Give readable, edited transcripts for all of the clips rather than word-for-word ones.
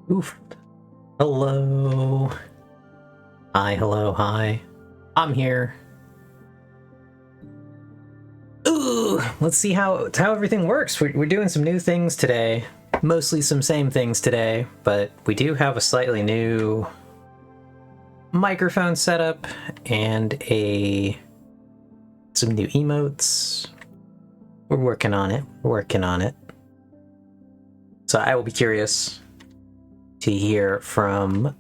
Oof. Hello. Hi, hello, hi. I'm here. Ooh, let's see how everything works. We're doing some new things today. Mostly some same things today, but we do have a slightly new microphone setup and some new emotes. We're working on it. So I will be curious to hear from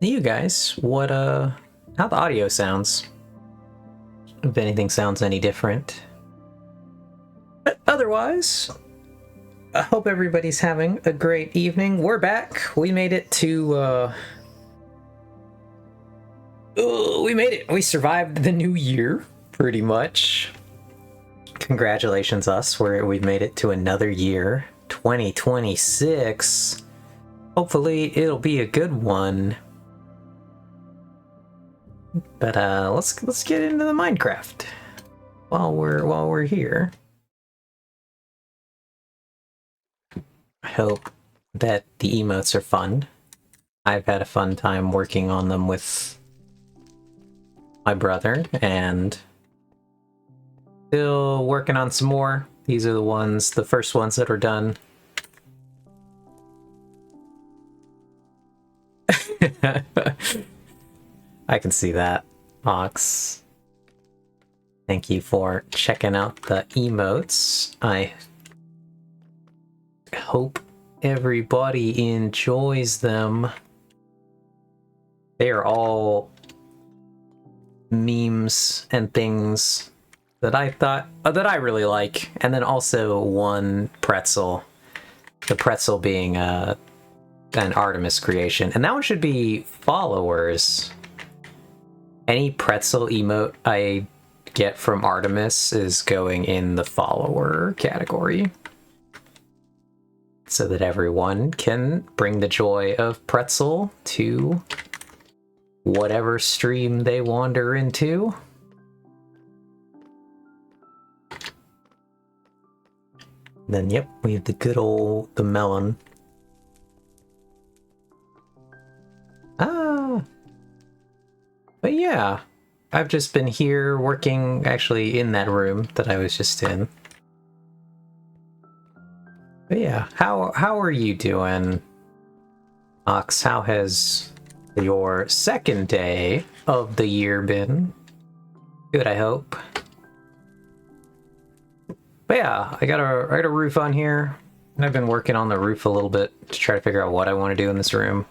you guys what how the audio sounds. If anything sounds any different. But otherwise, I hope everybody's having a great evening. We're back. We made it to we made it. We survived the new year, pretty much. Congratulations us. We've made it to another year. 2026. Hopefully it'll be a good one. But let's get into the Minecraft while we're here. I hope that the emotes are fun. I've had a fun time working on them with my brother, and still working on some more. These are the first ones that are done. I can see that, Ox. Thank you for checking out the emotes. I hope everybody enjoys them. They are all memes and things that I really like, and then also one pretzel. The pretzel being an Artemis creation, and that one should be followers. Any pretzel emote I get from Artemis is going in the follower category, so that everyone can bring the joy of pretzel to whatever stream they wander into. Then, yep, we have the good old the melon. But yeah, I've just been here working, actually in that room that I was just in. But yeah, how are you doing, Ox? How has your second day of the year been? Good, I hope. But yeah, I got a roof on here, and I've been working on the roof a little bit to try to figure out what I want to do in this room.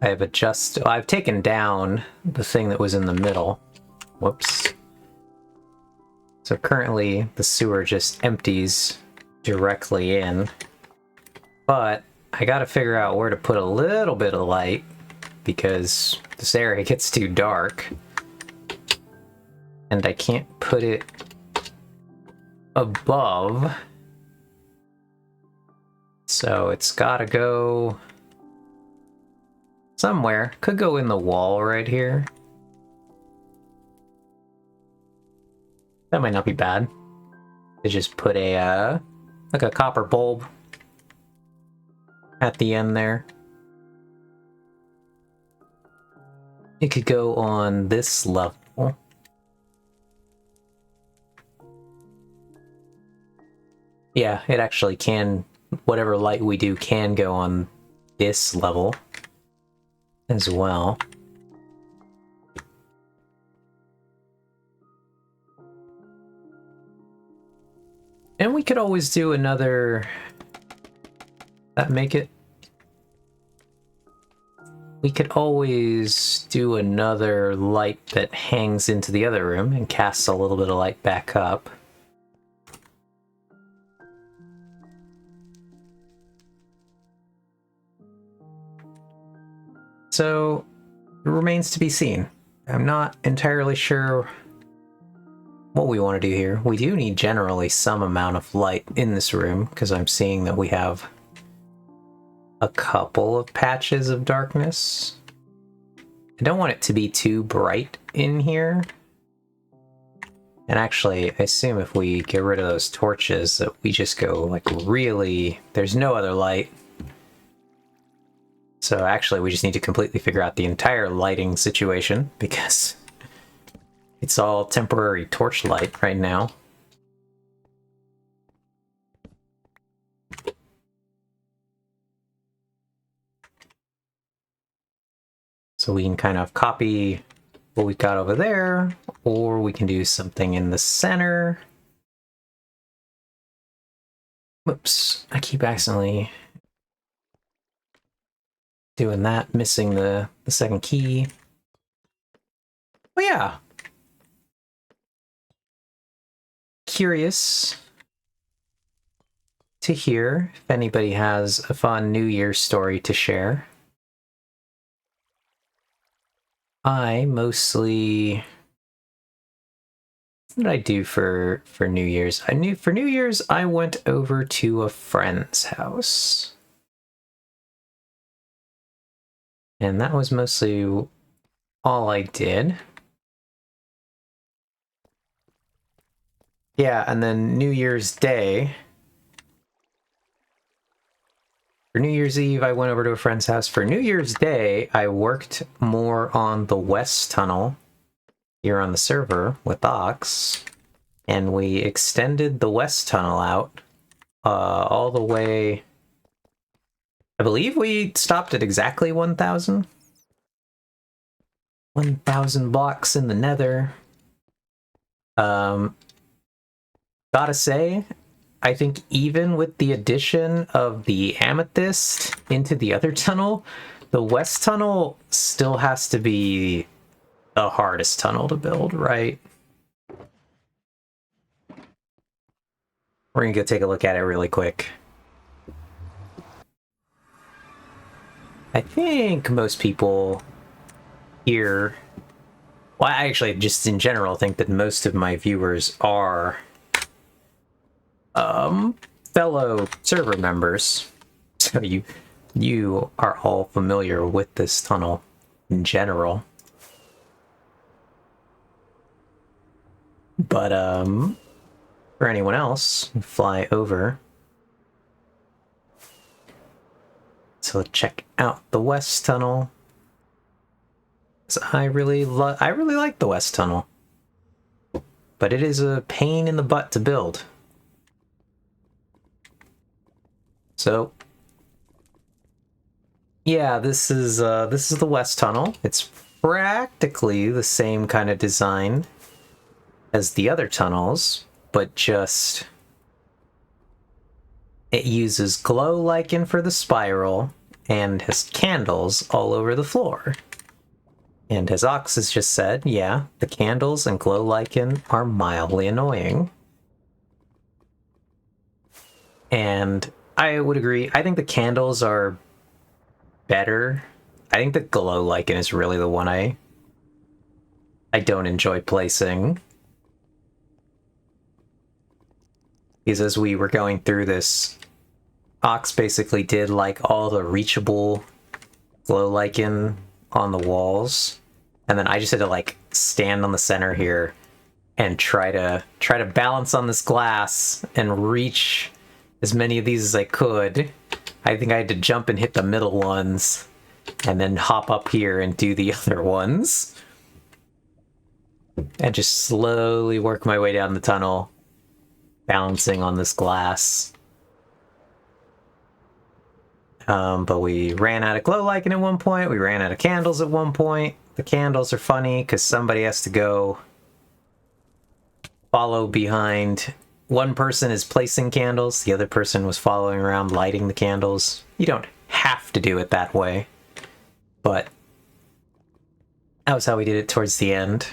I've taken down the thing that was in the middle. Whoops. So currently the sewer just empties directly in, but I gotta figure out where to put a little bit of light because this area gets too dark, and I can't put it above, so it's gotta go somewhere. Could go in the wall right here. That might not be bad. To just put a like a copper bulb at the end there. It could go on this level. Yeah, it actually can. Whatever light we do can go on this level as well. And we could always do another... That make it? We could always do another light that hangs into the other room and casts a little bit of light back up. So, it remains to be seen. I'm not entirely sure what we want to do here. We do need generally some amount of light in this room, because I'm seeing that we have a couple of patches of darkness. I don't want it to be too bright in here. And actually, I assume if we get rid of those torches that we just go like really... There's no other light. So actually, we just need to completely figure out the entire lighting situation, because it's all temporary torchlight right now. So we can kind of copy what we've got over there, or we can do something in the center. Whoops, I keep accidentally doing that, missing the second key. Oh yeah. Curious to hear if anybody has a fun New Year's story to share. I mostly... What did I do for New Year's? For New Year's I went over to a friend's house. And that was mostly all I did. Yeah, and then New Year's Day. For New Year's Eve, I went over to a friend's house. For New Year's Day, I worked more on the West Tunnel here on the server with Ox. And we extended the West Tunnel out all the way... I believe we stopped at exactly 1,000. 1,000 blocks in the nether. Gotta say, I think even with the addition of the amethyst into the other tunnel, the West Tunnel still has to be the hardest tunnel to build, right? We're gonna go take a look at it really quick. I think most people here... Well, I actually just in general think that most of my viewers are fellow server members. So you are all familiar with this tunnel in general. But for anyone else, fly over. So check out the West Tunnel. So I really like the West Tunnel. But it is a pain in the butt to build. So yeah, this is the West Tunnel. It's practically the same kind of design as the other tunnels, but just it uses glow lichen for the spiral and has candles all over the floor. And as Ox has just said, yeah, the candles and glow lichen are mildly annoying. And I would agree. I think the candles are better. I think the glow lichen is really the one I don't enjoy placing. Because as we were going through this, Ox basically did like all the reachable glow lichen on the walls, and then I just had to like stand on the center here and try to balance on this glass and reach as many of these as I could. I think I had to jump and hit the middle ones and then hop up here and do the other ones. And just slowly work my way down the tunnel, balancing on this glass. But we ran out of glow lichen at one point, we ran out of candles at one point. The candles are funny because somebody has to go follow behind. One person is placing candles, the other person was following around lighting the candles. You don't have to do it that way, but that was how we did it towards the end.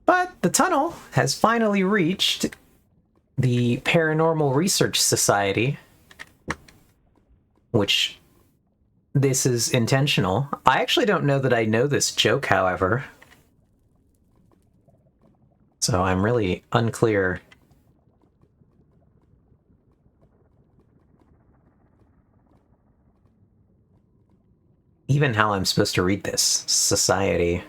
But the tunnel has finally reached the Paranormal Research Society, which this is intentional. I actually don't know that I know this joke, however. So I'm really unclear. Even how I'm supposed to read this. Society.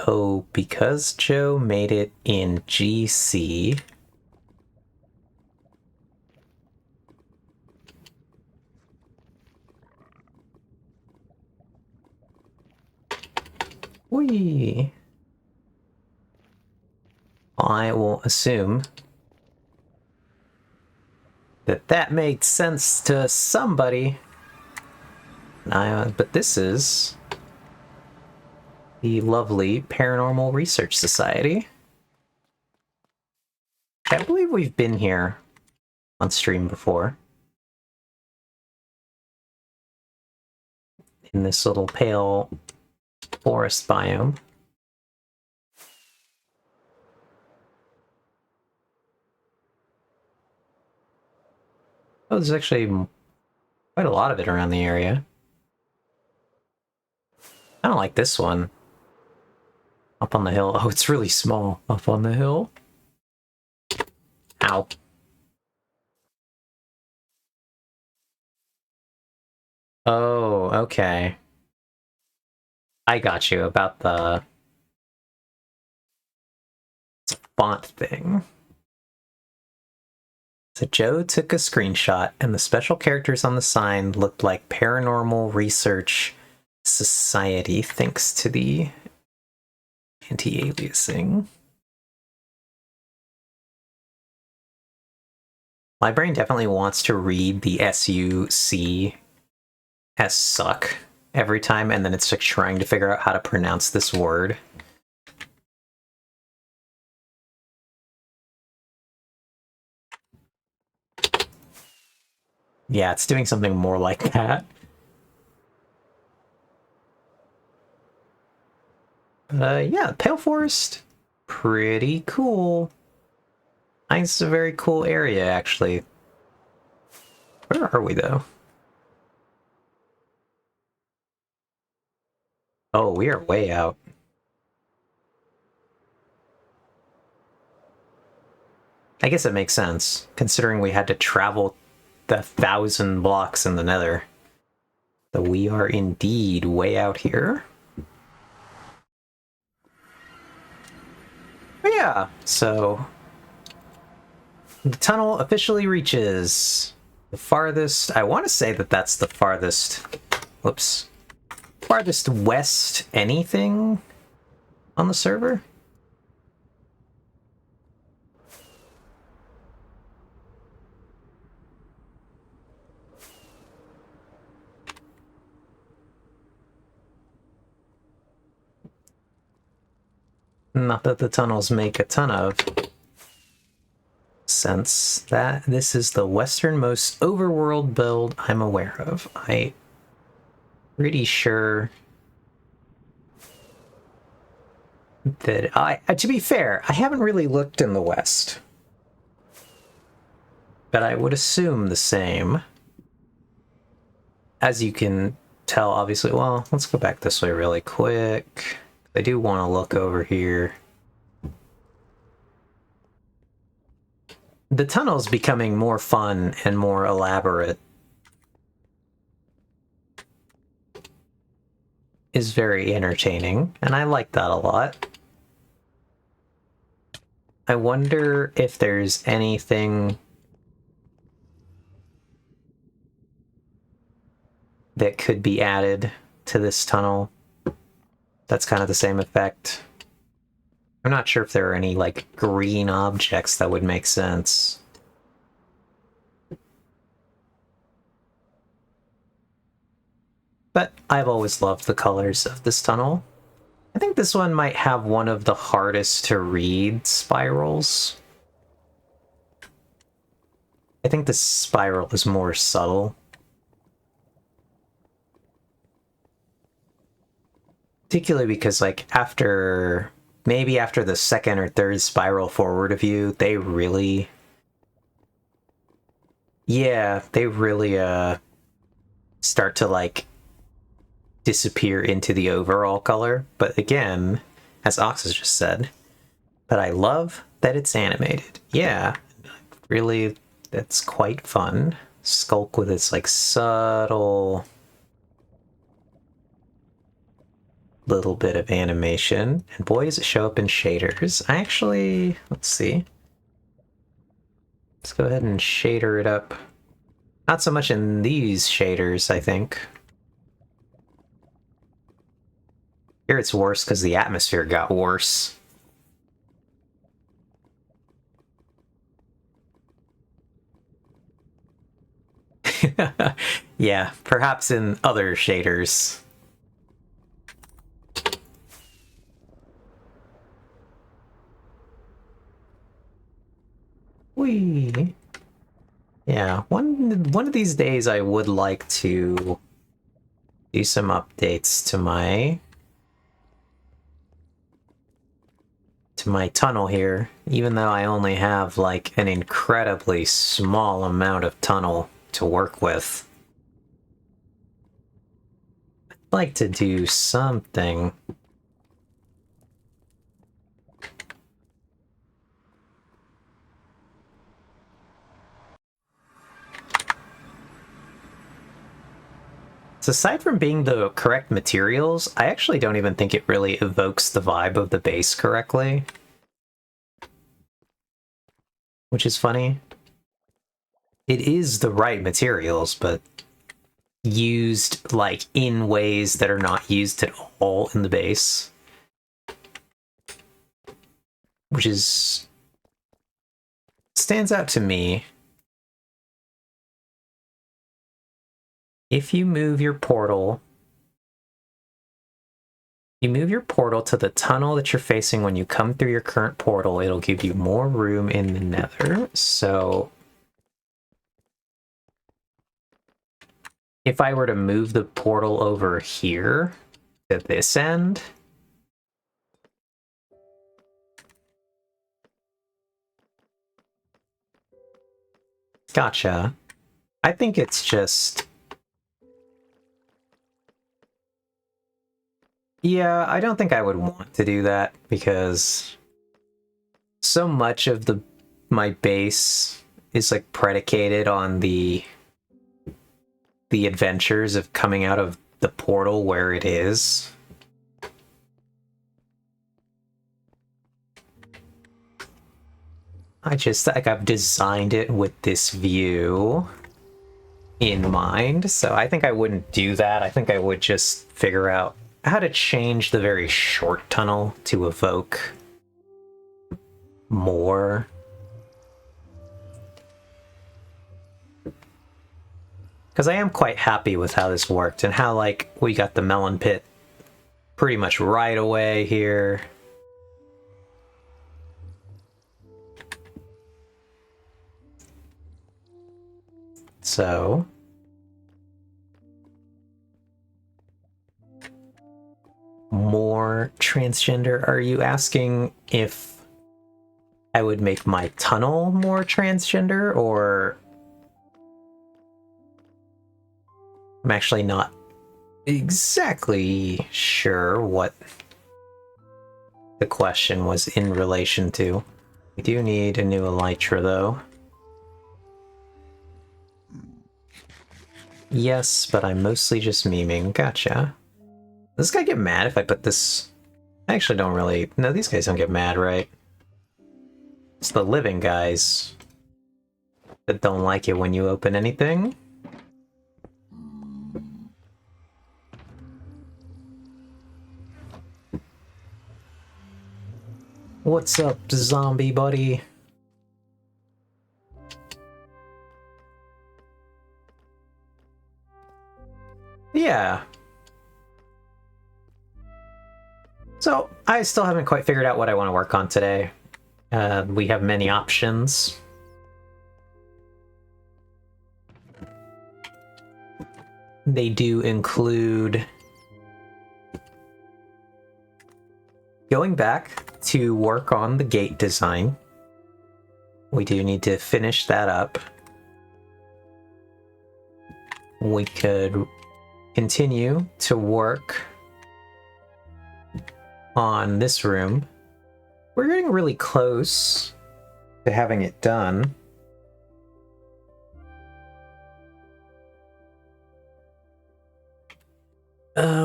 Oh, because Joe made it in GC, Whee! I will assume that that made sense to somebody. But this is the lovely Paranormal Research Society. I believe we've been here on stream before. In this little pale forest biome. Oh, there's actually quite a lot of it around the area. I don't like this one. Up on the hill. Oh, it's really small. Up on the hill. Ow. Oh, okay. I got you about the font thing. So Joe took a screenshot, and the special characters on the sign looked like Paranormal Research Society, thanks to the anti-aliasing. My brain definitely wants to read the SUC as suck every time, and then it's like trying to figure out how to pronounce this word. Yeah, it's doing something more like that. Yeah, Pale Forest, pretty cool. It's a very cool area, actually. Where are we, though? Oh, we are way out. I guess it makes sense, considering we had to travel the 1,000 blocks in the nether. So we are indeed way out here. But yeah, so the tunnel officially reaches the farthest. I want to say that that's the farthest. Whoops. Farthest west anything on the server. Not that the tunnels make a ton of sense. That this is the westernmost overworld build I'm aware of. I'm pretty sure that to be fair, I haven't really looked in the west, but I would assume the same. As you can tell, obviously. Well, let's go back this way really quick. I do want to look over here. The tunnel's becoming more fun and more elaborate. Is very entertaining, and I like that a lot. I wonder if there's anything that could be added to this tunnel that's kind of the same effect. I'm not sure if there are any, like, green objects that would make sense. But I've always loved the colors of this tunnel. I think this one might have one of the hardest to read spirals. I think this spiral is more subtle. Particularly because, like, maybe after the second or third spiral forward of you, they really... Yeah, they really, start to, like, disappear into the overall color. But again, as Oxus just said, but I love that it's animated. Yeah, really, that's quite fun. Skulk with its, like, subtle little bit of animation. And boy, does it show up in shaders. I actually, let's see. Let's go ahead and shader it up. Not so much in these shaders, I think. Here it's worse because the atmosphere got worse. Yeah, perhaps in other shaders. Whee! Yeah, one of these days I would like to do some updates to my tunnel here, even though I only have like an incredibly small amount of tunnel to work with. I'd like to do something. So aside from being the correct materials, I actually don't even think it really evokes the vibe of the base correctly. Which is funny. It is the right materials, but used like in ways that are not used at all in the base. Which is stands out to me. If you move your portal to the tunnel that you're facing when you come through your current portal, it'll give you more room in the nether. So if I were to move the portal over here to this end, gotcha. I think it's just... Yeah, I don't think I would want to do that because so much of my base is like predicated on the adventures of coming out of the portal where it is. I just like I've designed it with this view in mind, so I think I wouldn't do that. I think I would just figure out how to change the very short tunnel to evoke more. Because I am quite happy with how this worked and how, like, we got the melon pit pretty much right away here. So... more transgender? Are you asking if I would make my tunnel more transgender, or... I'm actually not exactly sure what the question was in relation to. We do need a new elytra, though. Yes, but I'm mostly just memeing. Gotcha. Does this guy get mad if I put this... I actually don't really... No, these guys don't get mad, right? It's the living guys that don't like it when you open anything. What's up, zombie buddy? Yeah. So, I still haven't quite figured out what I want to work on today. We have many options. They do include going back to work on the gate design. We do need to finish that up. We could continue to work on this room. We're getting really close to having it done.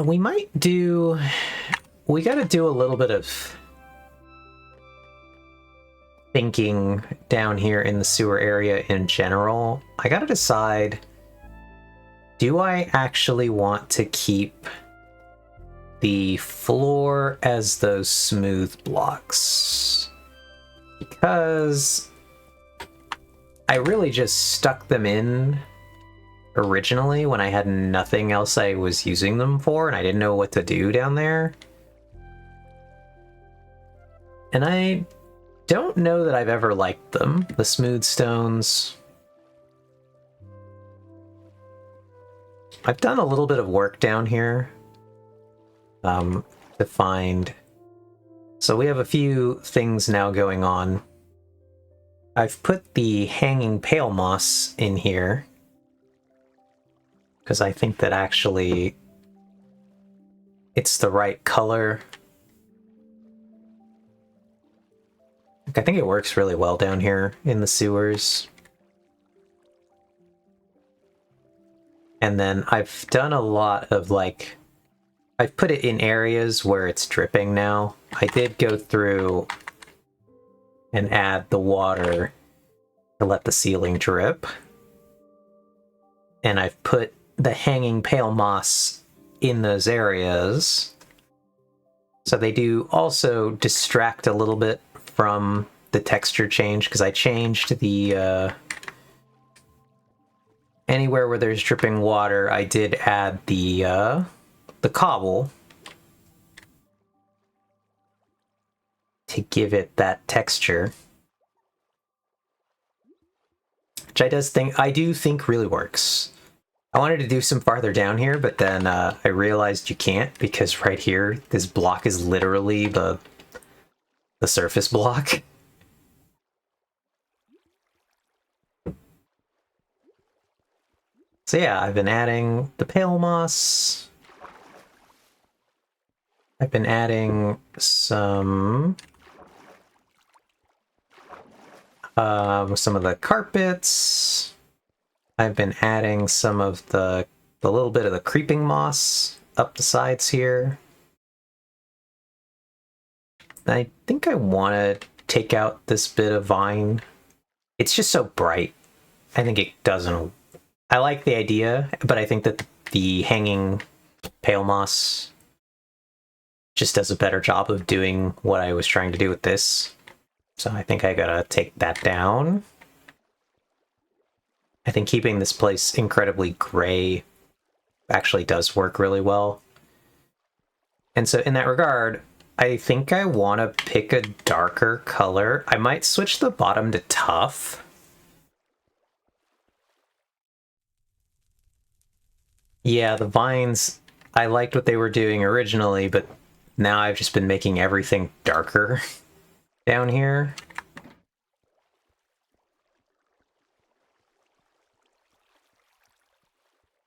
We might do... We gotta do a little bit of thinking down here in the sewer area in general. I gotta decide, do I actually want to keep the floor as those smooth blocks. Because I really just stuck them in originally when I had nothing else I was using them for and I didn't know what to do down there. And I don't know that I've ever liked them, the smooth stones. I've done a little bit of work down here to find... So we have a few things now going on. I've put the hanging pale moss in here because I think that actually it's the right color. I think it works really well down here in the sewers. And then I've done a lot of like, I've put it in areas where it's dripping now. I did go through and add the water to let the ceiling drip. And I've put the hanging pale moss in those areas. So they do also distract a little bit from the texture change, because I changed the anywhere where there's dripping water, I did add the cobble to give it that texture, which I do think really works. I wanted to do some farther down here, but then I realized you can't, because right here, this block is literally the surface block. So yeah, I've been adding the pale moss. I've been adding some of the carpets. I've been adding some of the little bit of the creeping moss up the sides here. I think I want to take out this bit of vine. It's just so bright. I think it doesn't... I like the idea, but I think that the hanging pale moss just does a better job of doing what I was trying to do with this. So I think I gotta take that down. I think keeping this place incredibly gray actually does work really well. And so in that regard, I think I want to pick a darker color. I might switch the bottom to tough. Yeah, the vines, I liked what they were doing originally, but now I've just been making everything darker down here.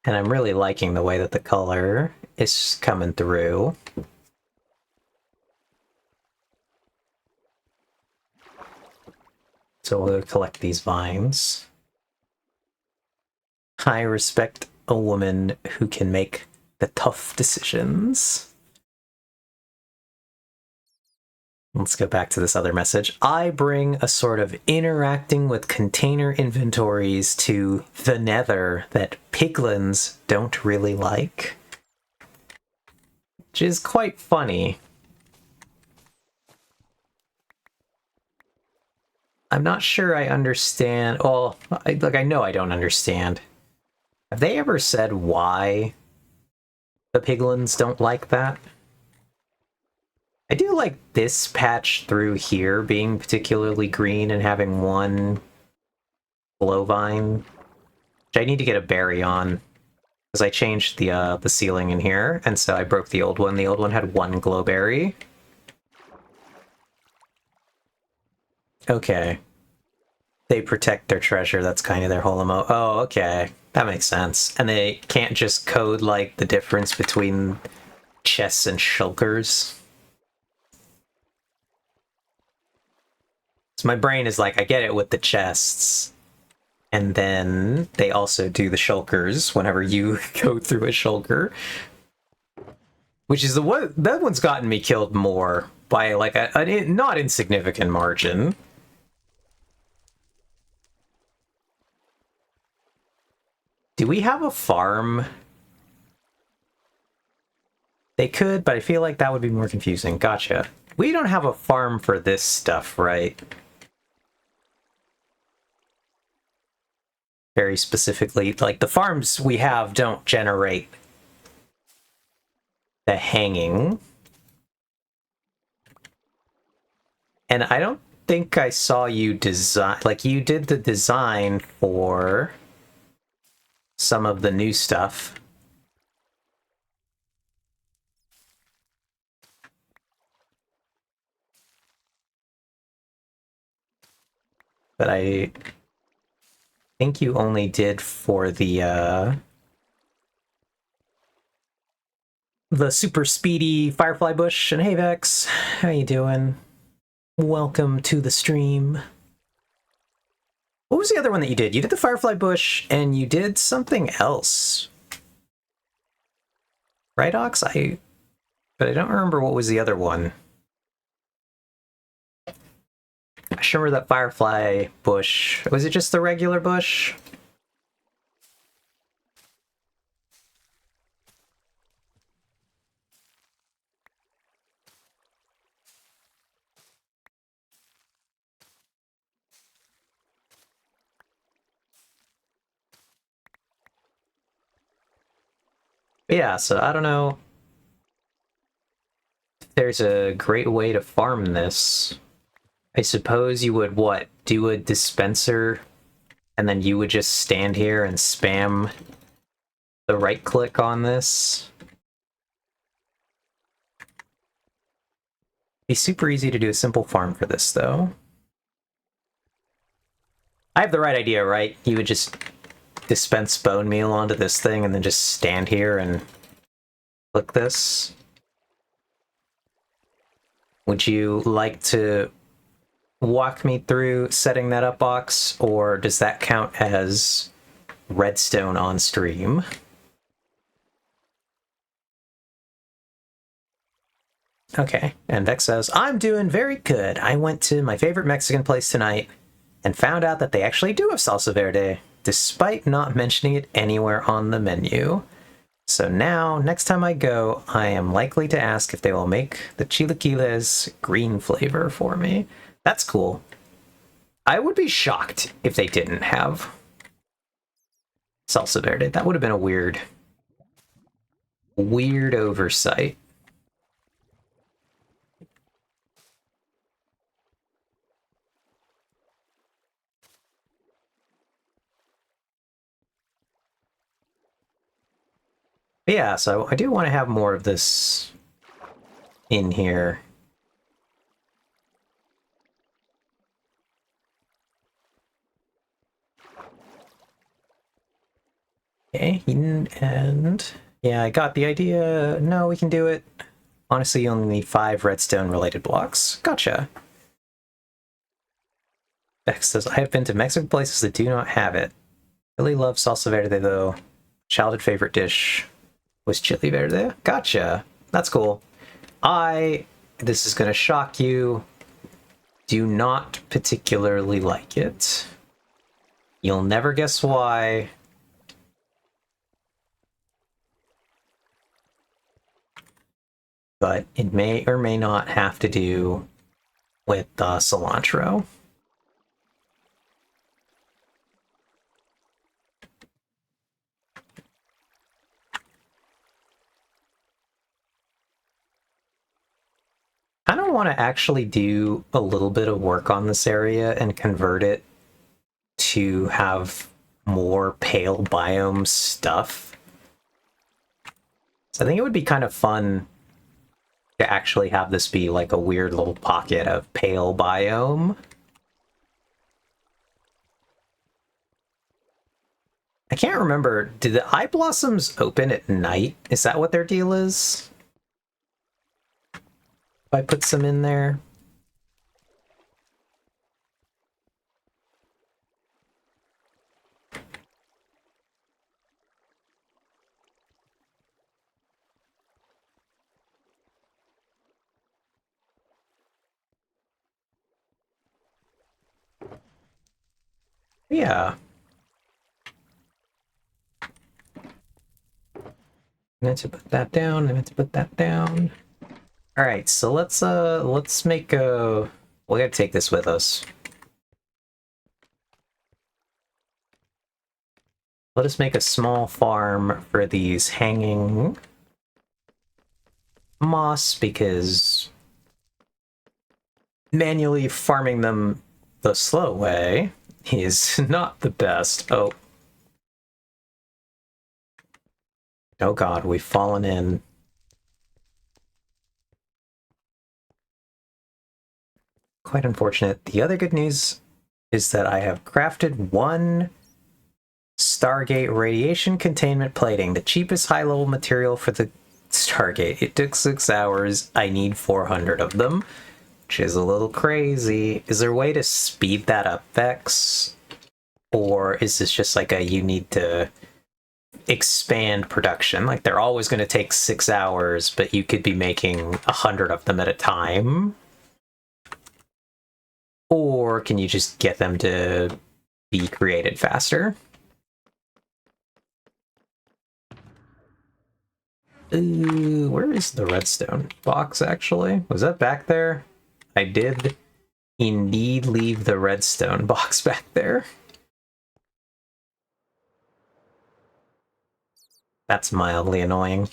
And I'm really liking the way that the color is coming through. So we'll collect these vines. I respect a woman who can make the tough decisions. Let's go back to this other message. I bring a sort of interacting with container inventories to the nether that piglins don't really like. Which is quite funny. I'm not sure I understand. Well, I know I don't understand. Have they ever said why the piglins don't like that? I do like this patch through here being particularly green and having one glowvine, which I need to get a berry on, because I changed the ceiling in here, and so I broke the old one. The old one had one glowberry. Okay. They protect their treasure, that's kind of their whole emote. Oh, okay. That makes sense. And they can't just code, like, the difference between chests and shulkers. So my brain is like, I get it with the chests. And then they also do the shulkers whenever you go through a shulker. Which is the one... That one's gotten me killed more by, like, a not insignificant margin. Do we have a farm? They could, but I feel like that would be more confusing. Gotcha. We don't have a farm for this stuff, right? Very specifically, like the farms we have don't generate the hanging. And I don't think I saw you design, like you did the design for some of the new stuff. But I think you only did for the super speedy Firefly Bush. And hey Vex, how you doing? Welcome to the stream. What was the other one that you did? You did the Firefly Bush, and you did something else. Right, Ox? But I don't remember what was the other one. I just remember that Firefly Bush. Was it just the regular bush? But yeah, so I don't know if there's a great way to farm this. I suppose you would, what, do a dispenser, and then you would just stand here and spam the right click on this. Be super easy to do a simple farm for this, though. I have the right idea, right? You would just dispense bone meal onto this thing and then just stand here and click this. Would you like to walk me through setting that up, Box, or does that count as redstone on stream? Okay, and Vex says, I'm doing very good. I went to my favorite Mexican place tonight and found out that they actually do have salsa verde, despite not mentioning it anywhere on the menu. So now, next time I go, I am likely to ask if they will make the chilaquiles green flavor for me. That's cool. I would be shocked if they didn't have salsa verde. That would have been a weird oversight. But yeah, so I do want to have more of this in here. Okay, and yeah, I got the idea. No, we can do it. Honestly, you only need 5 redstone related blocks. Gotcha. Bex says, I have been to Mexican places that do not have it. Really love salsa verde though. Childhood favorite dish was chili verde. Gotcha. That's cool. This is gonna shock you, do not particularly like it. You'll never guess why. But it may or may not have to do with cilantro. I don't want to actually do a little bit of work on this area and convert it to have more pale biome stuff. So I think it would be kind of fun to actually have this be like a weird little pocket of pale biome. I can't remember, did the eye blossoms open at night? Is that what their deal is? If I put some in there? Yeah. meant to put that down. I meant to put that down. All right, so let's make a. We gotta take this with us. Let us make a small farm for these hanging moss, because manually farming them the slow way is not the best. Oh. Oh god, we've fallen in. Quite unfortunate. The other good news is that I have crafted one Stargate radiation containment plating, the cheapest high-level material for the Stargate. It took 6 hours. I need 400 of them, which is a little crazy. Is there a way to speed that up, Vex? Or is this just like a you need to expand production? Like they're always going to take 6 hours, but you could be making 100 of them at a time? Or can you just get them to be created faster? Ooh, where is the redstone box, actually? Was that back there? I did indeed leave the redstone box back there. That's mildly annoying.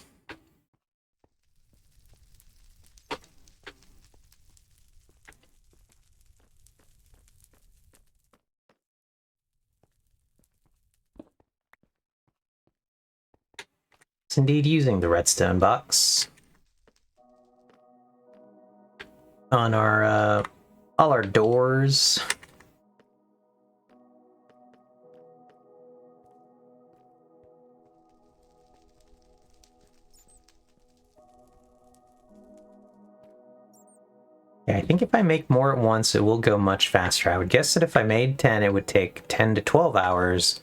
It's indeed using the redstone box on our, all our doors. Yeah, I think if I make more at once, it will go much faster. I would guess that if I made 10, it would take 10 to 12 hours,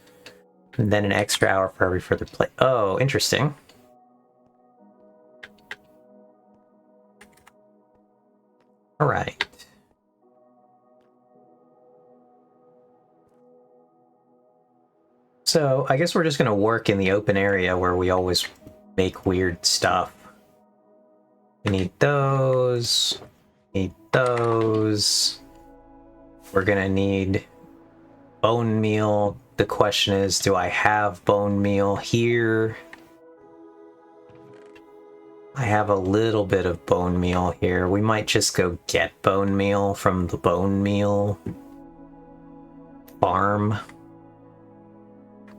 and then an extra hour for every further play. Oh, interesting. All right. So I guess we're just going to work in the open area where we always make weird stuff. We need those. Need those. We're going to need bone meal. The question is, do I have bone meal here? I have a little bit of bone meal here. We might just go get bone meal from the bone meal farm.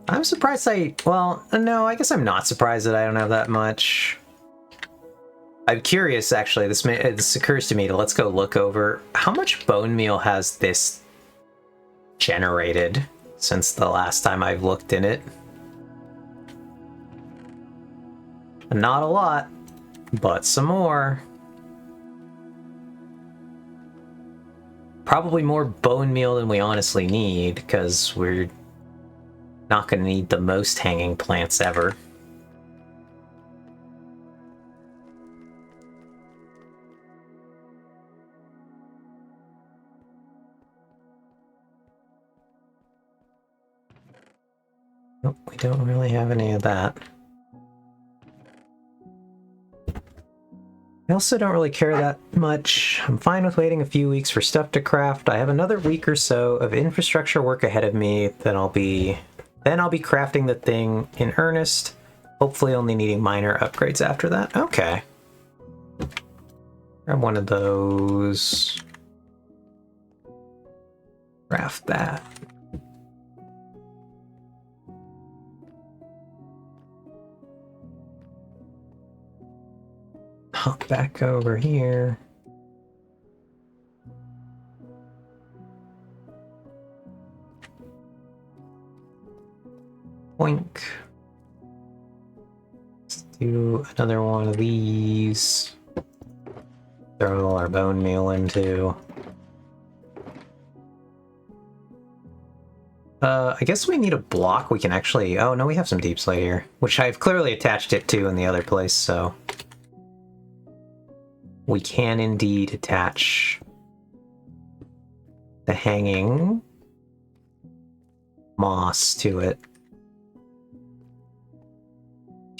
I'm surprised well, no, I guess I'm not surprised that I don't have that much. I'm curious, actually, this occurs to me, let's go look over how much bone meal has this generated since the last time I've looked in it. Not a lot, but some more. Probably more bone meal than we honestly need, because we're not going to need the most hanging plants ever. Nope, we don't really have any of that. I also don't really care that much. I'm fine with waiting a few weeks for stuff to craft. I have another week or so of infrastructure work ahead of me, then I'll be crafting the thing in earnest, hopefully only needing minor upgrades after that. Okay. Grab one of those. Craft that. Hop back over here. Boink. Let's do another one of these. Throw all our bone meal into. I guess we need a block we can actually... Oh, no, we have some deep slate here, which I've clearly attached it to in the other place, so... We can indeed attach the hanging moss to it.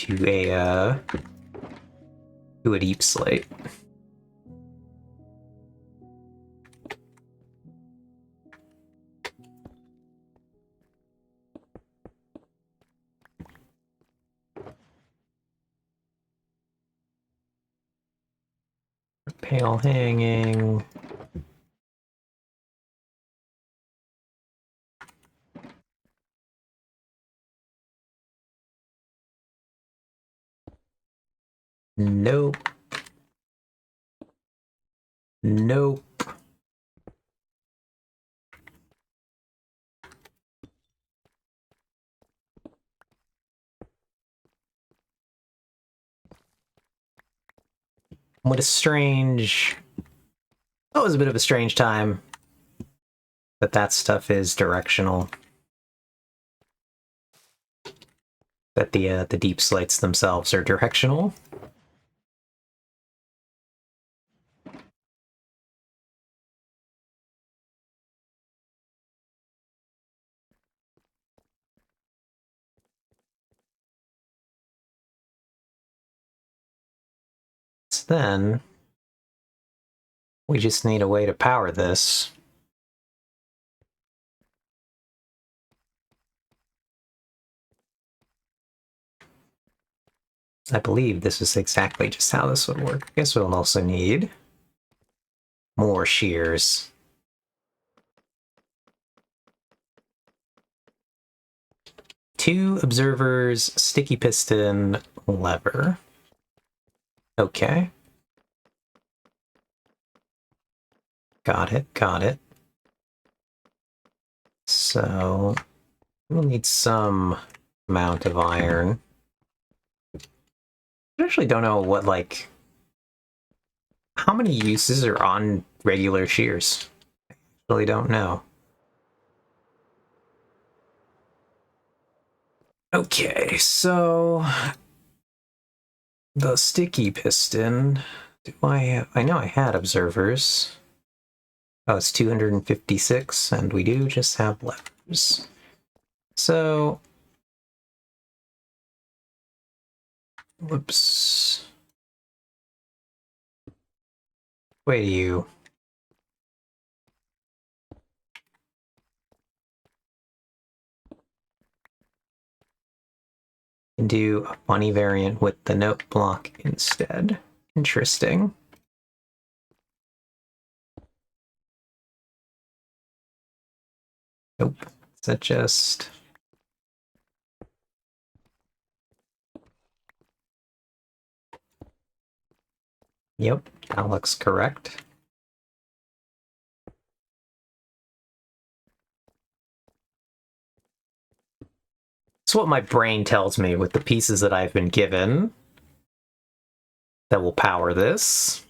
to a deep slate. Pale hanging. Nope. Nope. What a strange... That was a bit of a strange time that stuff is directional. That the deep slates themselves are directional. So then we just need a way to power this. I believe this is exactly just how this would work. I guess we'll also need more shears. Two observers, sticky piston, lever. Okay. Got it, got it. So we'll need some amount of iron. I actually don't know what, like, how many uses are on regular shears? I really don't know. Okay, so the sticky piston, do I have, I know I had observers. Oh, it's 256, and we do just have levers. So, whoops. Wait, you. Can do a funny variant with the note block instead. Interesting. Nope. Is that just... Yep, that looks correct. It's what my brain tells me with the pieces that I've been given that will power this.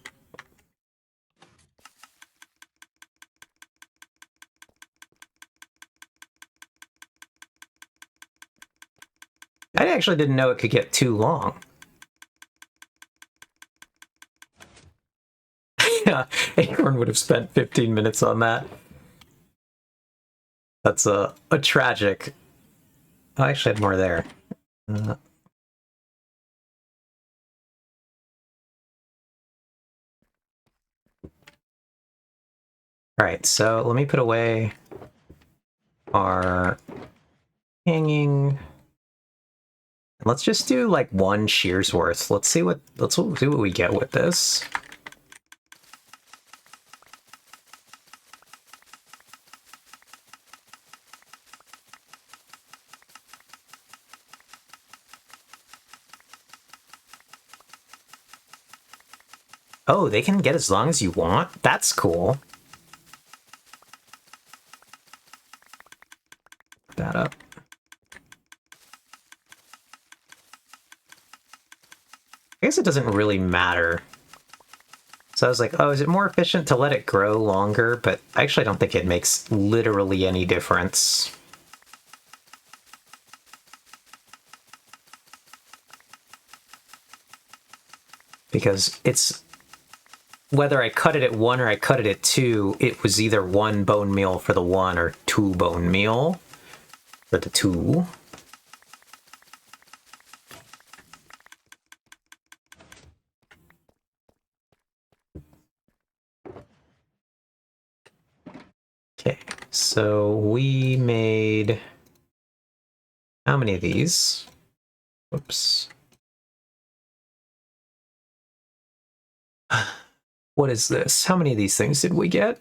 I actually didn't know it could get too long. Yeah, Acorn would have spent 15 minutes on that. That's a tragic... Oh, I actually had more there. Alright, so let me put away our hanging. Let's just do like one shear's worth. Let's see what we get with this. Oh, they can get as long as you want? That's cool. Put that up. I guess it doesn't really matter. So I was like, oh, is it more efficient to let it grow longer? But I actually don't think it makes literally any difference. Because it's... Whether I cut it at 1 or I cut it at 2, it was either 1 bone meal for the 1 or 2 bone meal for the 2. Okay, so we made how many of these? Whoops. What is this? How many of these things did we get?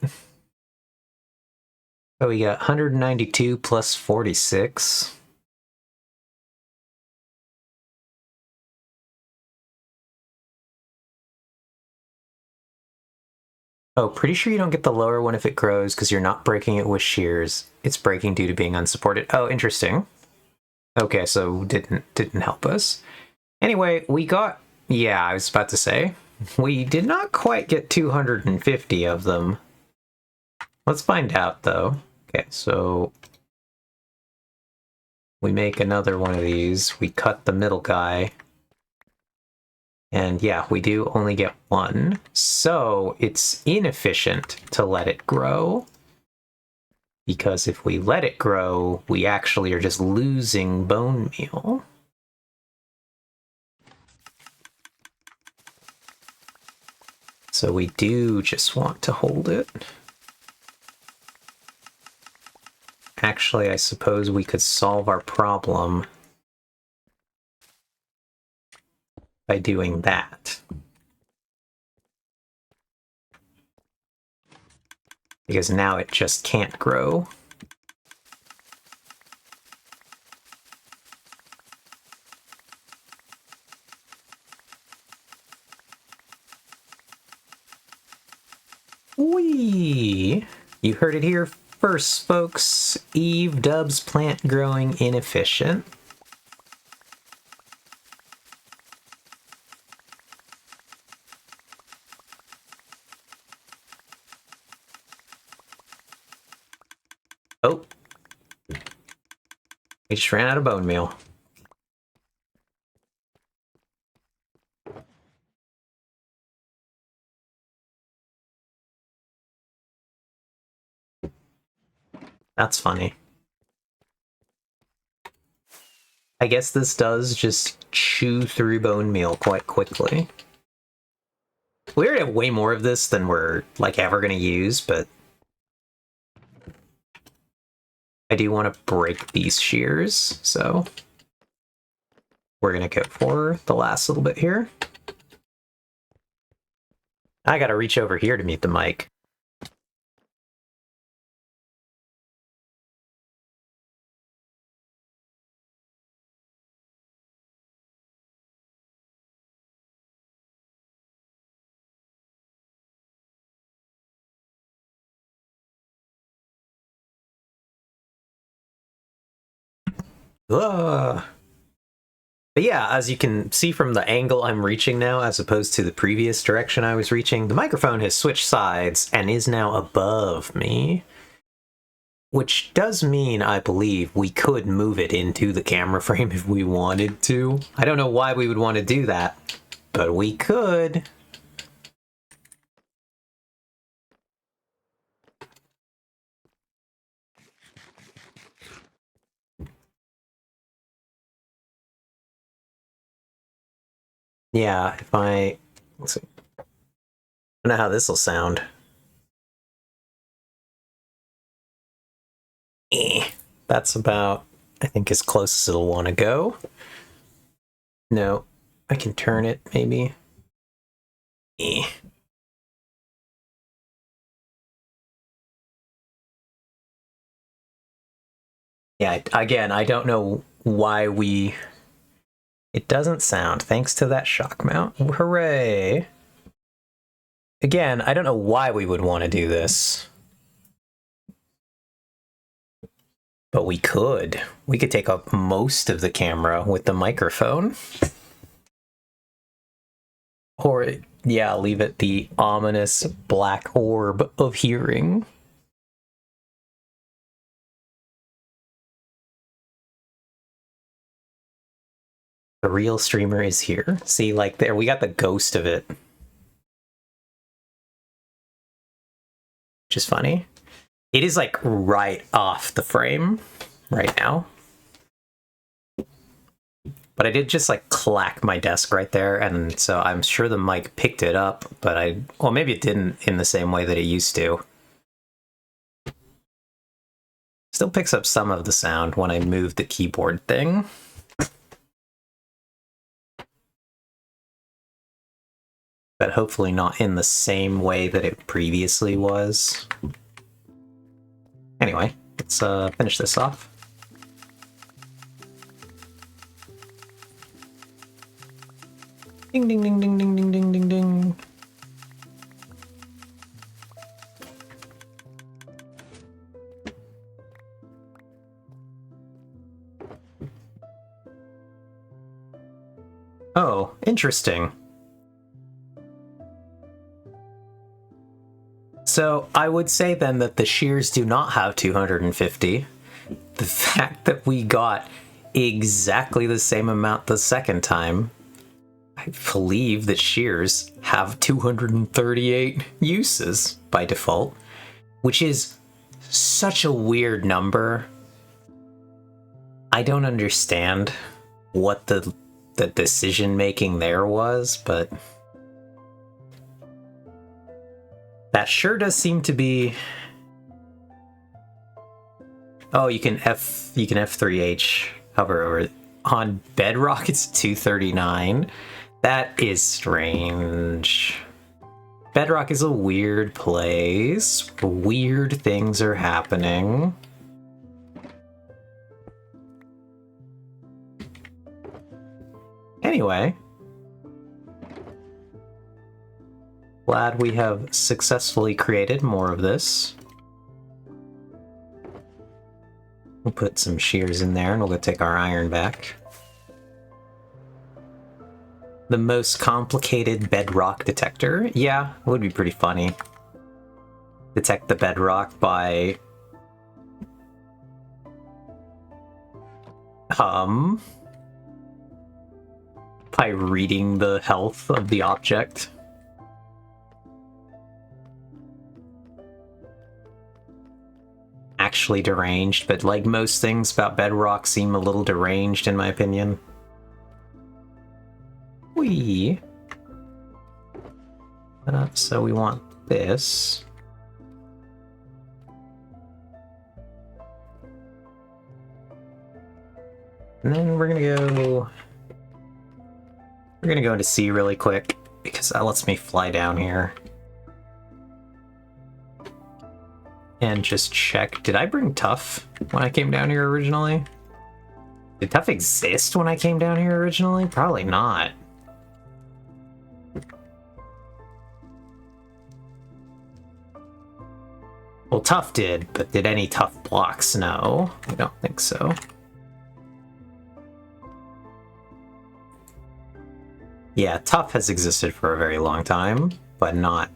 Oh, we got 192 plus 46. Oh, pretty sure you don't get the lower one if it grows because you're not breaking it with shears. It's breaking due to being unsupported. Oh, interesting. Okay, so didn't help us. Anyway, we got, yeah, I was about to say, we did not quite get 250 of them. Let's find out though. Okay, so we make another one of these. We cut the middle guy. And yeah, we do only get one. So it's inefficient to let it grow. Because if we let it grow, we actually are just losing bone meal. So we do just want to hold it. Actually, I suppose we could solve our problem by doing that. Because now it just can't grow. Whee! You heard it here first, folks. Eve dubs plant growing inefficient. Oh. We just ran out of bone meal. That's funny. I guess this does just chew through bone meal quite quickly. We already have way more of this than we're like ever gonna use, but I do want to break these shears, so we're gonna go for the last little bit here. I gotta reach over here to mute the mic. Ugh. But yeah, as you can see from the angle I'm reaching now, as opposed to the previous direction I was reaching, the microphone has switched sides and is now above me. Which does mean, I believe, we could move it into the camera frame if we wanted to. I don't know why we would want to do that, but we could. Yeah, if I... let's see. I don't know how this will sound. That's about, I think, as close as it'll want to go. No, I can turn it, maybe. Yeah, again, I don't know why we... It doesn't sound, thanks to that shock mount. Hooray! Again, I don't know why we would want to do this. But we could. We could take up most of the camera with the microphone. Or, yeah, leave it the ominous black orb of hearing. The real streamer is here. See, like, there, we got the ghost of it. Which is funny. It is, like, right off the frame right now. But I did just, like, clack my desk right there, and so I'm sure the mic picked it up, but well, maybe it didn't in the same way that it used to. still picks up some of the sound when I move the keyboard thing. But hopefully not in the same way that it previously was. Anyway, let's finish this off. Ding ding ding ding ding ding ding ding ding. Oh, interesting. So I would say then that the shears do not have 250. The fact that we got exactly the same amount the second time, I believe that shears have 238 uses by default, which is such a weird number. I don't understand what the decision making there was, but that sure does seem to be. Oh, you can F3H hover over it. On Bedrock it's 239. That is strange. Bedrock is a weird place. Weird things are happening. Anyway, glad we have successfully created more of this. We'll put some shears in there and we'll go take our iron back. The most complicated bedrock detector? Yeah, it would be pretty funny. Detect the bedrock by reading the health of the object. Actually deranged, but like most things about bedrock seem a little deranged in my opinion. So we want this. And then we're gonna go into C really quick because that lets me fly down here. And just check, did I bring Tough when I came down here originally? Did Tough exist when I came down here originally? Probably not. Well, Tough did, but did any Tough blocks? No, I don't think so. Yeah, Tough has existed for a very long time, but not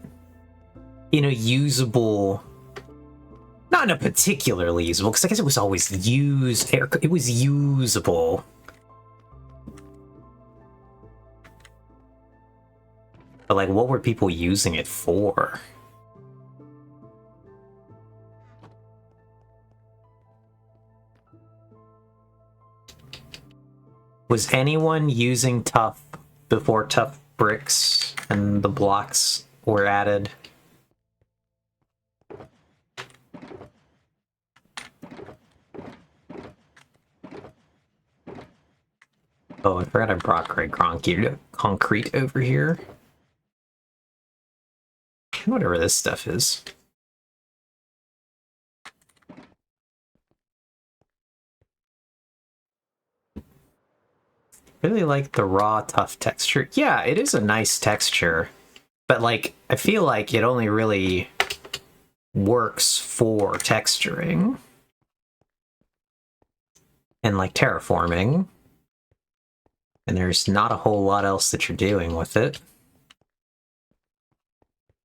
in a usable... Not in a particularly usable, because I guess it was always it was usable. But like, what were people using it for? Was anyone using Tough before Tough bricks and the blocks were added? Oh, I forgot I brought Grey Concrete over here. Whatever this stuff is. Really like the raw Tough texture. Yeah, it is a nice texture, but like, I feel like it only really works for texturing and like terraforming, and there's not a whole lot else that you're doing with it,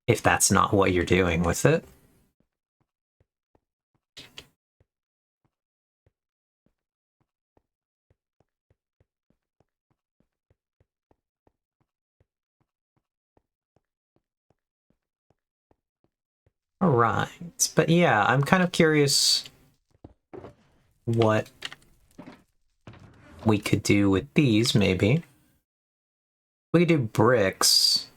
if that's not what you're doing with it. All right, but yeah, I'm kind of curious what we could do with these, maybe. We could do bricks.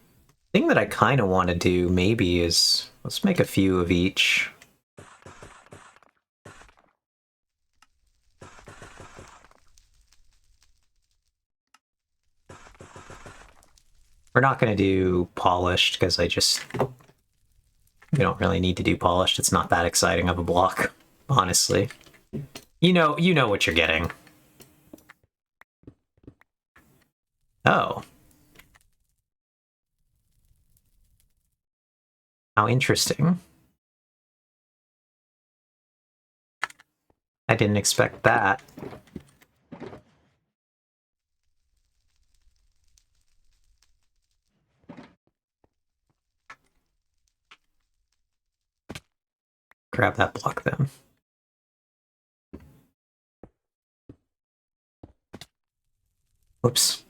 The thing that I kind of want to do, maybe, is let's make a few of each. We're not going to do polished because we don't really need to do polished. It's not that exciting of a block, honestly. You know what you're getting. Oh. How interesting. I didn't expect that. Grab that block then. Whoops.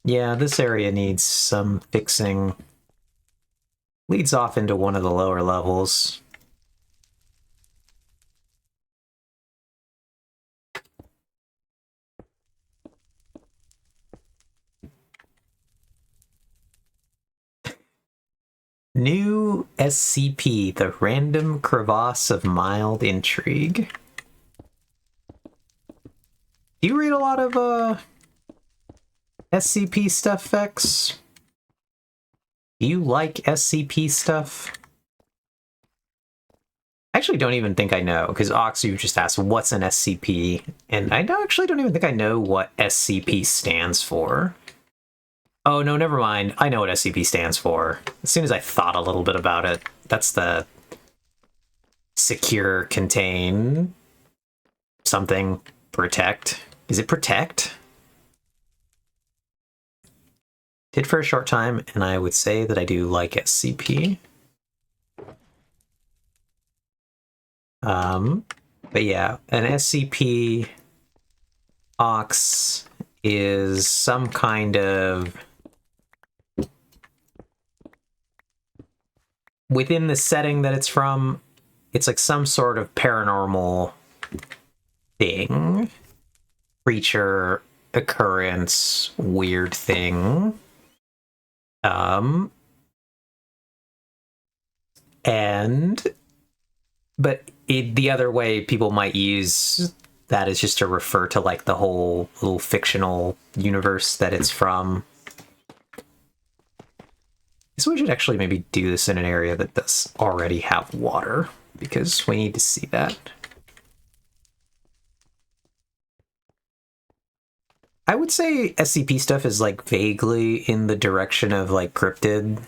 Yeah, this area needs some fixing. Leads off into one of the lower levels. New SCP, the Random Crevasse of Mild Intrigue. Do you read a lot of SCP stuff, Vex? Do you like SCP stuff? I actually don't even think I know, because Ox, you just asked what's an SCP, and I actually don't even think I know what SCP stands for. Oh, no, never mind. I know what SCP stands for. As soon as I thought a little bit about it, that's the secure, contain, something, protect. Is it protect? Did for a short time, and I would say that I do like SCP. But yeah, an SCP Ox is some kind of... Within the setting that it's from, it's like some sort of paranormal thing. Creature, occurrence, weird thing. But the other way people might use that is just to refer to like the whole little fictional universe that it's from. So we should actually maybe do this in an area that does already have water, because we need to see that. I would say SCP stuff is like vaguely in the direction of like cryptid.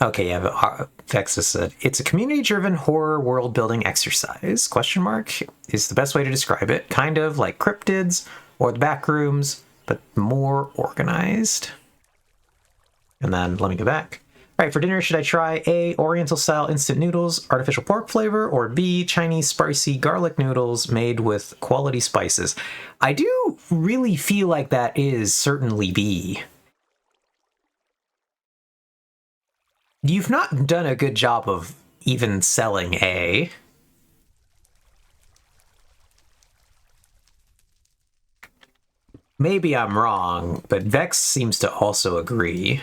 Okay, yeah, but Texas said it's a community-driven horror world-building exercise. Question mark is the best way to describe it. Kind of like cryptids or the back rooms, but more organized. And then let me go back. All right, for dinner, should I try A, Oriental-style instant noodles, artificial pork flavor, or B, Chinese spicy garlic noodles made with quality spices? I do really feel like that is certainly B. You've not done a good job of even selling A. Maybe I'm wrong, but Vex seems to also agree.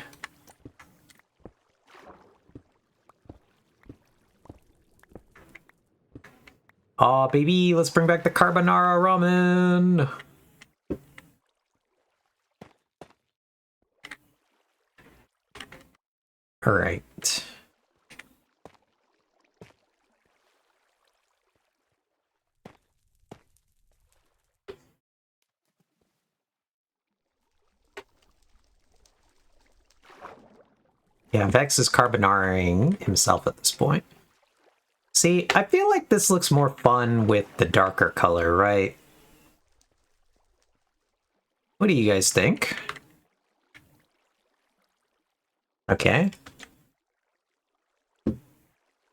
Aw, baby, let's bring back the carbonara ramen! Alright. Yeah, Vex is carbonaraing himself at this point. See, I feel like this looks more fun with the darker color, right? What do you guys think? Okay.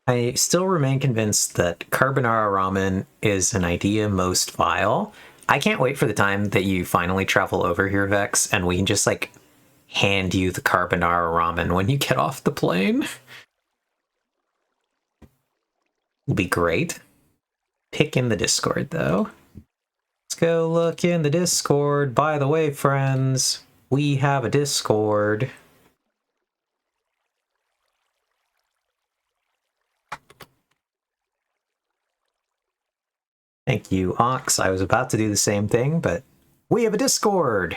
I still remain convinced that carbonara ramen is an idea most vile. I can't wait for the time that you finally travel over here, Vex, and we can just, like, hand you the carbonara ramen when you get off the plane. Will be great. Pick in the Discord, though. Let's go look in the Discord. By the way, friends, we have a Discord. Thank you, Ox. I was about to do the same thing, but We have a Discord!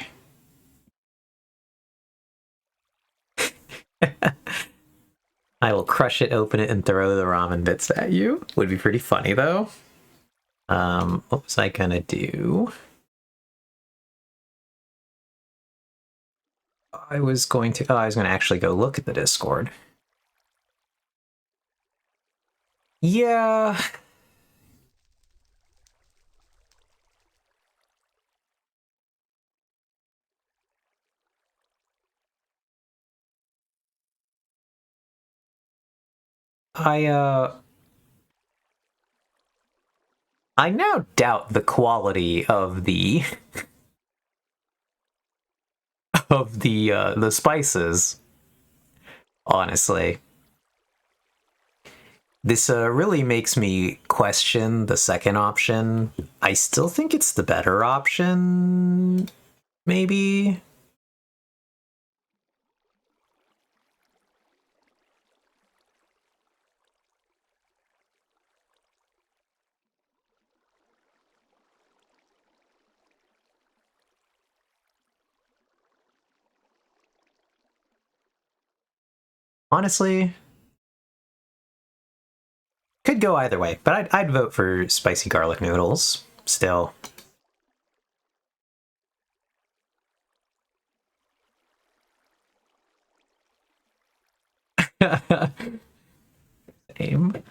I will crush it, open it, and throw the ramen bits at you. Would be pretty funny, though. What was I gonna do? I was going to actually go look at the Discord. Yeah. I now doubt the quality of the the spices, honestly. This really makes me question the second option. I still think it's the better option, maybe. Honestly, could go either way, but I'd vote for spicy garlic noodles still. Same.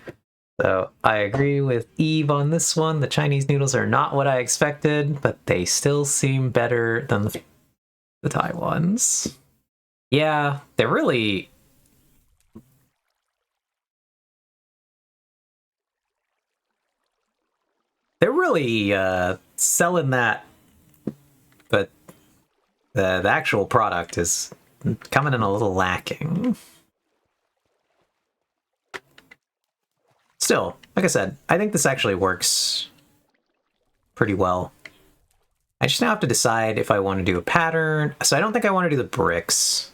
So I agree with Eve on this one. The Chinese noodles are not what I expected, but they still seem better than the Thai ones. Yeah, they're really selling that, but the actual product is coming in a little lacking. Still, like I said, I think this actually works pretty well. I just now have to decide if I want to do a pattern. So I don't think I want to do the bricks.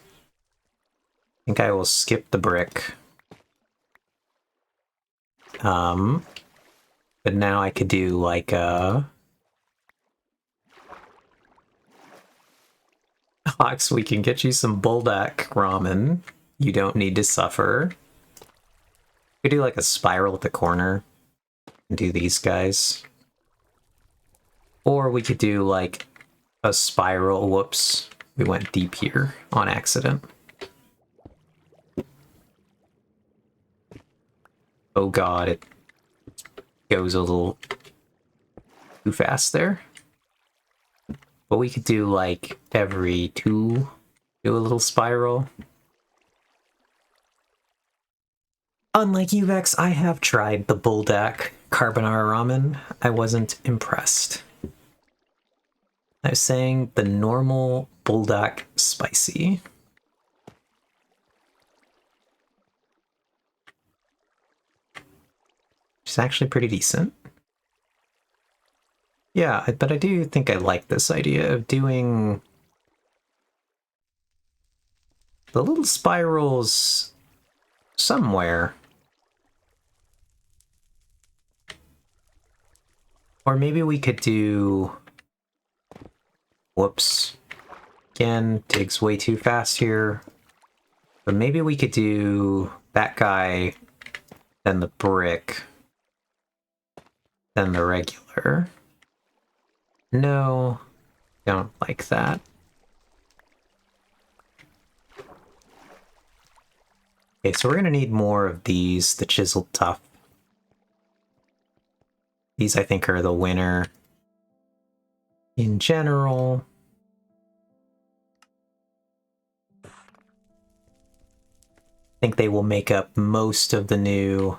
I think I will skip the brick. But now I could do like Ox, we can get you some buldak ramen. You don't need to suffer. We could do like a spiral at the corner and do these guys. Or we could do like a spiral. Whoops. We went deep here on accident. Oh god, it goes a little too fast there. But we could do like every two, do a little spiral. Unlike Uvex, I have tried the buldak carbonara ramen. I wasn't impressed. I was saying the normal buldak spicy. Which is actually pretty decent. Yeah, but I do think I like this idea of doing the little spirals somewhere. Or maybe we could do... Whoops. Again, digs way too fast here. But maybe we could do that guy, then the brick, then the regular. No, don't like that. Okay, so we're gonna need more of these, the chiseled tough. These, I think, are the winner in general. I think they will make up most of the new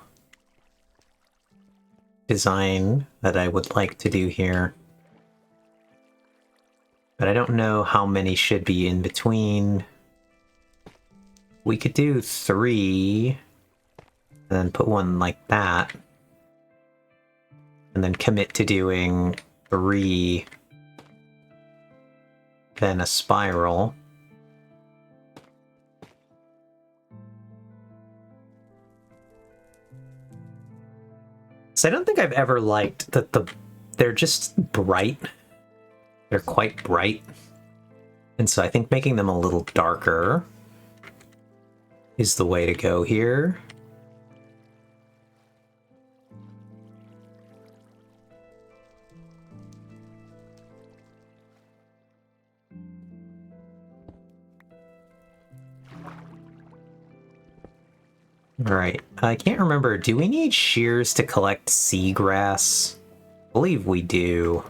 design that I would like to do here. But I don't know how many should be in between. We could do 3, and then put one like that. And then commit to doing 3, then a spiral. So I don't think I've ever liked that they're just bright. They're quite bright. And so I think making them a little darker is the way to go here. Right. I can't remember. Do we need shears to collect seagrass? I believe we do.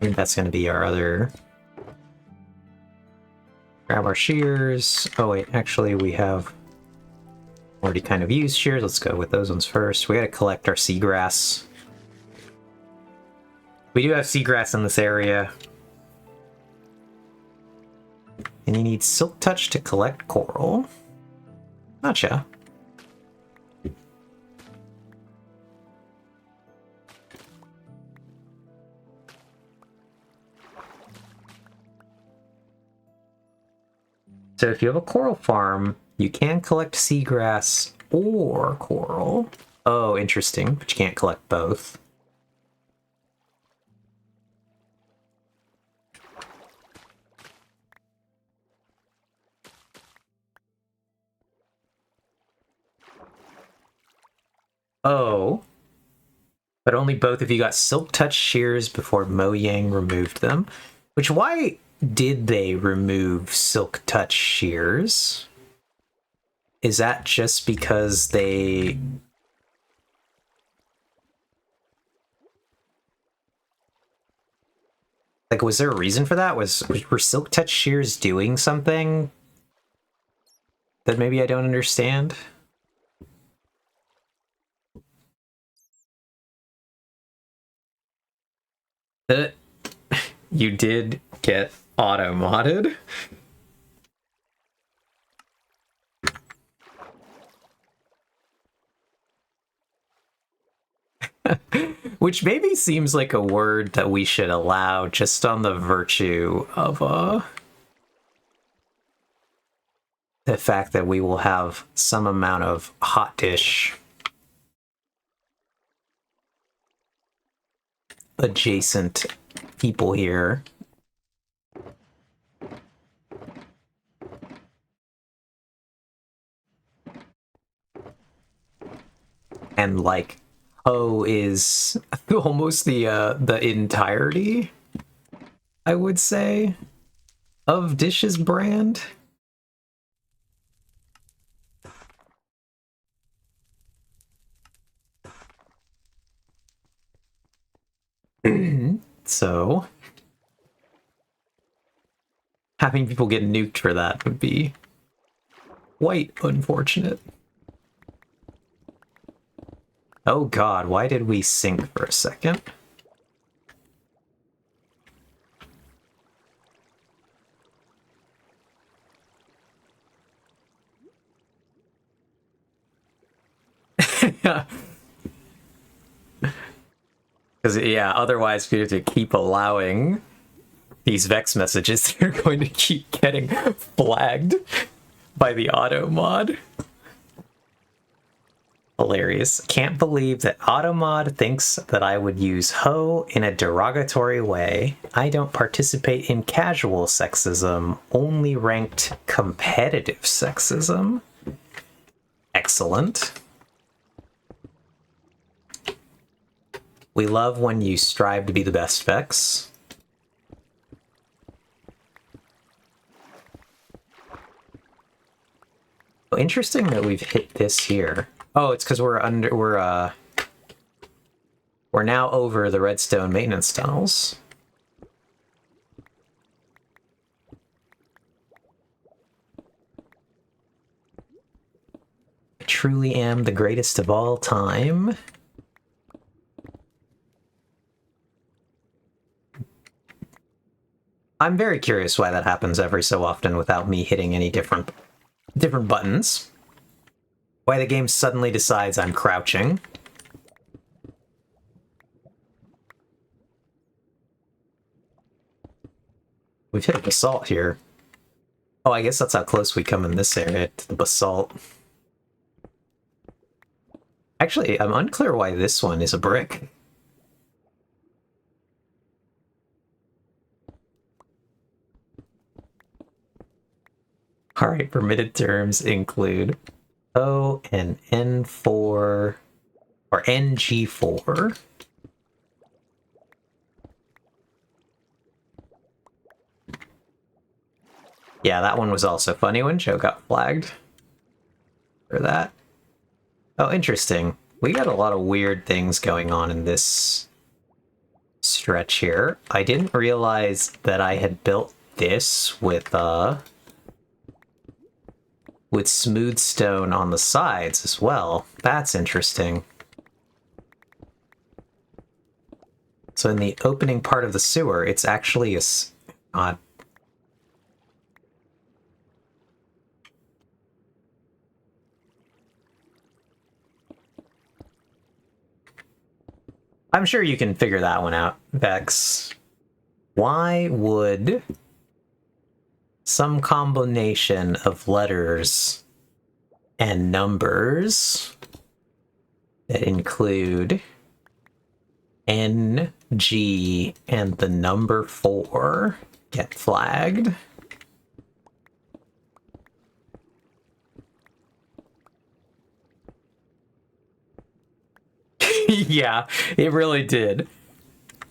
I think that's going to be our other... Grab our shears. Oh wait, actually we have already kind of used shears. Let's go with those ones first. We gotta collect our seagrass. We do have seagrass in this area. And you need Silk Touch to collect coral. Gotcha. So if you have a coral farm, you can collect seagrass or coral. Oh, interesting, but you can't collect both. Oh, but only both of you got Silk Touch shears before Mojang removed them. Which, why did they remove Silk Touch shears? Is that just because they... Like, was there a reason for that? Were Silk Touch shears doing something that maybe I don't understand? You did get auto-modded? Which maybe seems like a word that we should allow just on the virtue of the fact that we will have some amount of hot dish adjacent people here. And like O is almost the entirety, I would say, of Dish's brand. So having people get nuked for that would be quite unfortunate. Oh god, why did we sink for a second? Because, yeah, otherwise we have to keep allowing these Vex messages. They're going to keep getting flagged by the auto mod. Hilarious. Can't believe that Automod thinks that I would use ho in a derogatory way. I don't participate in casual sexism, only ranked competitive sexism. Excellent. We love when you strive to be the best, Vex. Oh, interesting that we've hit this here. Oh, it's because we're now over the redstone maintenance tunnels. I truly am the greatest of all time. I'm very curious why that happens every so often without me hitting any different buttons. Why the game suddenly decides I'm crouching. We've hit a basalt here. Oh, I guess that's how close we come in this area to the basalt. Actually, I'm unclear why this one is a brick. All right, permitted terms include O and N4 or NG4. Yeah, that one was also funny when Joe got flagged for that. Oh, interesting. We got a lot of weird things going on in this stretch here. I didn't realize that I had built this with smooth stone on the sides as well. That's interesting. So in the opening part of the sewer, it's actually a odd. I'm sure you can figure that one out, Bex. Why would some combination of letters and numbers that include N, G, and the number 4 get flagged? Yeah, it really did.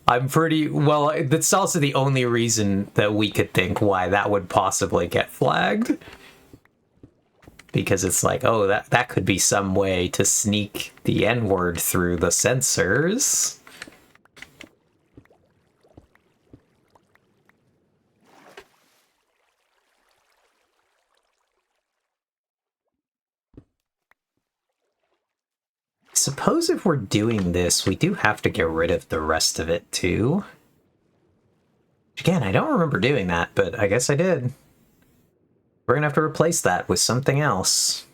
I'm pretty well. That's also the only reason that we could think why that would possibly get flagged, because it's like, oh, that could be some way to sneak the N-word through the sensors. Suppose if we're doing this, we do have to get rid of the rest of it too. Again, I don't remember doing that, but I guess I did. We're gonna have to replace that with something else.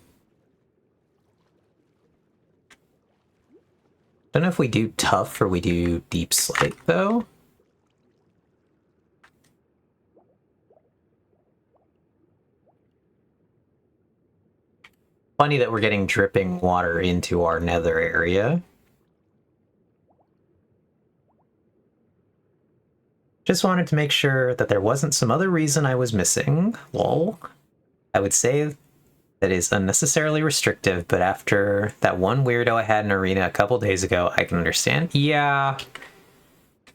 Don't know if we do tough or we do deep slate though. Funny that we're getting dripping water into our nether area. Just wanted to make sure that there wasn't some other reason I was missing. Lol. I would say that is unnecessarily restrictive, but after that one weirdo I had in Arena a couple days ago, I can understand. Yeah.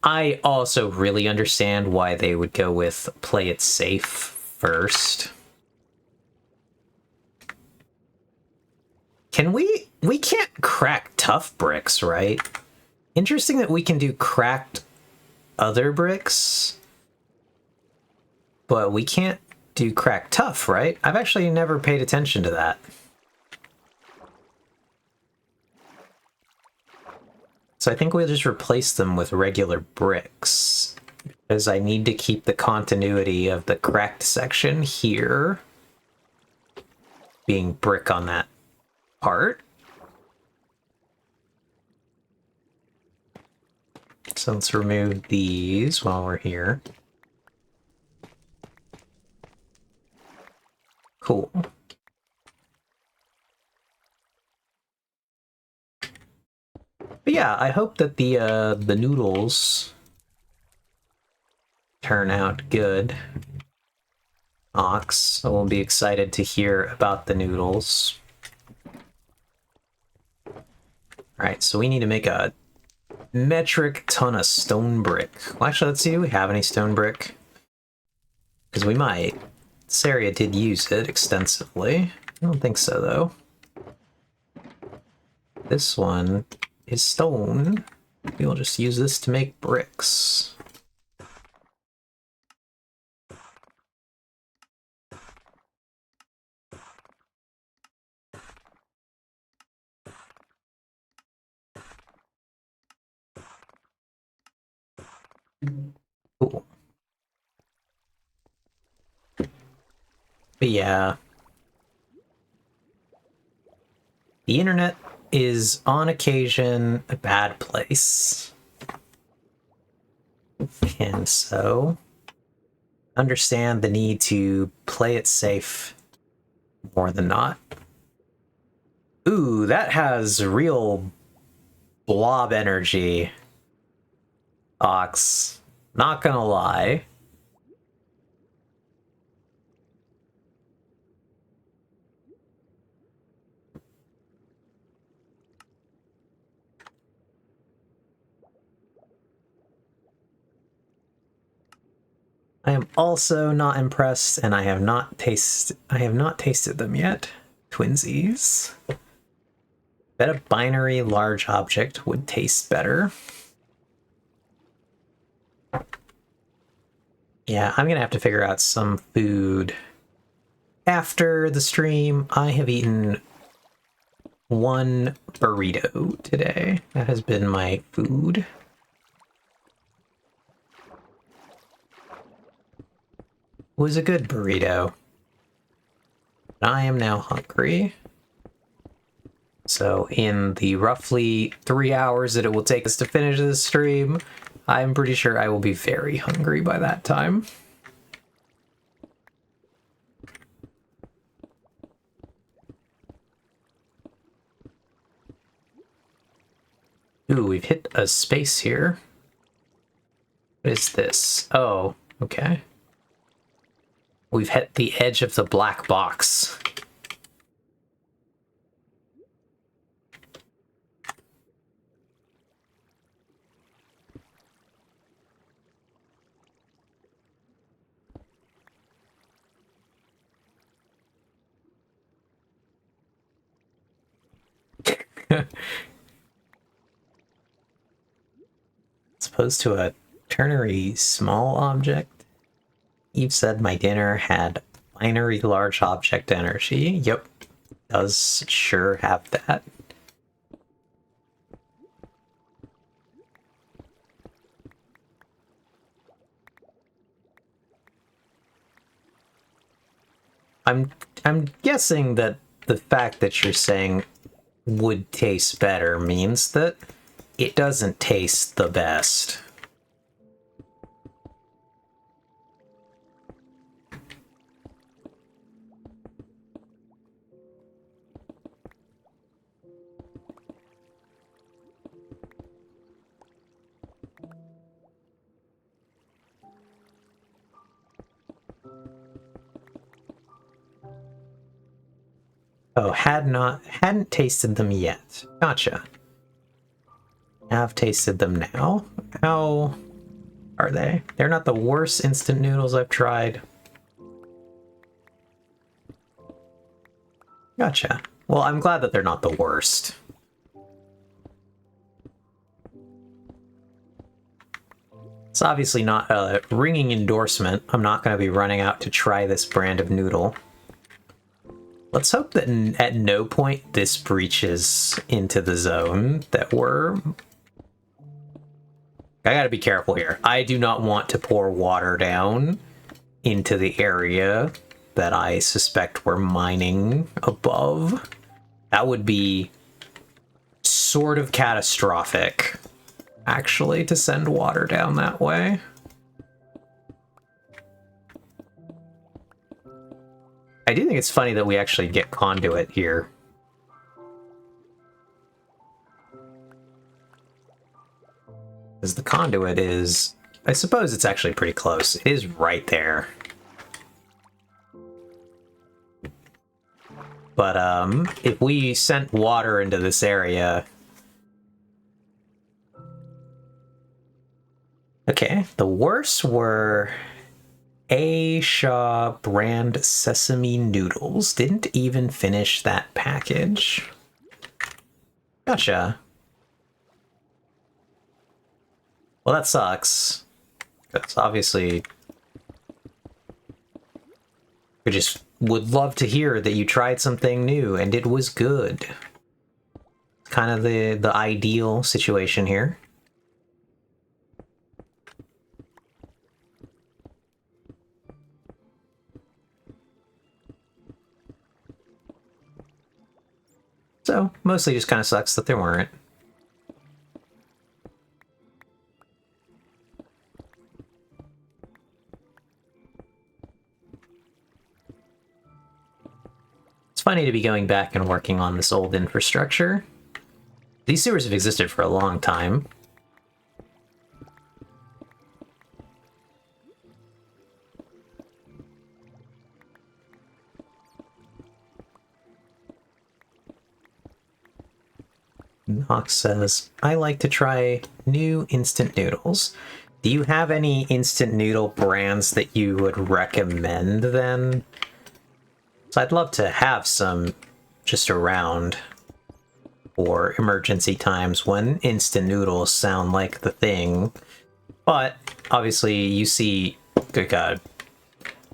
I also really understand why they would go with play it safe first. Can we can't crack tough bricks, right? Interesting that we can do cracked other bricks, but we can't do cracked tough, right? I've actually never paid attention to that. So I think we'll just replace them with regular bricks, because I need to keep the continuity of the cracked section here being brick on that part. So let's remove these while we're here. Cool. But yeah, I hope that the noodles turn out good. Ox, I will be excited to hear about the noodles. Alright, so we need to make a metric ton of stone brick. Well, actually, let's see if we have any stone brick. Because we might. This area did use it extensively. I don't think so, though. This one is stone. We'll just use this to make bricks. Cool. But yeah. The internet is on occasion a bad place. And so understand the need to play it safe more than not. Ooh, that has real blob energy. Ox. Not gonna lie. I am also not impressed, and I have not tasted them yet. Twinsies. Bet a binary large object would taste better. Yeah, I'm gonna have to figure out some food. After the stream, I have eaten one burrito today. That has been my food. It was a good burrito. I am now hungry. So in the roughly 3 hours that it will take us to finish this stream, I'm pretty sure I will be very hungry by that time. Ooh, we've hit a space here. What is this? Oh, okay. We've hit the edge of the black box. As opposed to a ternary small object. Eve said my dinner had binary large object energy. Yep, does sure have that. I'm guessing that the fact that you're saying would taste better means that it doesn't taste the best. Oh, hadn't tasted them yet. Gotcha. Have tasted them now. How are they? They're not the worst instant noodles I've tried. Gotcha. Well, I'm glad that they're not the worst. It's obviously not a ringing endorsement. I'm not going to be running out to try this brand of noodle. Let's hope that at no point this breaches into the zone that we're... I gotta be careful here. I do not want to pour water down into the area that I suspect we're mining above. That would be sort of catastrophic, actually, to send water down that way. I do think it's funny that we actually get conduit here. Because the conduit is... I suppose it's actually pretty close. It is right there. But, if we sent water into this area... Okay, the worst were... A. Shaw brand sesame noodles. Didn't even finish that package. Gotcha. Well, that sucks. Because obviously... we just would love to hear that you tried something new and it was good. Kind of the ideal situation here. So, mostly just kind of sucks that there weren't. It's funny to be going back and working on this old infrastructure. These sewers have existed for a long time. Nox says, I like to try new instant noodles. Do you have any instant noodle brands that you would recommend then? So I'd love to have some just around for emergency times when instant noodles sound like the thing. But obviously you see like a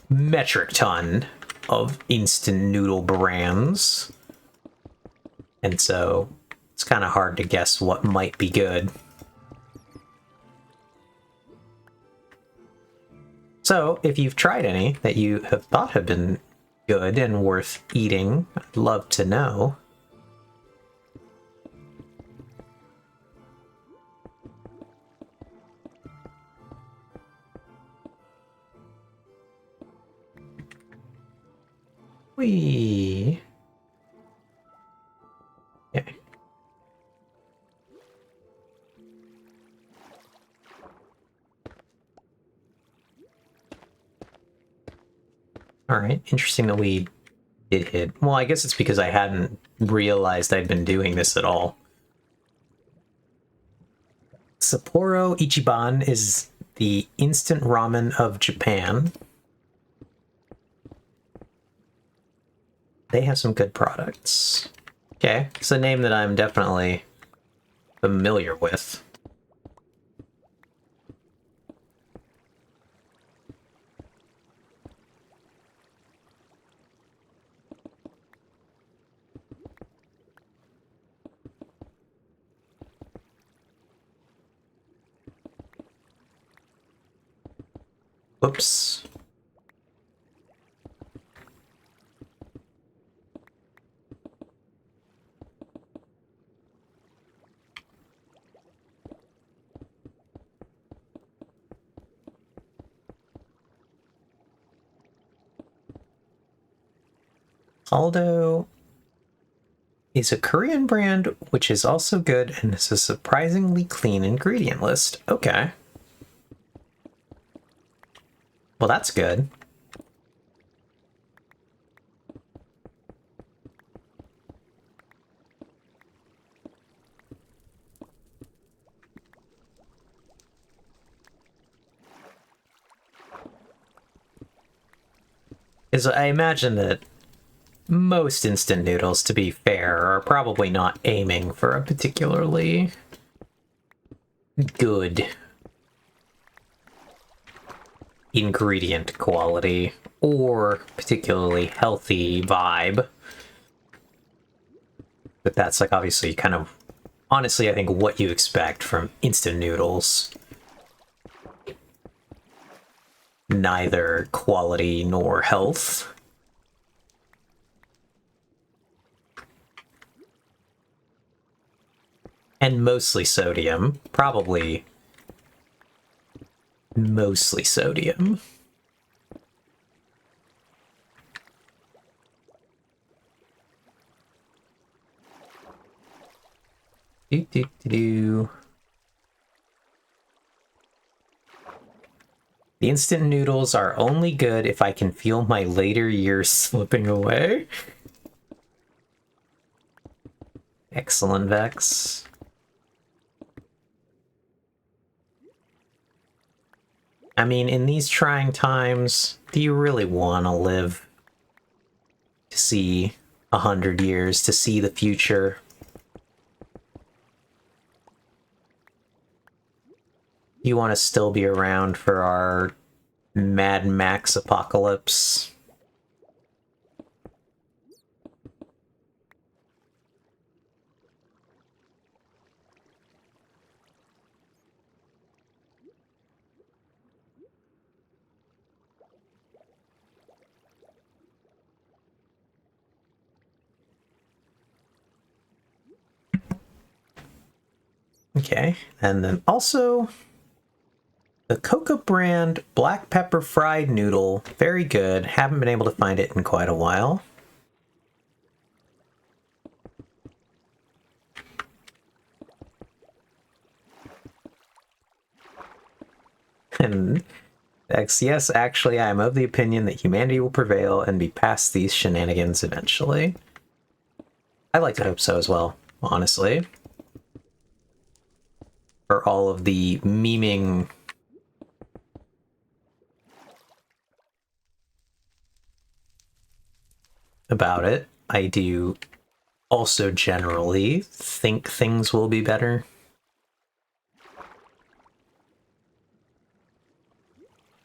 metric ton of instant noodle brands. And so it's kind of hard to guess what might be good. So if you've tried any that you have thought have been good and worth eating, I'd love to know. Whee! Okay. Alright, interesting that we did hit. Well, I guess it's because I hadn't realized I'd been doing this at all. Sapporo Ichiban is the instant ramen of Japan. They have some good products. Okay, it's a name that I'm definitely familiar with. Whoops. Aldo is a Korean brand which is also good and has a surprisingly clean ingredient list. Okay. Well, that's good. Is I imagine that most instant noodles, to be fair, are probably not aiming for a particularly good ingredient quality or particularly healthy vibe. But that's like obviously kind of honestly I think what you expect from instant noodles. Neither quality nor health. And mostly sodium. Probably mostly sodium. The instant noodles are only good if I can feel my later years slipping away. Excellent, Vex. I mean, in these trying times, do you really want to live to see 100 years, to see the future? You want to still be around for our Mad Max apocalypse? Okay, and then also the Coca brand black pepper fried noodle, very good. Haven't been able to find it in quite a while. And X, yes, actually, I'm of the opinion that humanity will prevail and be past these shenanigans eventually. I like to hope so as well, honestly. For all of the memeing about it, I do also generally think things will be better.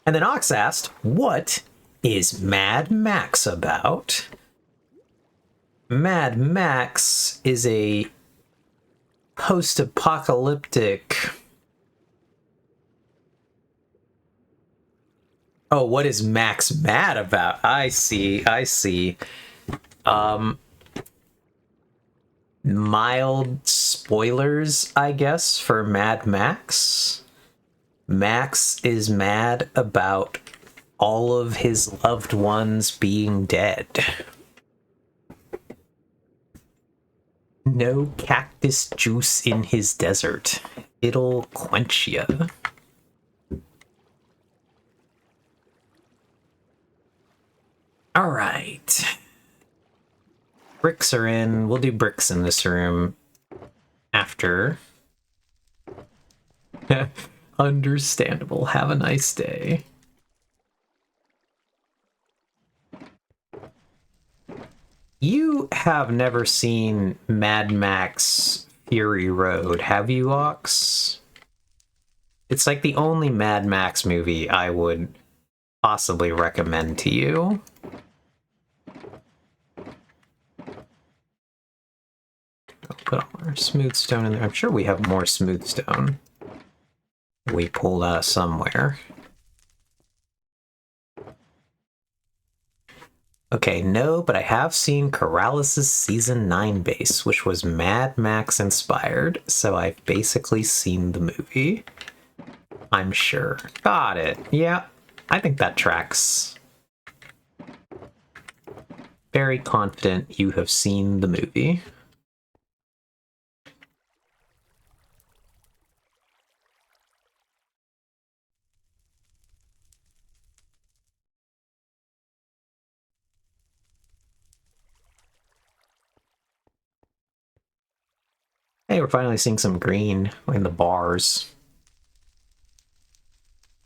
And then Ox asked, what is Mad Max about? Mad Max is a post-apocalyptic... Oh, what is Max mad about? I see, I see. Mild spoilers, I guess, for Mad Max. Max is mad about all of his loved ones being dead. No cactus juice in his desert. It'll quench ya. Alright. Bricks are in. We'll do bricks in this room after. Understandable. Have a nice day. You have never seen Mad Max Fury Road, have you, Ox? It's like the only Mad Max movie I would possibly recommend to you. I'll put our smooth stone in there. I'm sure we have more smooth stone we pulled out of somewhere. Okay, no, but I have seen Corrales' Season 9 base, which was Mad Max inspired, so I've basically seen the movie. I'm sure. Got it. Yeah, I think that tracks. Very confident you have seen the movie. Hey, we're finally seeing some green in the bars.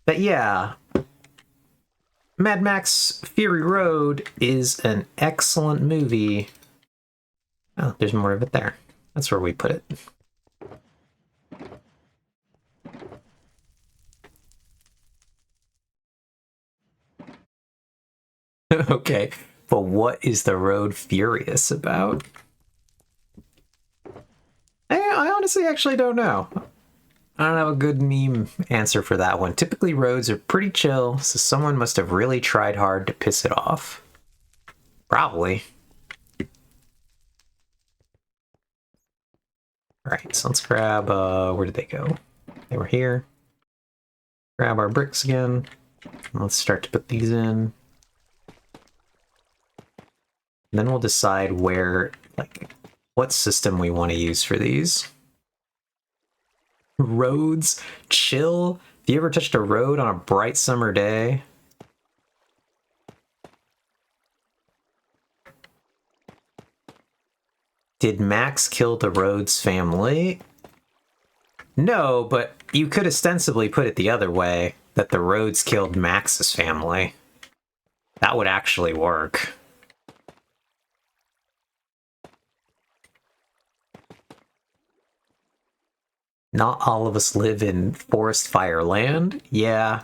But yeah, Mad Max Fury Road is an excellent movie. Oh, there's more of it there. That's where we put it. Okay, but what is the road furious about? I honestly actually don't know. I don't have a good meme answer for that one. Typically roads are pretty chill, so someone must have really tried hard to piss it off. Probably. Alright, so let's grab, where did they go? They were here. Grab our bricks again. And let's start to put these in. And then we'll decide where, like, what system we want to use for these. Roads, chill. Have you ever touched a road on a bright summer day? Did Max kill the Rhodes family? No, but you could ostensibly put it the other way, that the Rhodes killed Max's family. That would actually work. Not all of us live in forest fire land. Yeah.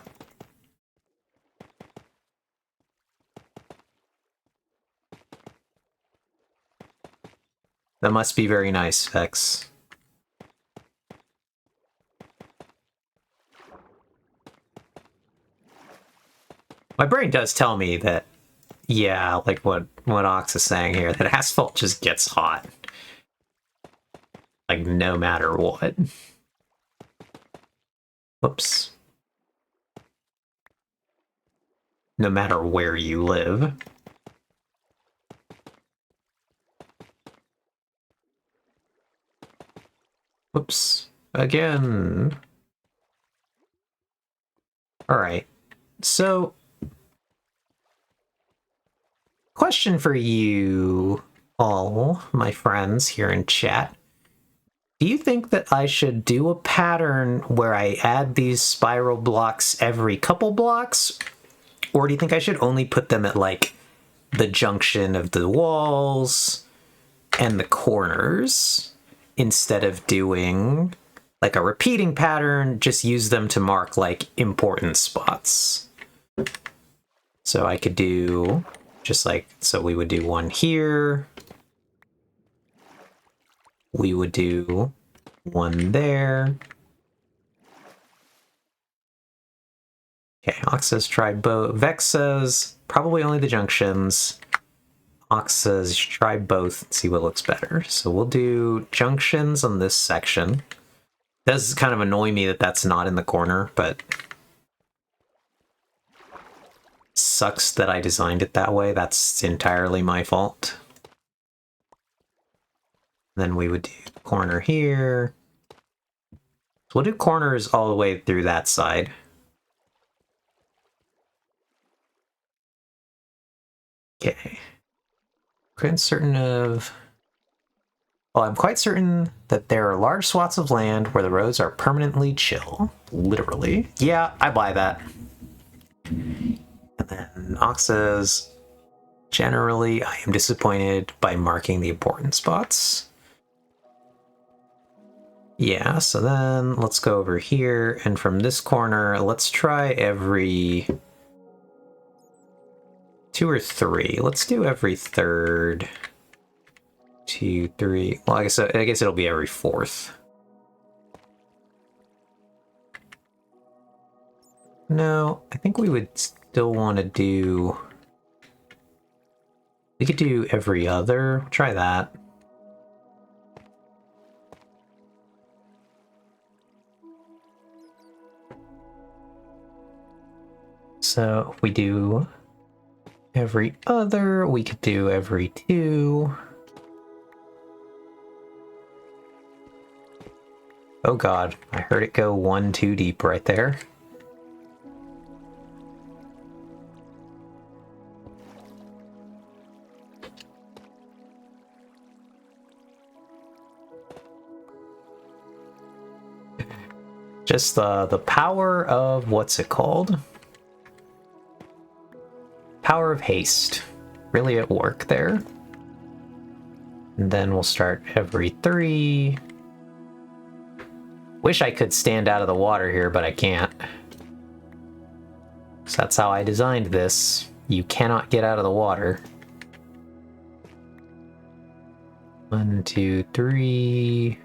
That must be very nice, Vex. My brain does tell me that, yeah, like what Ox is saying here, that asphalt just gets hot. Like, no matter what. Whoops. No matter where you live. Whoops. Again. All right. So, question for you all, my friends here in chat. Do you think that I should do a pattern where I add these spiral blocks every couple blocks? Or do you think I should only put them at, like, the junction of the walls and the corners instead of doing, like, a repeating pattern, just use them to mark, like, important spots? So I could do just like, so we would do one here. We would do one there. Okay, Ox says try both. Vex says probably only the junctions. Ox says try both and see what looks better. So we'll do junctions on this section. It does kind of annoy me that that's not in the corner, but sucks that I designed it that way. That's entirely my fault. Then we would do corner here. So we'll do corners all the way through that side. Okay. Quite certain of... Well, I'm quite certain that there are large swaths of land where the roads are permanently chill. Literally. Yeah, I buy that. And then Ox says, generally, I am disappointed by marking the important spots. Yeah, so then let's go over here, and from this corner, let's try every 2 or 3. Let's do every third. 2, 3. Well, I guess it'll be every 4th. No, I think we would still want to do... We could do every other. Try that. So if we do every other, we could do every 2. Oh god, I heard it go 1 too deep right there. Just the power of, what's it called? Power of haste. Really at work there. And then we'll start every 3. Wish I could stand out of the water here, but I can't. So that's how I designed this. You cannot get out of the water. 1, 2, 3.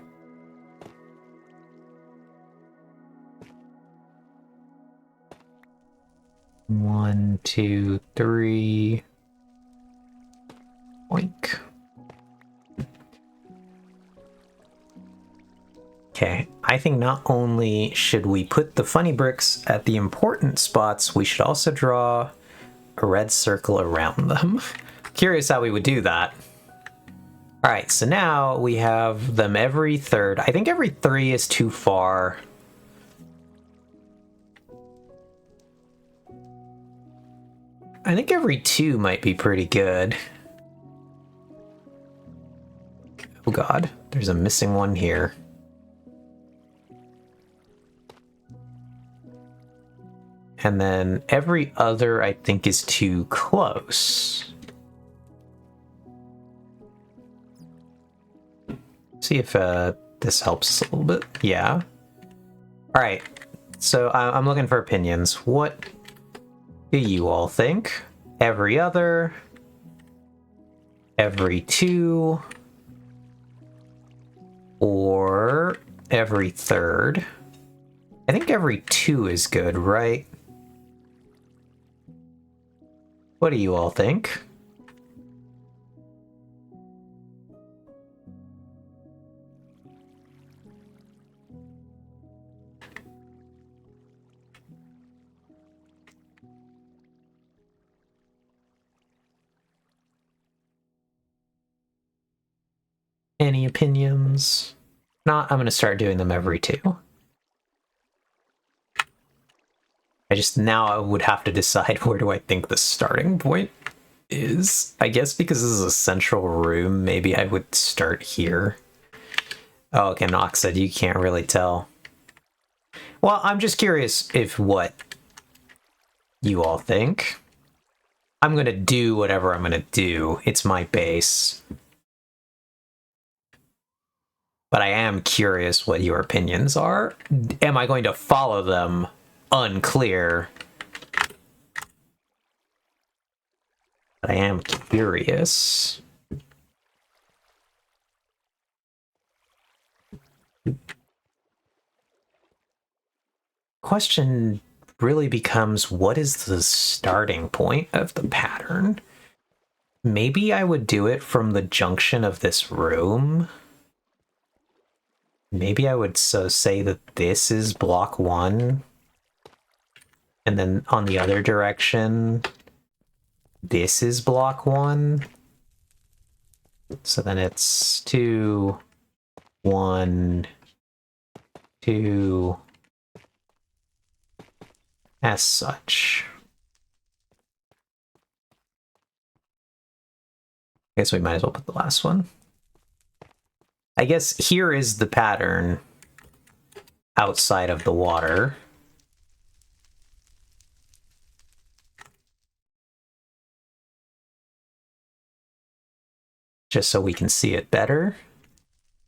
One, 2, 3. Oink. Okay, I think not only should we put the funny bricks at the important spots, we should also draw a red circle around them. Curious how we would do that. All right, so now we have them every third. I think every 3 is too far. I think every 2 might be pretty good. Oh god, there's a missing one here. And then every other, I think, is too close. See if this helps us a little bit. Yeah. All right. So I'm looking for opinions. What do you all think? Every other? Every 2? Or every third? I think every 2 is good, right? What do you all think? Any opinions? Not, I'm going to start doing them every 2. I would have to decide where do I think the starting point is. I guess because this is a central room, maybe I would start here. Oh, okay, Nox said you can't really tell. Well, I'm just curious if what you all think. I'm gonna do whatever I'm gonna do. It's my base. But I am curious what your opinions are. Am I going to follow them? Unclear. But I am curious. Question really becomes, what is the starting point of the pattern? Maybe I would do it from the junction of this room. Maybe I would say that this is block 1. And then on the other direction, this is block 1. So then it's 2, 1, 2, as such. I guess we might as well put the last one. I guess here is the pattern outside of the water. Just so we can see it better.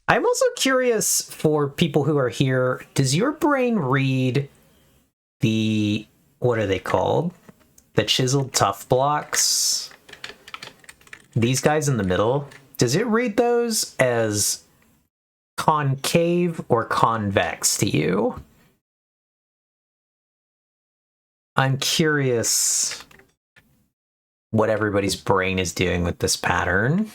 I'm also curious for people who are here, does your brain read the, what are they called? The chiseled tough blocks? These guys in the middle, does it read those as concave or convex to you? I'm curious what everybody's brain is doing with this pattern.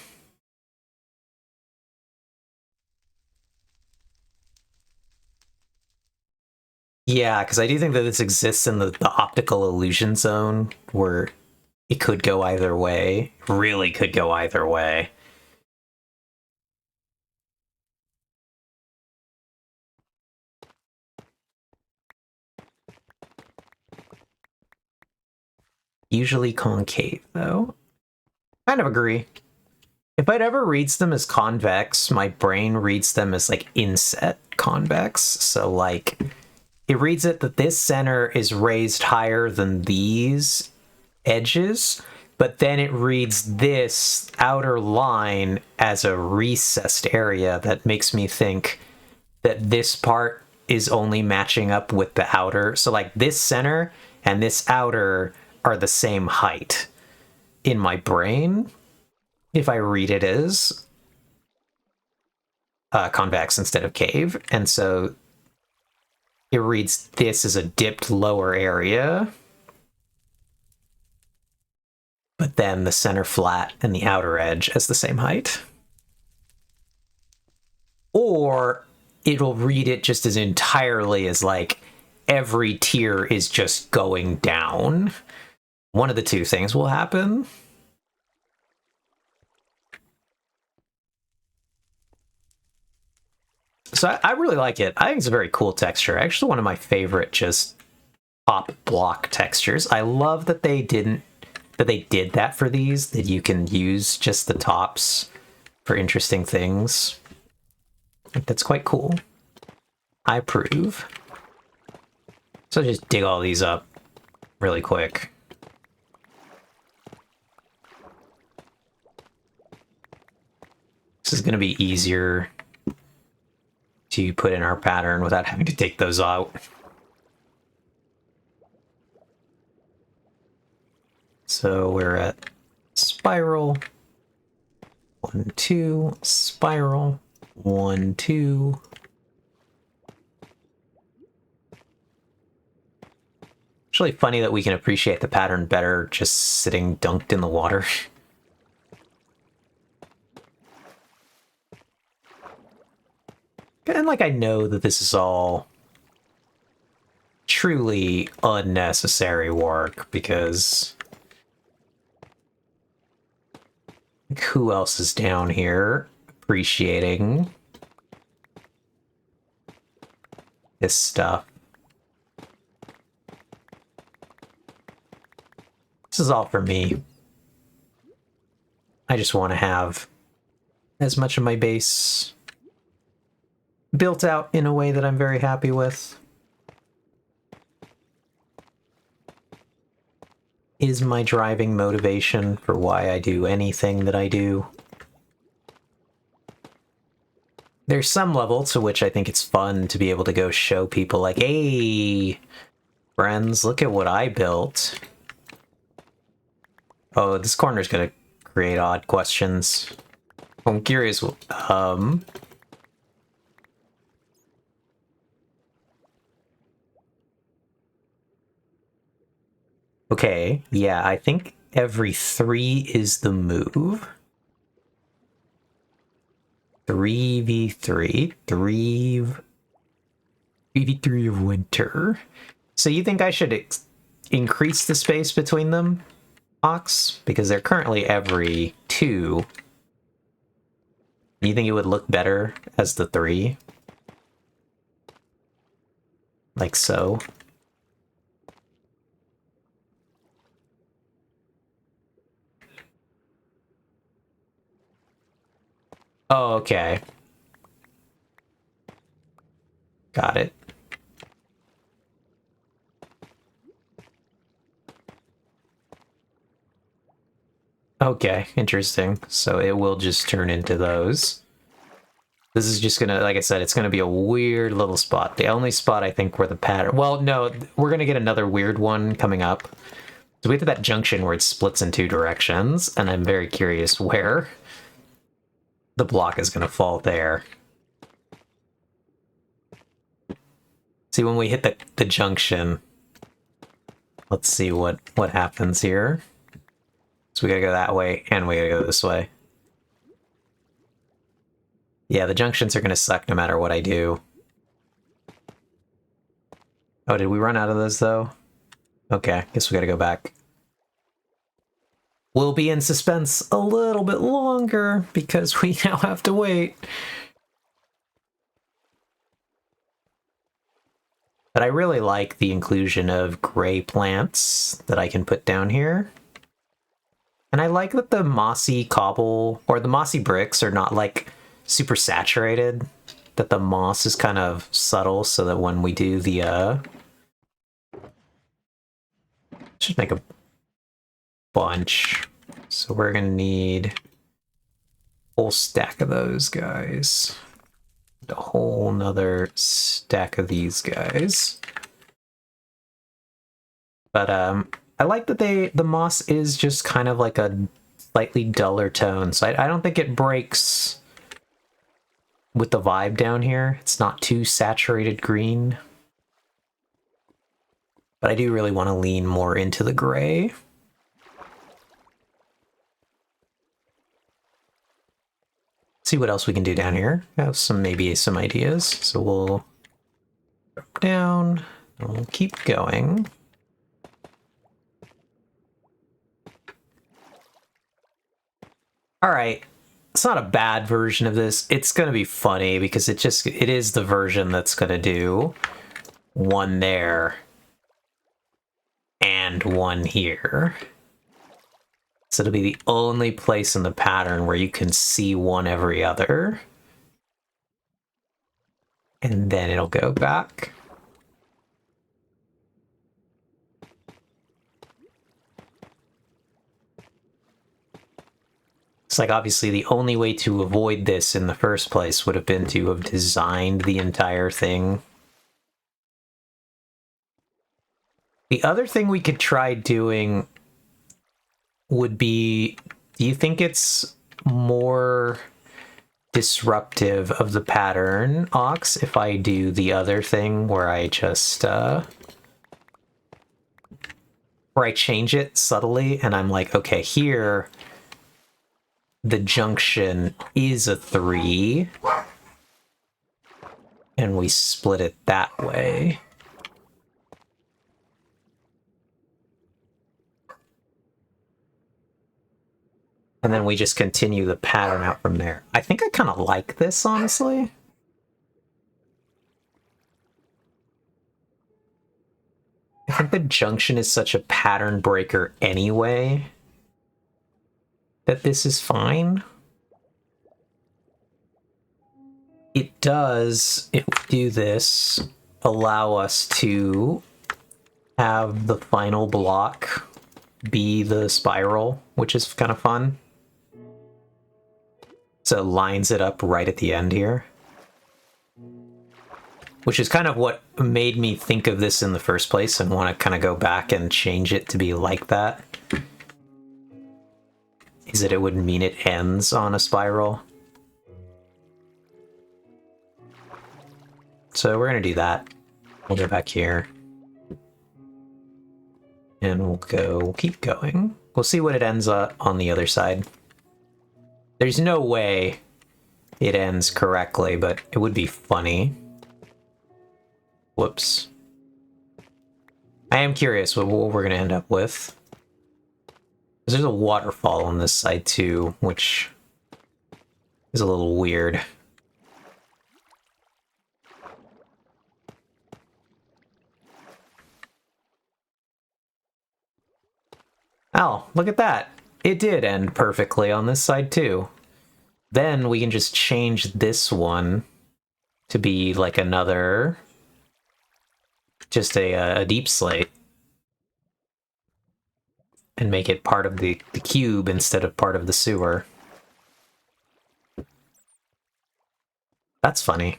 Yeah, because I do think that this exists in the optical illusion zone where it could go either way. Really could go either way. Usually concave, though. Kind of agree. If it ever reads them as convex, my brain reads them as like inset convex. So like it reads it that this center is raised higher than these edges, but then it reads this outer line as a recessed area that makes me think that this part is only matching up with the outer. So like this center and this outer are the same height in my brain if I read it as convex instead of cave. And so it reads this as a dipped lower area, but then the center flat and the outer edge as the same height. Or it'll read it just as entirely as like every tier is just going down. One of the two things will happen. So I really like it. I think it's a very cool texture. Actually, one of my favorite just pop block textures. I love that they did that for these, that you can use just the tops for interesting things. That's quite cool. I approve. So just dig all these up really quick. This is going to be easier to put in our pattern without having to take those out. So we're at spiral, 1, 2, spiral, 1, 2. It's really funny that we can appreciate the pattern better just sitting dunked in the water. And like I know that this is all truly unnecessary work because who else is down here appreciating this stuff? is all for me. I just want to have as much of my base built out in a way that I'm very happy with. Is my driving motivation for why I do anything that I do. There's some level to which I think it's fun to be able to go show people like, hey, friends, look at what I built. Oh, this corner's gonna create odd questions. I'm curious, okay, yeah, I think every 3 is the move. 3v3, 3v3 of winter. So you think I should increase the space between them, Ox? Because they're currently every 2. You think it would look better as the 3? Like so? Oh, okay. Got it. Okay, interesting. So it will just turn into those. This is just gonna, like I said, it's gonna be a weird little spot. The only spot I think where the pattern... Well, no, we're gonna get another weird one coming up. So we have that junction where it splits in 2 directions, and I'm very curious where the block is gonna fall there. See, when we hit the junction, let's see what happens here. So we gotta go that way, and we gotta go this way. Yeah, the junctions are gonna suck no matter what I do. Oh, did we run out of those, though? Okay, guess we gotta go back. We'll be in suspense a little bit longer, because we now have to wait. But I really like the inclusion of gray plants that I can put down here. And I like that the mossy cobble, or the mossy bricks, are not, like, super saturated. That the moss is kind of subtle, so that when we do the, should make a bunch. So we're gonna need a whole stack of those guys. A whole nother stack of these guys. But I like that the moss is just kind of like a slightly duller tone, so I don't think it breaks with the vibe down here. It's not too saturated green. But I do really want to lean more into the gray. See what else we can do down here. I have maybe some ideas. So we'll drop down, and we'll keep going. All right, it's not a bad version of this. It's going to be funny because it is the version that's going to do one there and one here. So it'll be the only place in the pattern where you can see one every other. And then it'll go back. It's like, obviously, the only way to avoid this in the first place would have been to have designed the entire thing. The other thing we could try doing would be, do you think it's more disruptive of the pattern, Ox, if I do the other thing where I just, where I change it subtly and I'm like, okay, here the junction is a 3 and we split it that way. And then we just continue the pattern out from there. I think I kind of like this, honestly. I think the junction is such a pattern breaker anyway that this is fine. It does, if we do this, allow us to have the final block be the spiral, which is kind of fun. So it lines it up right at the end here. Which is kind of what made me think of this in the first place and want to kind of go back and change it to be like that. Is that it would mean it ends on a spiral. So we're going to do that. We'll go back here. And we'll keep going. We'll see what it ends up on the other side. There's no way it ends correctly, but it would be funny. Whoops. I am curious what we're going to end up with. There's a waterfall on this side too, which is a little weird. Oh, look at that. It did end perfectly on this side too. Then we can just change this one to be like another, just a deep slate. And make it part of the cube instead of part of the sewer. That's funny.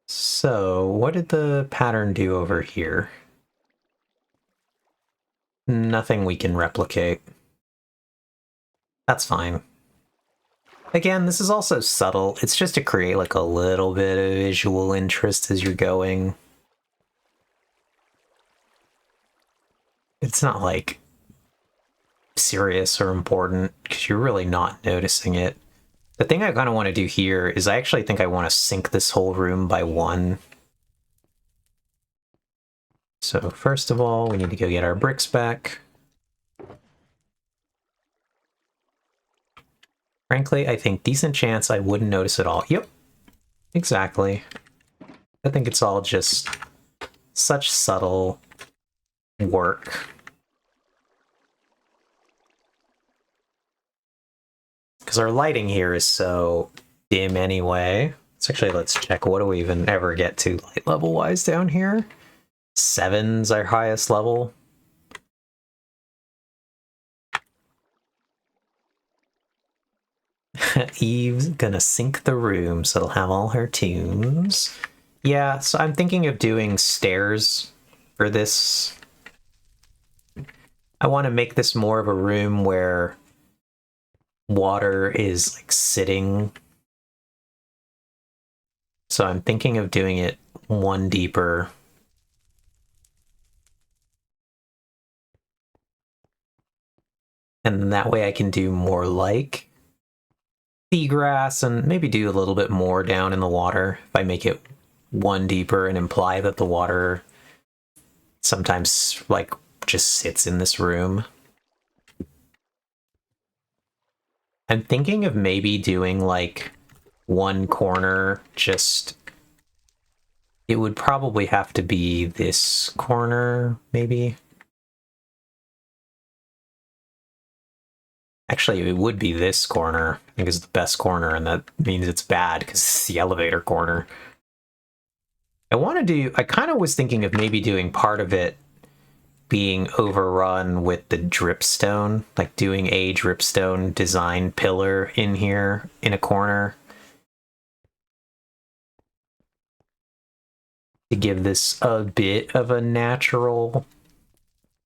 So, what did the pattern do over here? Nothing we can replicate. That's fine. Again, this is also subtle. It's just to create like a little bit of visual interest as you're going. It's not like serious or important because you're really not noticing it. The thing I kind of want to do here is I actually think I want to sink this whole room by 1. So first of all, we need to go get our bricks back. Frankly, I think decent chance I wouldn't notice at all. Yep, exactly. I think it's all just such subtle work. Because our lighting here is so dim anyway. So actually, let's check. What do we even ever get to light level-wise down here? 7's our highest level. Eve's gonna sink the room, so it'll have all her tunes. Yeah, so I'm thinking of doing stairs for this. I want to make this more of a room where water is like sitting. So I'm thinking of doing it 1 deeper. And that way I can do more like seagrass and maybe do a little bit more down in the water if I make it 1 deeper and imply that the water sometimes like just sits in this room. I'm thinking of maybe doing like 1 corner, just it would probably have to be this corner, maybe. Actually, it would be this corner. I think is the best corner, and that means it's bad because it's the elevator corner. I kind of was thinking of maybe doing part of it being overrun with the dripstone, like doing a dripstone design pillar in here in a corner to give this a bit of a natural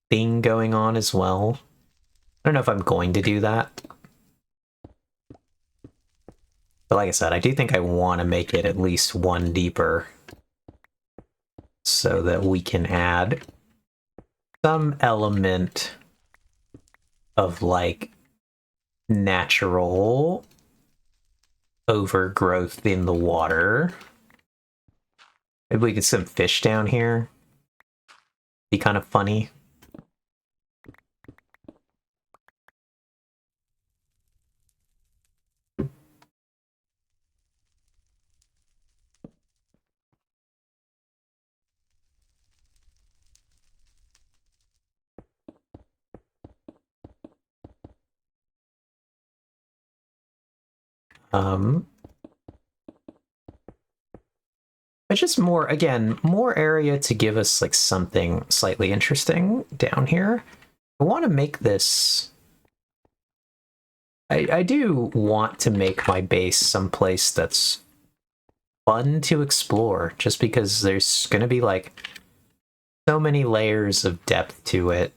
thing going on as well. I don't know if I'm going to do that. But like I said, I do think I want to make it at least 1 deeper so that we can add some element of like natural overgrowth in the water. Maybe we get some fish down here. Be kind of funny. But just more, again, more area to give us like something slightly interesting down here. I want to make this... I do want to make my base someplace that's fun to explore, just because there's going to be like so many layers of depth to it.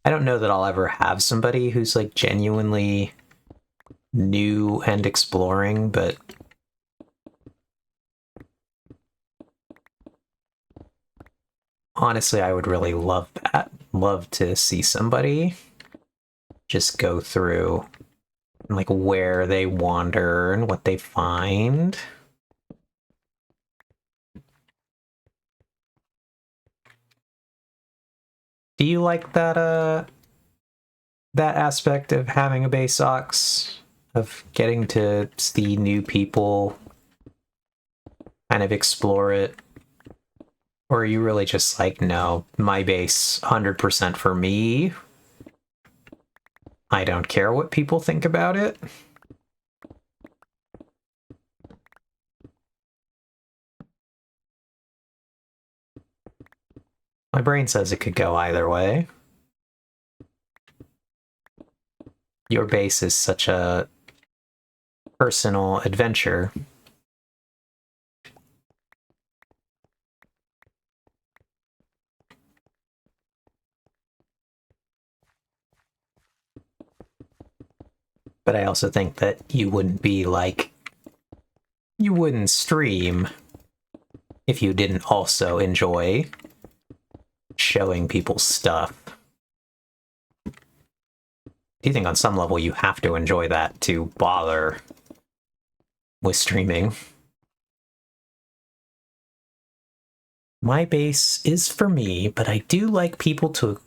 I don't know that I'll ever have somebody who's like genuinely new and exploring, but honestly, I would really love that. Love to see somebody just go through and like where they wander and what they find. Do you like that aspect of having a base ox, of getting to see new people, kind of explore it? Or are you really just like, no, my base 100% for me? I don't care what people think about it? My brain says it could go either way. Your base is such a personal adventure. But I also think that you wouldn't be like... You wouldn't stream if you didn't also enjoy showing people stuff. Do you think on some level you have to enjoy that to bother with streaming? My base is for me, but I do like people to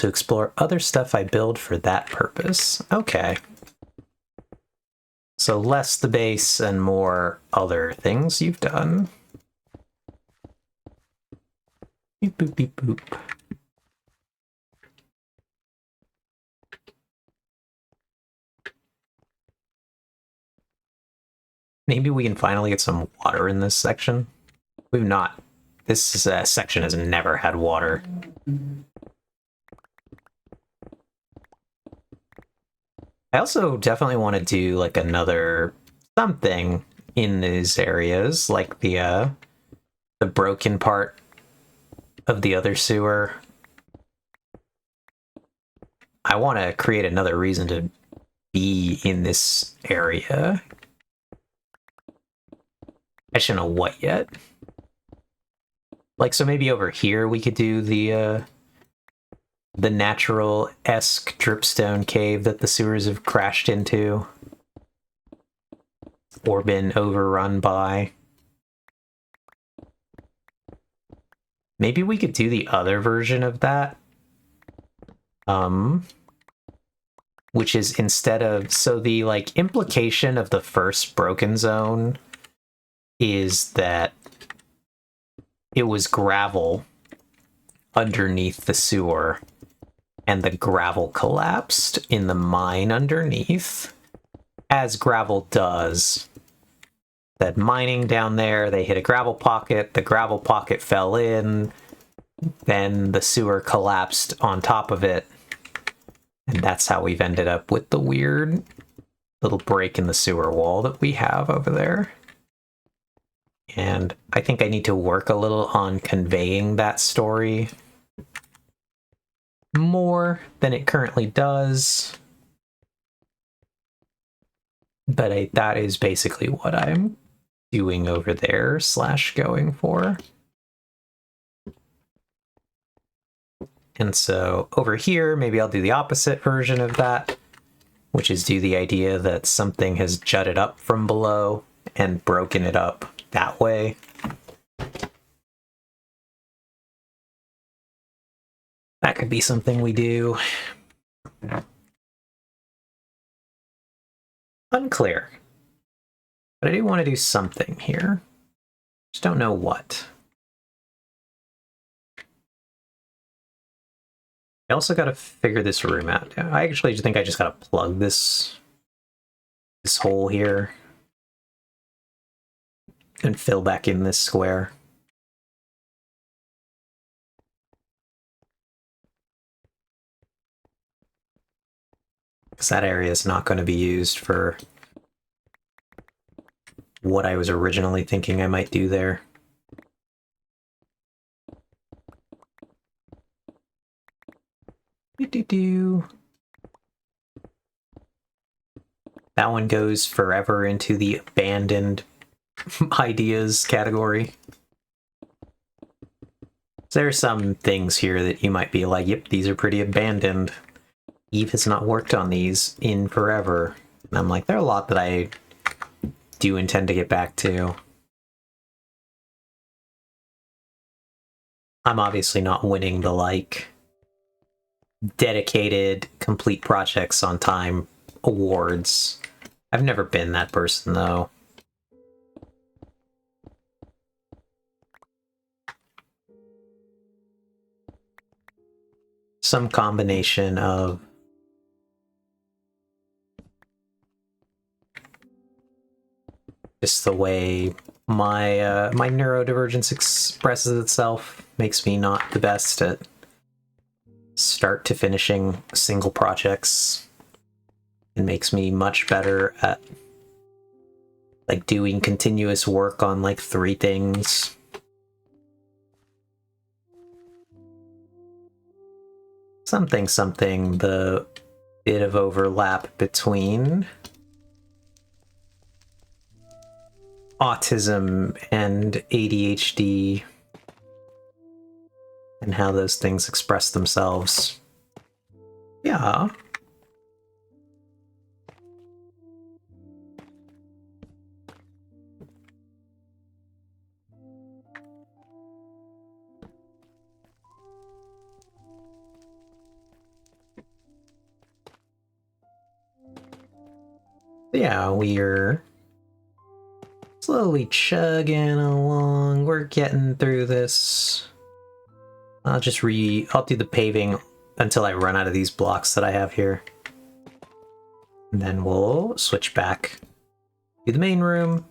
explore other stuff I build for that purpose. Okay. So less the base and more other things you've done. Beep, boop, beep, boop. Maybe we can finally get some water in this section. We've not. This section has never had water. I also definitely want to do like another something in these areas, like the broken part of the other sewer. I want to create another reason to be in this area. I just don't know what yet. Like, so maybe over here we could do the natural-esque dripstone cave that the sewers have crashed into or been overrun by. Maybe we could do the other version of that. Which is instead of... So the, like, implication of the first broken zone is that it was gravel underneath the sewer, and the gravel collapsed in the mine underneath, as gravel does. That mining down there, they hit a gravel pocket, the gravel pocket fell in, then the sewer collapsed on top of it, and that's how we've ended up with the weird little break in the sewer wall that we have over there. And I think I need to work a little on conveying that story more than it currently does. But that is basically what I'm doing over there / going for. And so over here, maybe I'll do the opposite version of that, which is do the idea that something has jutted up from below and broken it up that way. That could be something we do. Unclear. But I do want to do something here. Just don't know what. I also gotta figure this room out. I actually think I just gotta plug this hole here and fill back in this square. Because that area is not going to be used for what I was originally thinking I might do there. That one goes forever into the abandoned ideas category. There are some things here that you might be like, yep, these are pretty abandoned. Eve has not worked on these in forever. And I'm like, there are a lot that I do intend to get back to. I'm obviously not winning the, like, dedicated, complete projects on time awards. I've never been that person, though. Some combination of just the way my my neurodivergence expresses itself makes me not the best at start to finishing single projects. It makes me much better at like doing continuous work on like 3 things. Something, the bit of overlap between autism and ADHD and how those things express themselves. Yeah. Yeah, we're slowly chugging along. We're getting through this. I'll do the paving until I run out of these blocks that I have here. And then we'll switch back to the main room.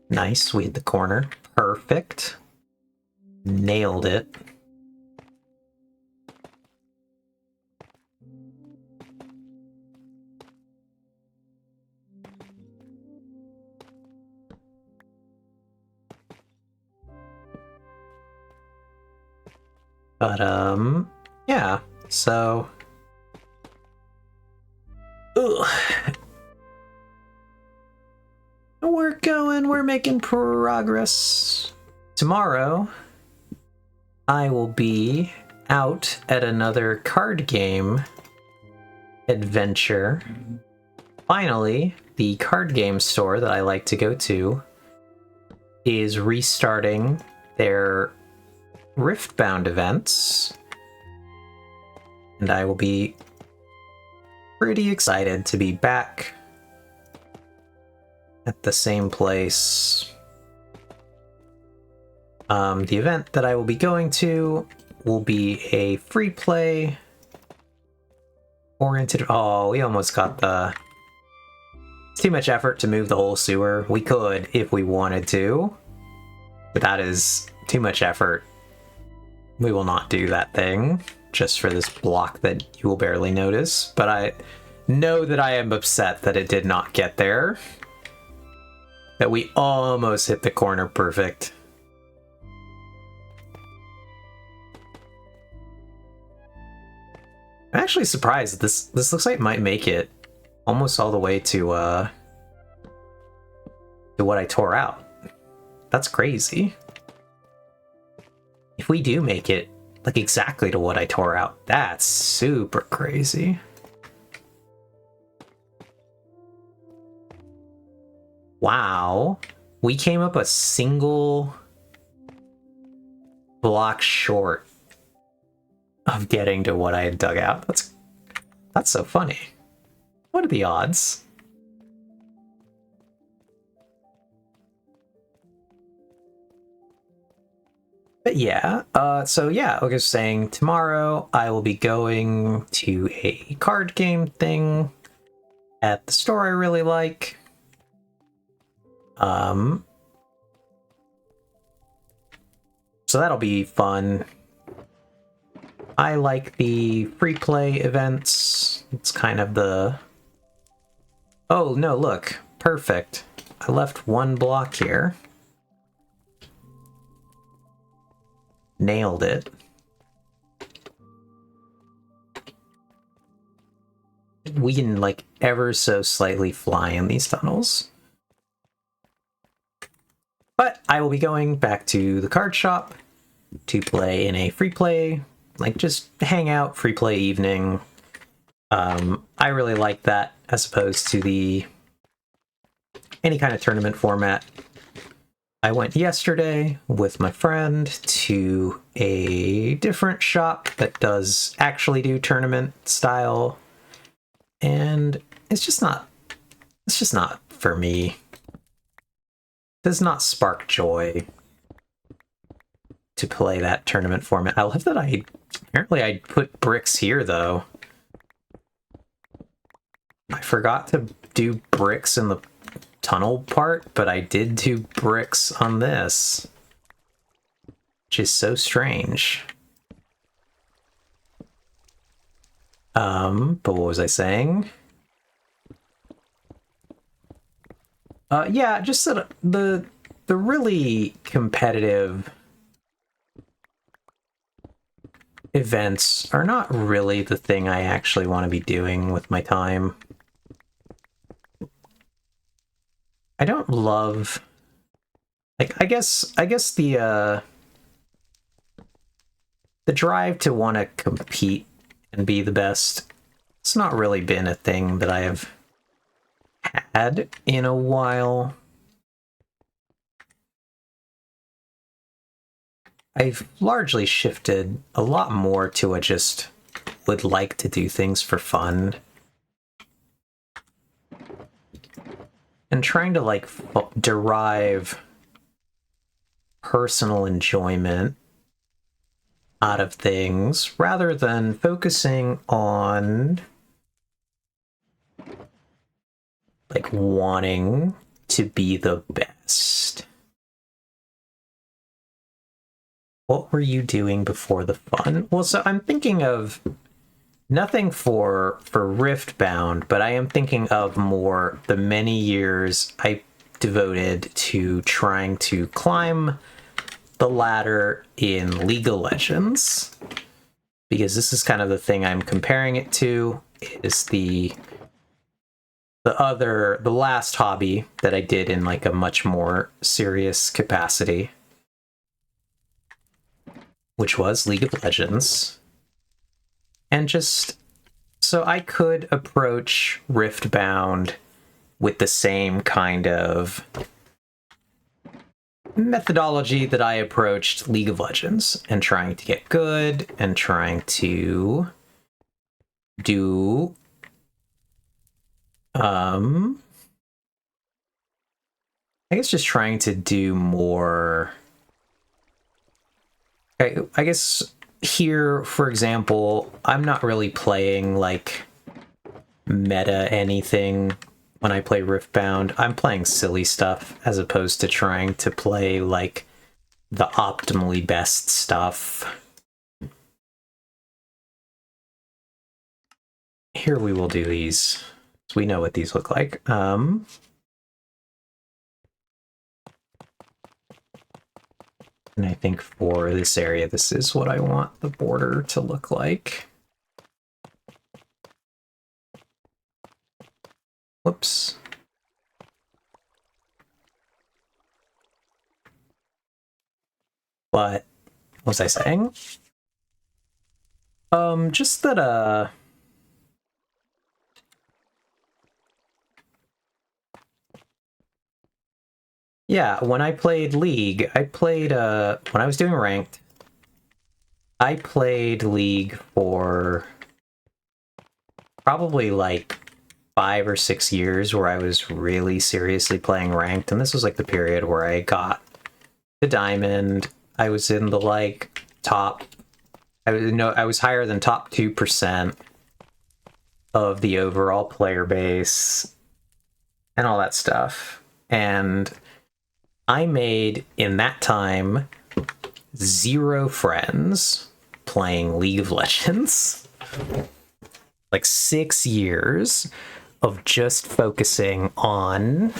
Nice, we hit the corner. Perfect. Nailed it. But, yeah, so... Ugh. We're making progress. Tomorrow, I will be out at another card game adventure. Finally, the card game store that I like to go to is restarting their Riftbound events. And I will be pretty excited to be back at the same place. The event that I will be going to will be a free play oriented. Oh, we almost got the... It's too much effort to move the whole sewer. We could if we wanted to, but that is too much effort. We will not do that thing just for this block that you will barely notice, but I know that I am upset that it did not get there. That we almost hit the corner perfect. I'm actually surprised that this looks like it might make it almost all the way to what I tore out. That's crazy. If we do make it like exactly to what I tore out, that's super crazy. Wow. We came up a single block short of getting to what I had dug out. That's so funny. What are the odds? But yeah, so yeah, I was saying tomorrow I will be going to a card game thing at the store I really like. So that'll be fun. I like the free play events. It's kind of the... Oh, no, look. Perfect. I left one block here. Nailed it. We can, like, ever so slightly fly in these tunnels. But I will be going back to the card shop to play in a free play, like, just hang out, free play evening. I really like that as opposed to the any kind of tournament format. I went yesterday with my friend to a different shop that does actually do tournament style, and it's just not for me. It does not spark joy to play that tournament format. I love that apparently I put bricks here though. I forgot to do bricks in the tunnel part, but I did do bricks on this, which is so strange. But what was I saying? Yeah, just that the really competitive events are not really the thing I actually want to be doing with my time. I don't love, like, I guess the drive to want to compete and be the best, it's not really been a thing that I have had in a while. I've largely shifted a lot more to a just would like to do things for fun. And trying to, like, derive personal enjoyment out of things rather than focusing on, like, wanting to be the best. What were you doing before the fun? Well, so I'm thinking of nothing for Riftbound, but I am thinking of more the many years I devoted to trying to climb the ladder in League of Legends, because this is kind of the thing I'm comparing it to, is the last hobby that I did in, like, a much more serious capacity, which was League of Legends. And just so I could approach Riftbound with the same kind of methodology that I approached League of Legends, and trying to get good and trying to do I guess just trying to do more. I guess here, for example, I'm not really playing, like, meta anything when I play Riftbound. I'm playing silly stuff as opposed to trying to play, like, the optimally best stuff. Here we will do these. So we know what these look like. And I think for this area, this is what I want the border to look like. Whoops. But what was I saying? Just that, yeah, when I played League, I played, when I was doing ranked, I played League for probably, like, 5 or 6 years where I was really seriously playing ranked, and this was, like, the period where I got to Diamond. I was in the like top. I was higher than top 2% of the overall player base and all that stuff. And I made in that time 0 friends playing League of Legends. Like 6 years of just focusing on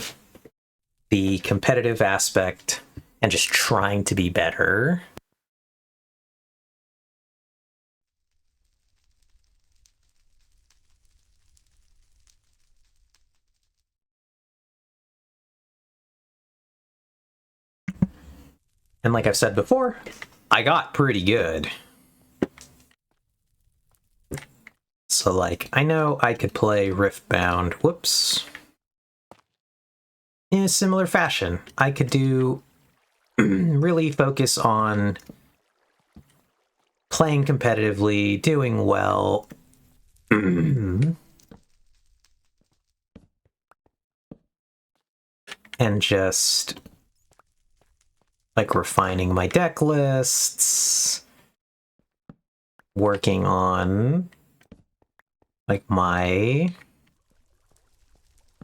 the competitive aspect and just trying to be better. And like I've said before, I got pretty good. So like, I know I could play Riftbound, whoops, in a similar fashion. I could do really focus on playing competitively, doing well, and just like refining my deck lists, working on like my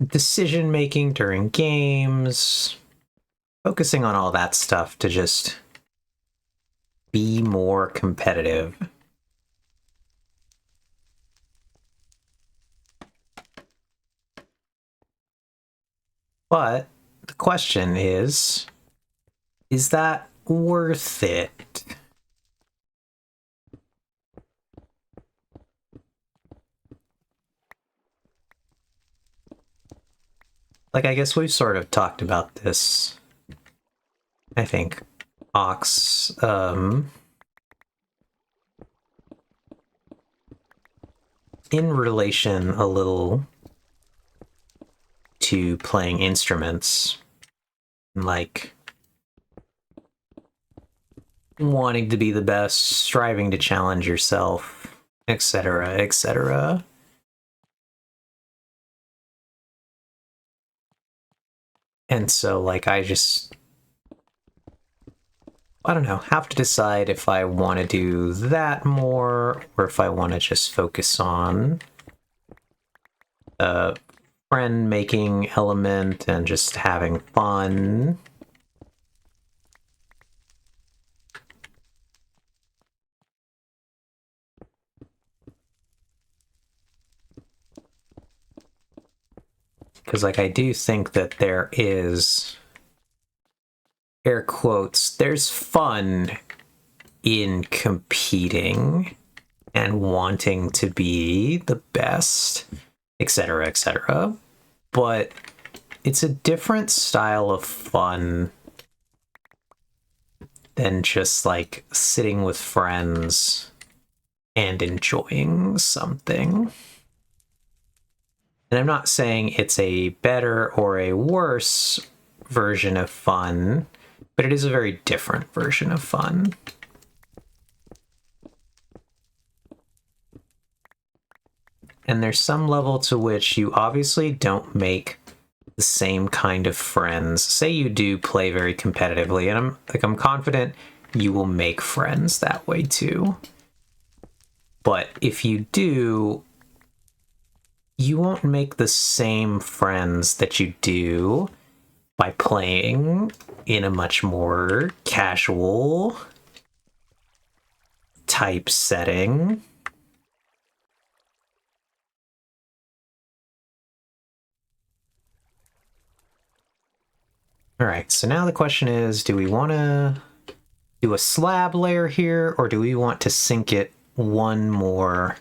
decision making during games, focusing on all that stuff to just be more competitive. But the question is that worth it? Like, I guess we've sort of talked about this, I think, Ox, in relation a little to playing instruments, like wanting to be the best, striving to challenge yourself, etc., etc. And so, like, I don't know, have to decide if I want to do that more or if I want to just focus on a friend making element and just having fun. Because, like, I do think that there is, air quotes, there's fun in competing and wanting to be the best, etc., etc. But it's a different style of fun than just like sitting with friends and enjoying something. And I'm not saying it's a better or a worse version of fun, but it is a very different version of fun. And there's some level to which you obviously don't make the same kind of friends. Say you do play very competitively, and I'm confident you will make friends that way too. But if you do, you won't make the same friends that you do by playing in a much more casual type setting. All right, so now the question is, do we want to do a slab layer here, or do we want to sink it one more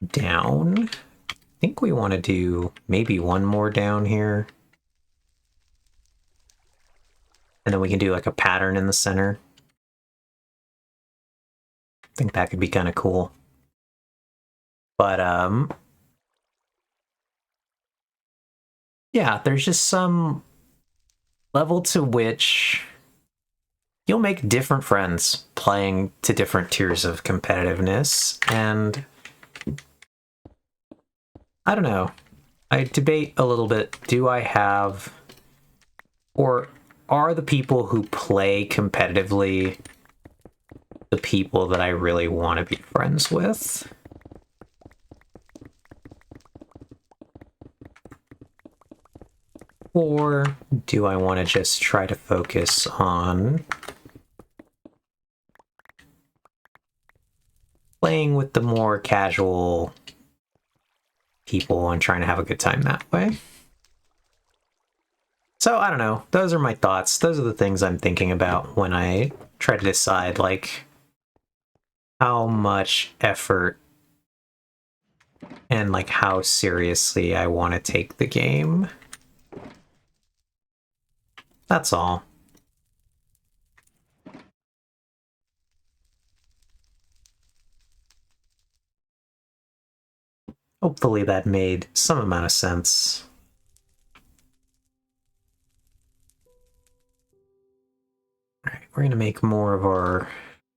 down? I think we want to do maybe one more down here. And then we can do like a pattern in the center. I think that could be kind of cool. But yeah, there's just some level to which you'll make different friends playing to different tiers of competitiveness, and I don't know. I debate a little bit, do I have, or are the people who play competitively the people that I really want to be friends with? Or do I want to just try to focus on playing with the more casual people and trying to have a good time that way? So I don't know. Those are my thoughts. Those are the things I'm thinking about when I try to decide, like, how much effort and, like, how seriously I want to take the game. That's all. Hopefully that made some amount of sense. Alright, we're gonna make more of our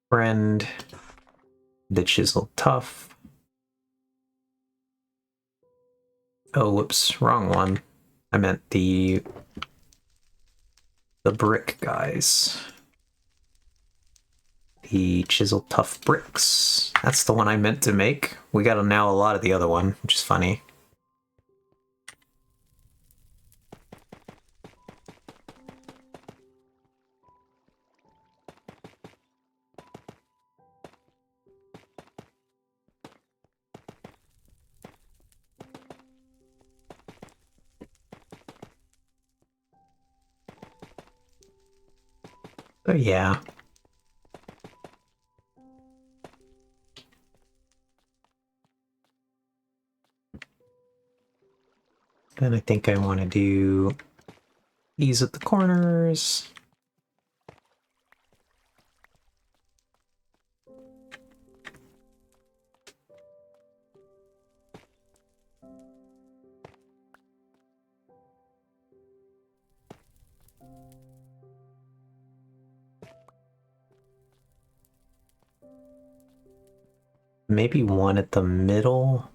friend, the chiseled tough. Oh, whoops, wrong one. I meant the brick guys. The chiseled tough bricks. That's the one I meant to make. We got now a lot of the other one, which is funny. So yeah. Then I think I want to do these at the corners. Maybe one at the middle.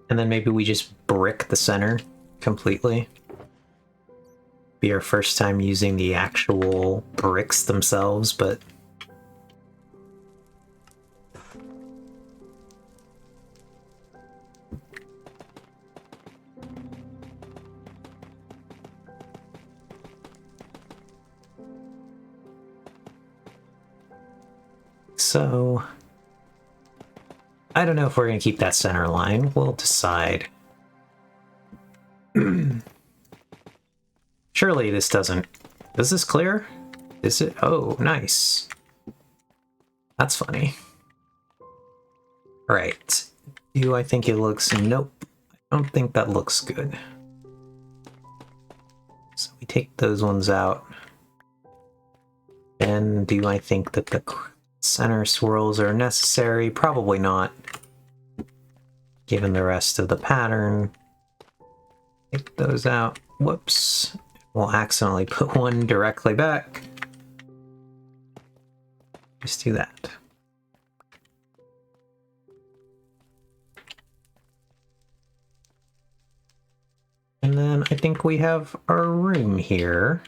And then maybe we just brick the center completely. Be our first time using the actual bricks themselves, but so I don't know if we're going to keep that center line. We'll decide. Surely this doesn't... Does this clear? Is it? Oh, nice. That's funny. Alright. Do I think it looks... Nope. I don't think that looks good. So we take those ones out. And do I think that the center swirls are necessary? Probably not. Given the rest of the pattern. Take those out. Whoops. We'll accidentally put one directly back. Just do that. And then I think we have our room here.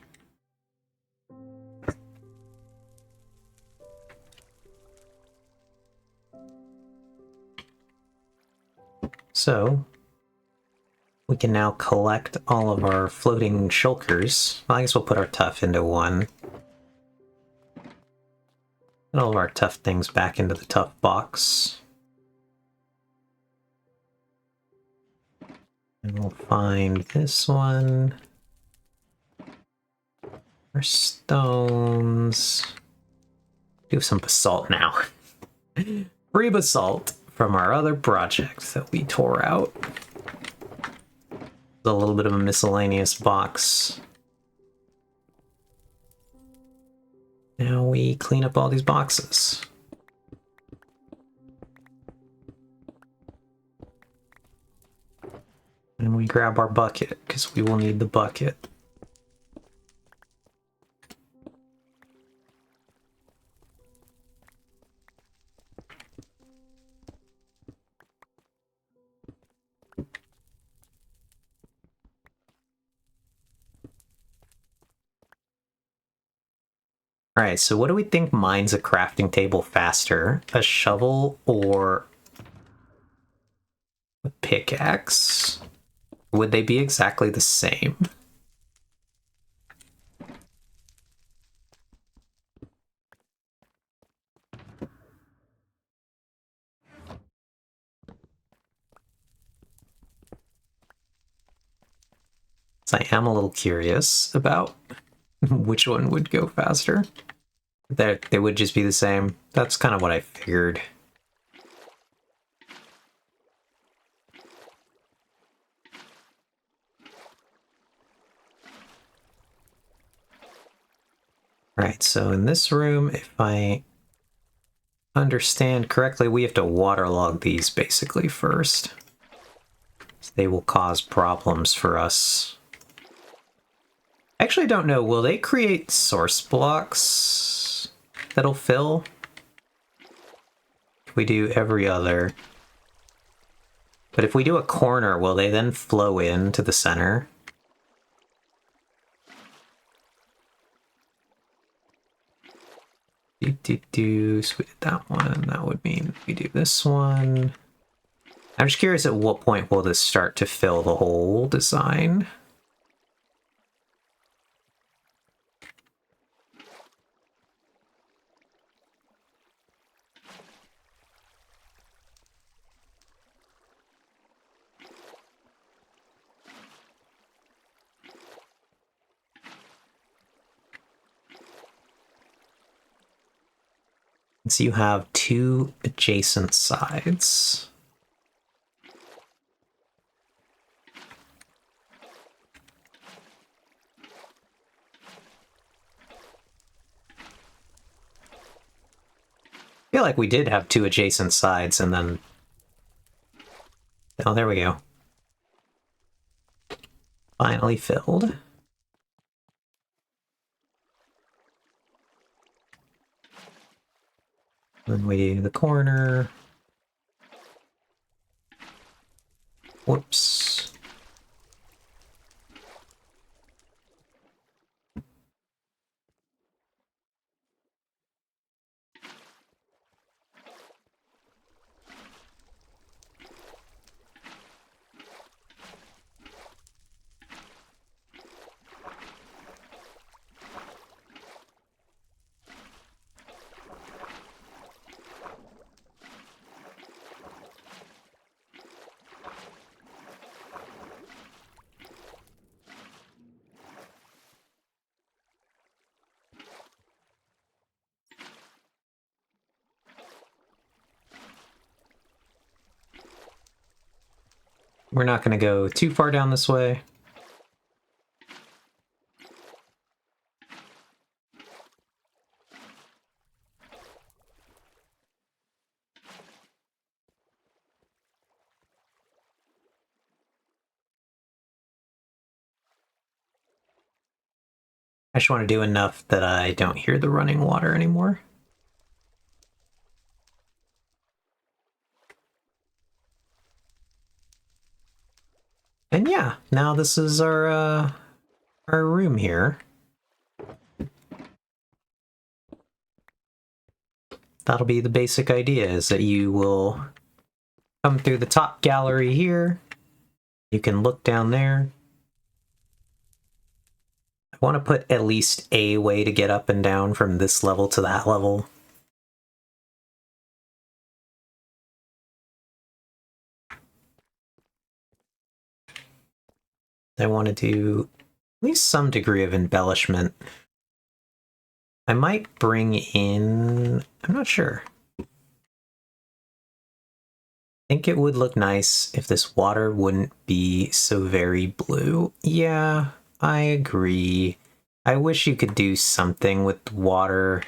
So we can now collect all of our floating shulkers. Well, I guess we'll put our tough into one. And all of our tough things back into the tough box. And we'll find this one. Our stones. Do some basalt now. Free basalt from our other project that we tore out. A little bit of a miscellaneous box. Now we clean up all these boxes. grab our bucket, because we will need the bucket. Alright, so what do we think mines a crafting table faster? A shovel or a pickaxe? Would they be exactly the same? So I am a little curious about which one would go faster. They would just be the same. That's kind of what I figured. Right, so in this room, if I understand correctly, we have to waterlog these basically first. So they will cause problems for us. I actually don't know, will they create source blocks that'll fill? If we do every other. But if we do a corner, will they then flow into the center? So we did that one, that would mean we do this one. I'm just curious at what point will this start to fill the whole design? So you have two adjacent sides. I feel like we did have two adjacent sides and then... Oh, there we go. Finally filled. Then we do the corner. Whoops. We're not going to go too far down this way. I just want to do enough that I don't hear the running water anymore. And yeah, now this is our room here. That'll be the basic idea, is that you will come through the top gallery here. You can look down there. I want to put at least a way to get up and down from this level to that level. I want to do at least some degree of embellishment. I might bring in... I'm not sure. I think it would look nice if this water wouldn't be so very blue. Yeah, I agree. I wish you could do something with water.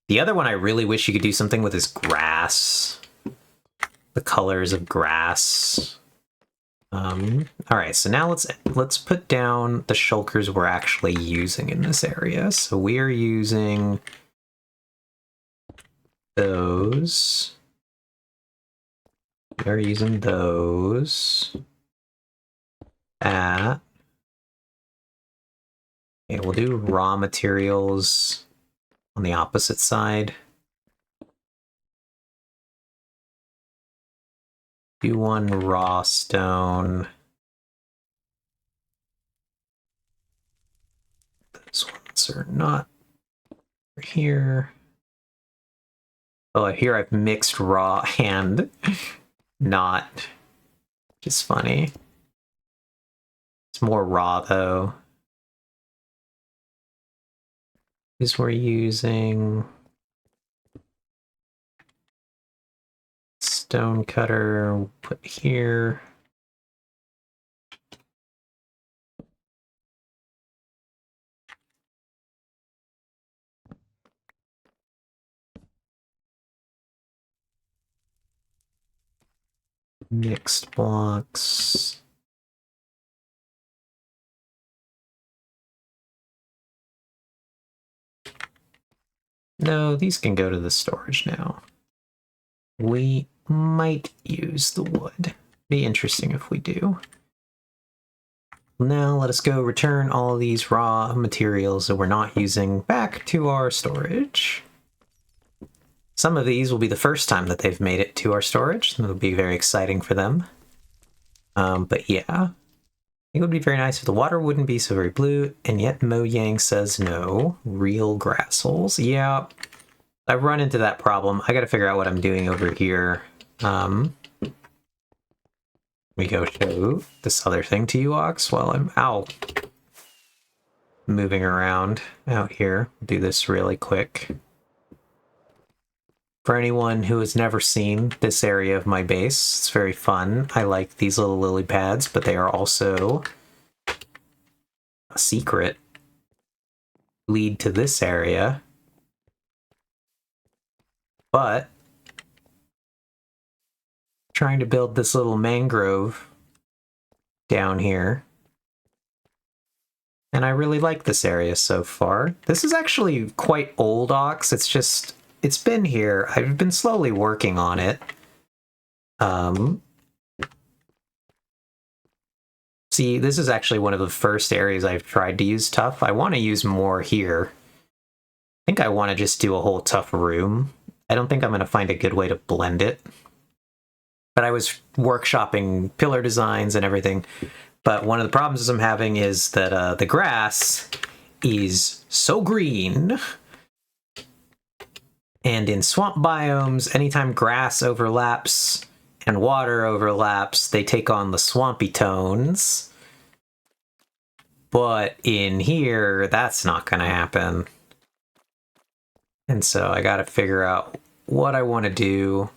The other one I really wish you could do something with is grass. The colors of grass. All right, so now let's put down the shulkers we're actually using in this area. So we are using those. We are using those at. Okay, we'll do raw materials on the opposite side. Do one raw stone. Those ones are not here. Oh, here I've mixed raw and not, which is funny. It's more raw though. Is we're using stone cutter, we'll put here. Mixed blocks. No, these can go to the storage now. We might use the wood. Be interesting if we do. Now let us go return all these raw materials that we're not using back to our storage. Some of these will be the first time that they've made it to our storage. It'll be very exciting for them. But yeah, I think it would be very nice if the water wouldn't be so very blue, and yet Mojang says no. Real grass holes. Yeah, I've run into that problem. I gotta figure out what I'm doing over here. We go show this other thing to you, Ox, while I'm out moving around out here. Do this really quick. For anyone who has never seen this area of my base, it's very fun. I like these little lily pads, but they are also a secret. Lead to this area. But trying to build this little mangrove down here. And I really like this area so far. This is actually quite old, Ox. It's been here. I've been slowly working on it. See, this is actually one of the first areas I've tried to use tuff. I want to use more here. I think I want to just do a whole tuff room. I don't think I'm going to find a good way to blend it. But I was workshopping pillar designs and everything. But one of the problems I'm having is that the grass is so green. And in swamp biomes, anytime grass overlaps and water overlaps, they take on the swampy tones. But in here, that's not going to happen. And so I got to figure out what I want to do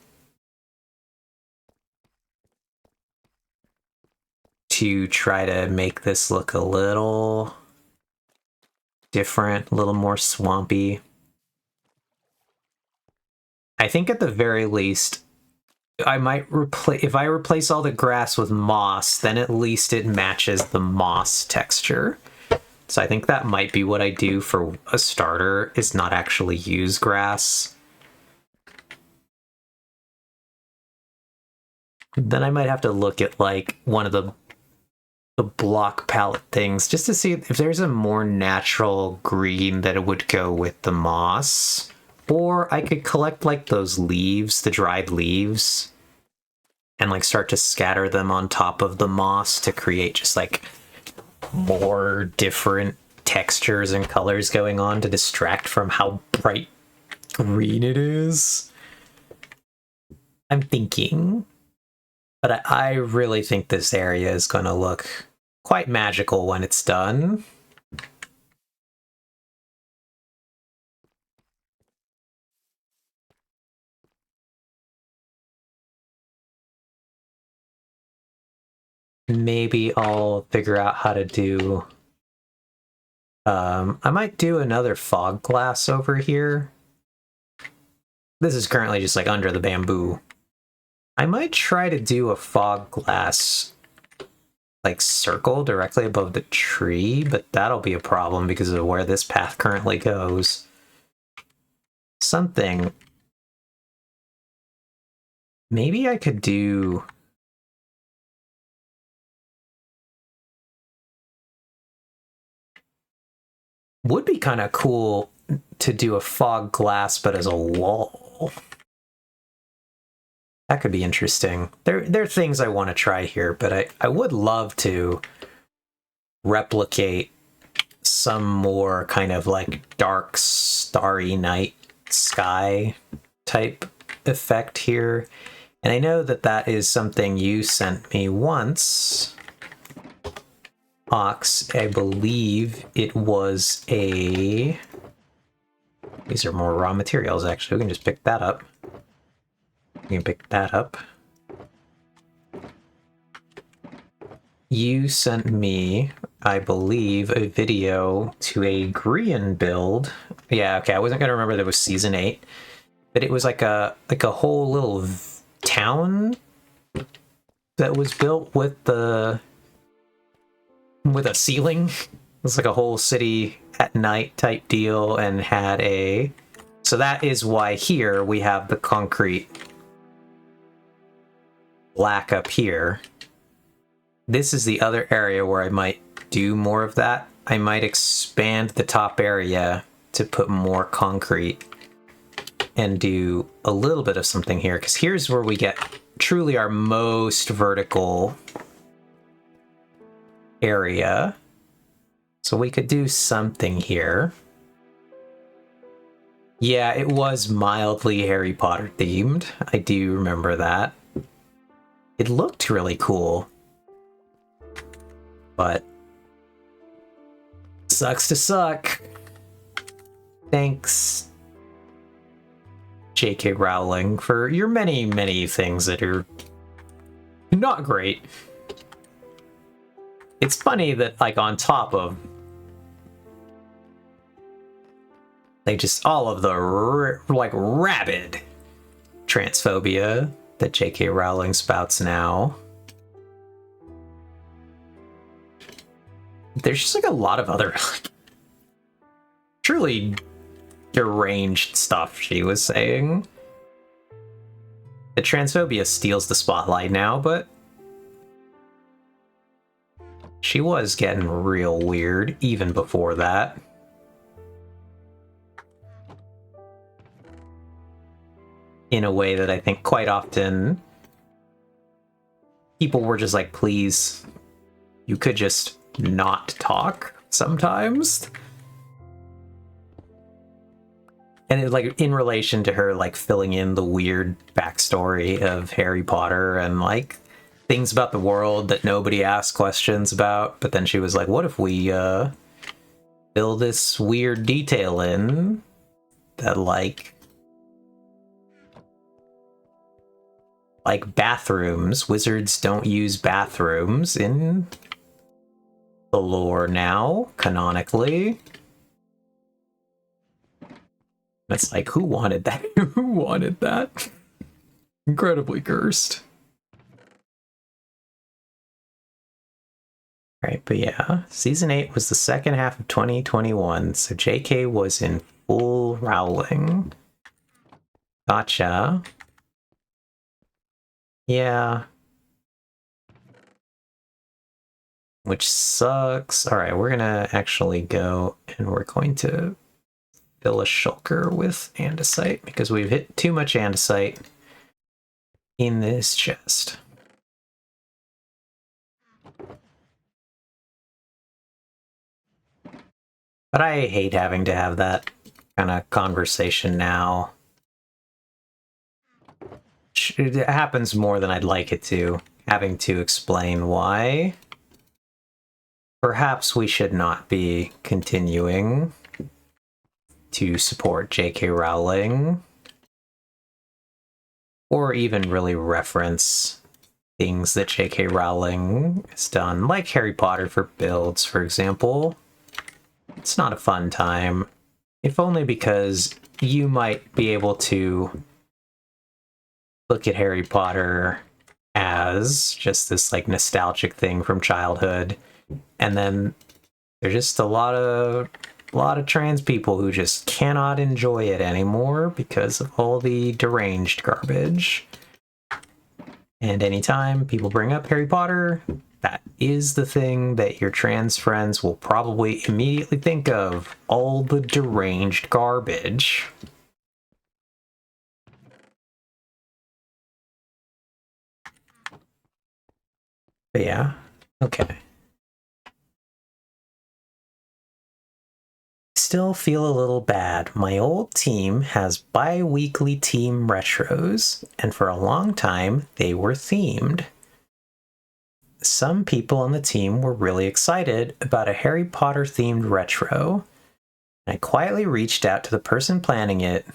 to try to make this look a little different, a little more swampy. I think at the very least, I might replace, if I replace all the grass with moss, then at least it matches the moss texture. So I think that might be what I do for a starter, is not actually use grass. Then I might have to look at like one of the block palette things just to see if there's a more natural green that it would go with the moss. Or I could collect like those leaves, the dried leaves, and like start to scatter them on top of the moss to create just like more different textures and colors going on to distract from how bright green it is. I'm thinking, but I really think this area is going to look quite magical when it's done. Maybe I'll figure out how to do... I might do another fog glass over here. This is currently just like under the bamboo. I might try to do a fog glass like circle directly above the tree, but that'll be a problem because of where this path currently goes. Something. Maybe I could do... Would be kind of cool to do a fog glass, but as a wall. That could be interesting. There are things I want to try here, but I would love to replicate some more kind of like dark, starry night sky type effect here. And I know that that is something you sent me once, Ox. I believe it was a... These are more raw materials, actually. We can just pick that up. We can pick that up. You sent me, I believe, a video to a Grian build. Yeah, okay, I wasn't gonna remember that it was season 8, but it was like a whole little town that was built with a ceiling. It was like a whole city at night type deal, and had a... So that is why here we have the concrete black up here. This is the other area where I might do more of that. I might expand the top area to put more concrete and do a little bit of something here, because here's where we get truly our most vertical area. So we could do something here. Yeah, it was mildly Harry Potter themed. I do remember that. It looked really cool. But sucks to suck. Thanks, J.K. Rowling, for your many, many things that are not great. It's funny that, like, on top of... They just... all of the, like, rabid transphobia that J.K. Rowling spouts now... There's just like a lot of other truly deranged stuff she was saying. The transphobia steals the spotlight now, but she was getting real weird even before that. In a way that I think quite often people were just like, please, you could just not talk sometimes. And it, like, in relation to her, like, filling in the weird backstory of Harry Potter and, like, things about the world that nobody asked questions about, but then she was like, what if we fill this weird detail in that, like bathrooms, wizards don't use bathrooms in the lore now, canonically. It's like, who wanted that? Who wanted that? Incredibly cursed. Right, but yeah, season 8 was the second half of 2021, so JK was in full Rowling. Gotcha. Yeah. Which sucks. Alright, we're gonna actually go and we're going to fill a shulker with andesite because we've hit too much andesite in this chest. But I hate having to have that kind of conversation now. It happens more than I'd like it to, having to explain why perhaps we should not be continuing to support J.K. Rowling, or even really reference things that J.K. Rowling has done, like Harry Potter for builds, for example. It's not a fun time, if only because you might be able to look at Harry Potter as just this like nostalgic thing from childhood, and then there's just a lot of trans people who just cannot enjoy it anymore because of all the deranged garbage. And anytime people bring up Harry Potter, that is the thing that your trans friends will probably immediately think of. All the deranged garbage. But yeah, okay. Still feel a little bad. My old team has bi-weekly team retros, and for a long time they were themed. Some people on the team were really excited about a Harry Potter themed retro. I quietly reached out to the person planning it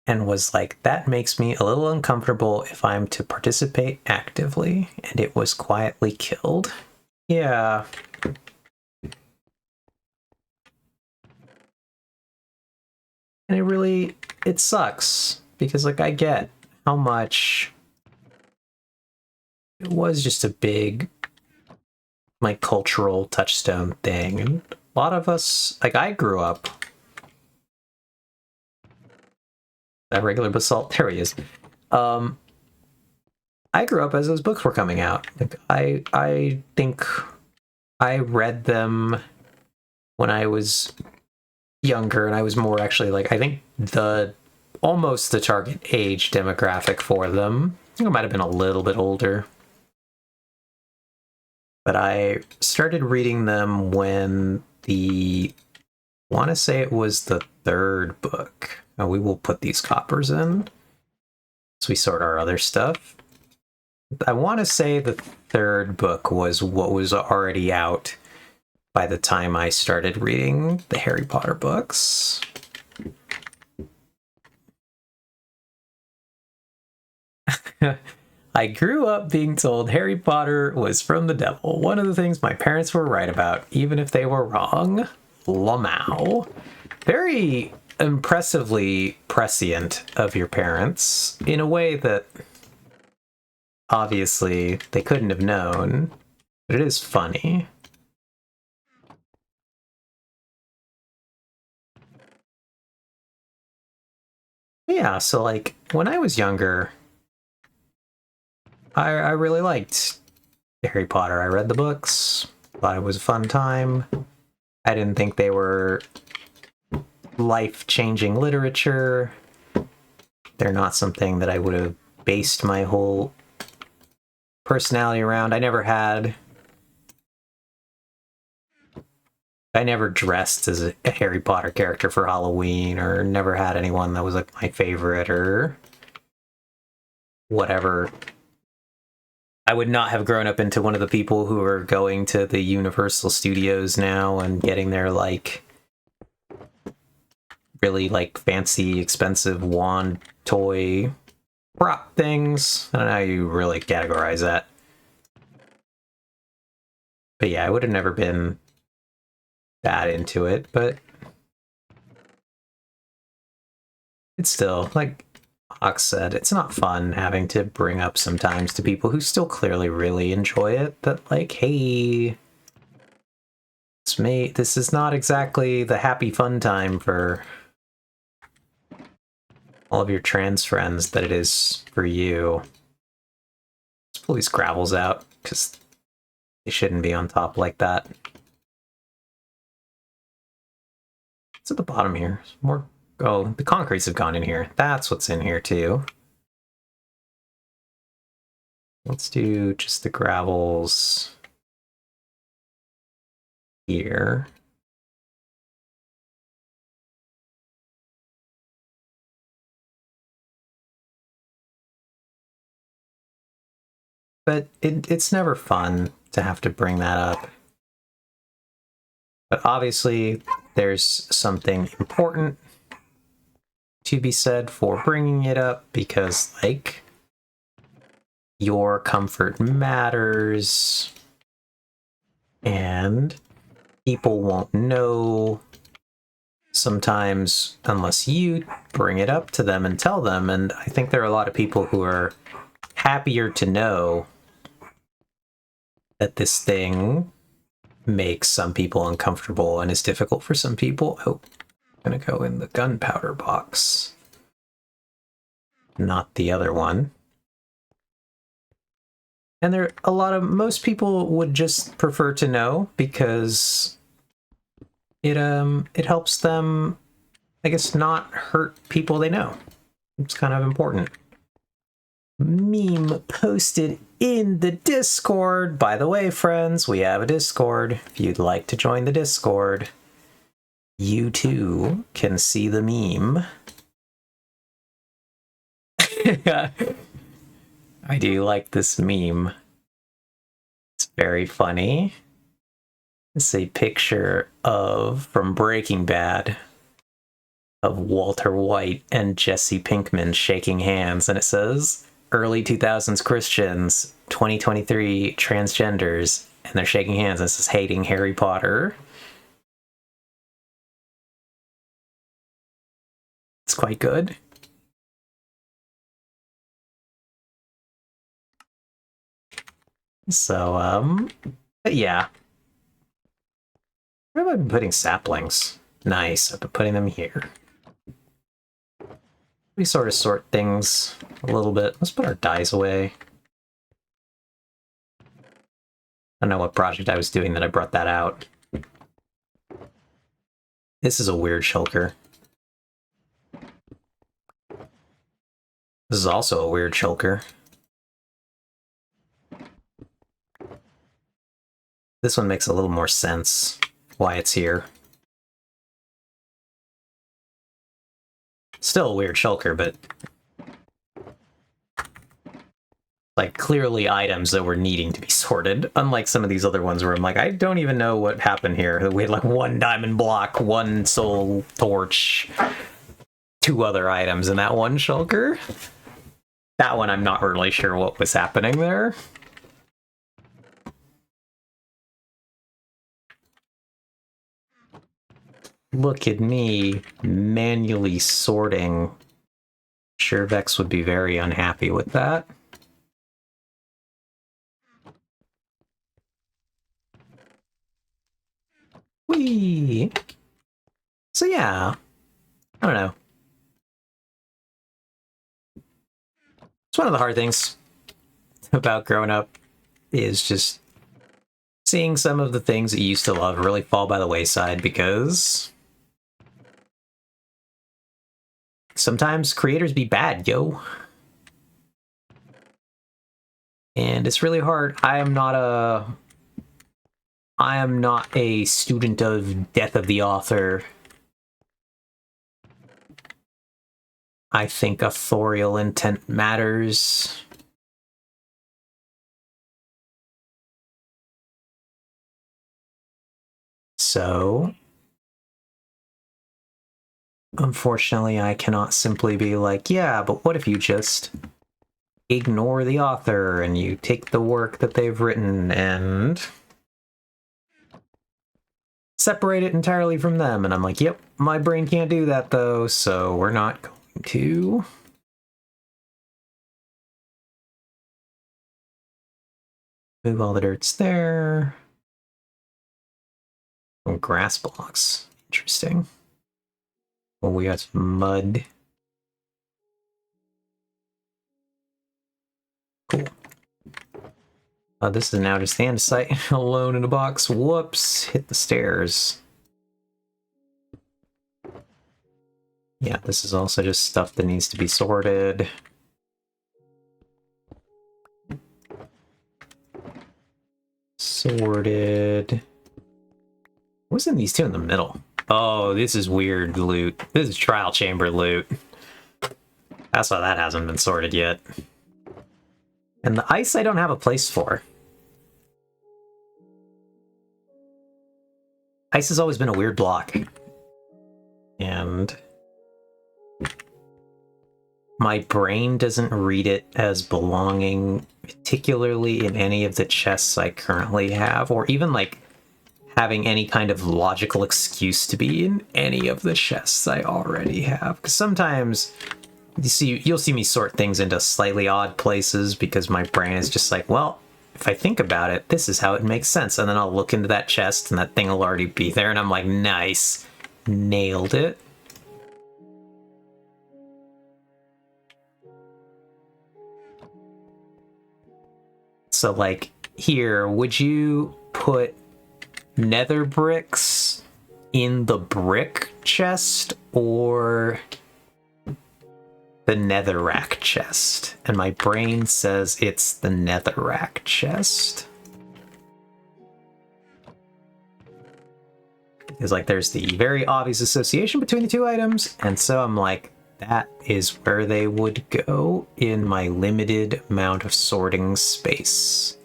and was like, that makes me a little uncomfortable if I'm to participate actively, and it was quietly killed. Yeah. And it sucks because like I get how much it was just a big like cultural touchstone thing, and a lot of us, like I grew up that regular basalt, there he is. I grew up as those books were coming out. Like I think I read them when I was younger, and I was more actually like I think the almost the target age demographic for them. I think I might have been a little bit older. But I started reading them when I want to say it was the third book. And we will put these coppers in as we sort our other stuff. I want to say the third book was what was already out by the time I started reading the Harry Potter books. I grew up being told Harry Potter was from the devil. One of the things my parents were right about, even if they were wrong. Lamau. Very impressively prescient of your parents in a way that obviously they couldn't have known, but it is funny. Yeah, so like when I was younger, I really liked Harry Potter. I read the books, thought it was a fun time. I didn't think they were life-changing literature. They're not something that I would have based my whole personality around. I never dressed as a Harry Potter character for Halloween, or never had anyone that was like my favorite or whatever. I would not have grown up into one of the people who are going to the Universal Studios now and getting their like really like fancy expensive wand toy prop things. I don't know how you really categorize that. But yeah, I would have never been that into it, but it's still, like Hawk said, it's not fun having to bring up sometimes to people who still clearly really enjoy it that, like, hey, this is not exactly the happy fun time for all of your trans friends that it is for you. Let's pull these gravels out, because they shouldn't be on top like that. It's at the bottom here. More. Oh, the concretes have gone in here. That's what's in here too. Let's do just the gravels here. But it's never fun to have to bring that up. But obviously, there's something important to be said for bringing it up, because, like, your comfort matters, and people won't know sometimes unless you bring it up to them and tell them. And I think there are a lot of people who are happier to know that this thing makes some people uncomfortable and is difficult for some people. Oh, I'm gonna go in the gunpowder box, not the other one. And there, most people would just prefer to know because it helps them, I guess, not hurt people they know. It's kind of important. Meme posted in the Discord. By the way, friends, we have a Discord. If you'd like to join the Discord, you too can see the meme. I do like this meme. It's very funny. It's a picture from Breaking Bad of Walter White and Jesse Pinkman shaking hands, and it says, early 2000s Christians, 2023 transgenders, and they're shaking hands, and it says, hating Harry Potter. It's quite good. So, but yeah. Where have I been putting saplings? Nice, I've been putting them here. We sort of sort things a little bit. Let's put our dyes away. I don't know what project I was doing that I brought that out. This is a weird shulker. This is also a weird shulker. This one makes a little more sense why it's here. Still a weird shulker, but like clearly items that were needing to be sorted, unlike some of these other ones where I'm like, I don't even know what happened here. We had like one diamond block, one soul torch, 2 other items in that one shulker. That one I'm not really sure what was happening there. Look at me manually sorting. Sure, Vex would be very unhappy with that. Whee! So yeah, I don't know. It's one of the hard things about growing up is just seeing some of the things that you used to love really fall by the wayside because sometimes creators be bad, yo. And it's really hard. I am not a student of Death of the Author. I think authorial intent matters. So, unfortunately, I cannot simply be like, yeah, but what if you just ignore the author and you take the work that they've written and separate it entirely from them? And I'm like, yep, my brain can't do that though, so we're not going to. Move all the dirts there. Oh, grass blocks. Interesting. Well, we got mud. Cool. This is now just andesite alone in a box. Whoops, hit the stairs. Yeah, this is also just stuff that needs to be sorted. Sorted. What's in these 2 in the middle? Oh, this is weird loot. This is trial chamber loot. That's why that hasn't been sorted yet. And the ice I don't have a place for. Ice has always been a weird block. And my brain doesn't read it as belonging particularly in any of the chests I currently have, or even like having any kind of logical excuse to be in any of the chests I already have. Because sometimes you'll see me sort things into slightly odd places because my brain is just like, well, if I think about it, this is how it makes sense. And then I'll look into that chest and that thing will already be there. And I'm like, nice. Nailed it. So like here, would you put nether bricks in the brick chest or the netherrack chest? And my brain says it's the netherrack chest. Because like there's the very obvious association between the two items, and so I'm like, that is where they would go in my limited amount of sorting space.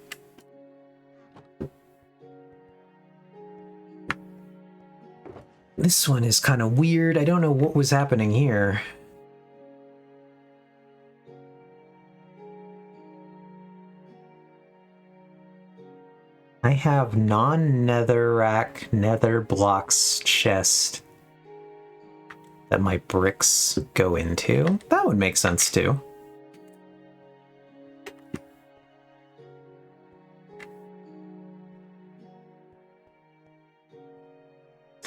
This one is kind of weird. I don't know what was happening here. I have non-netherrack nether blocks chest that my bricks go into. That would make sense too.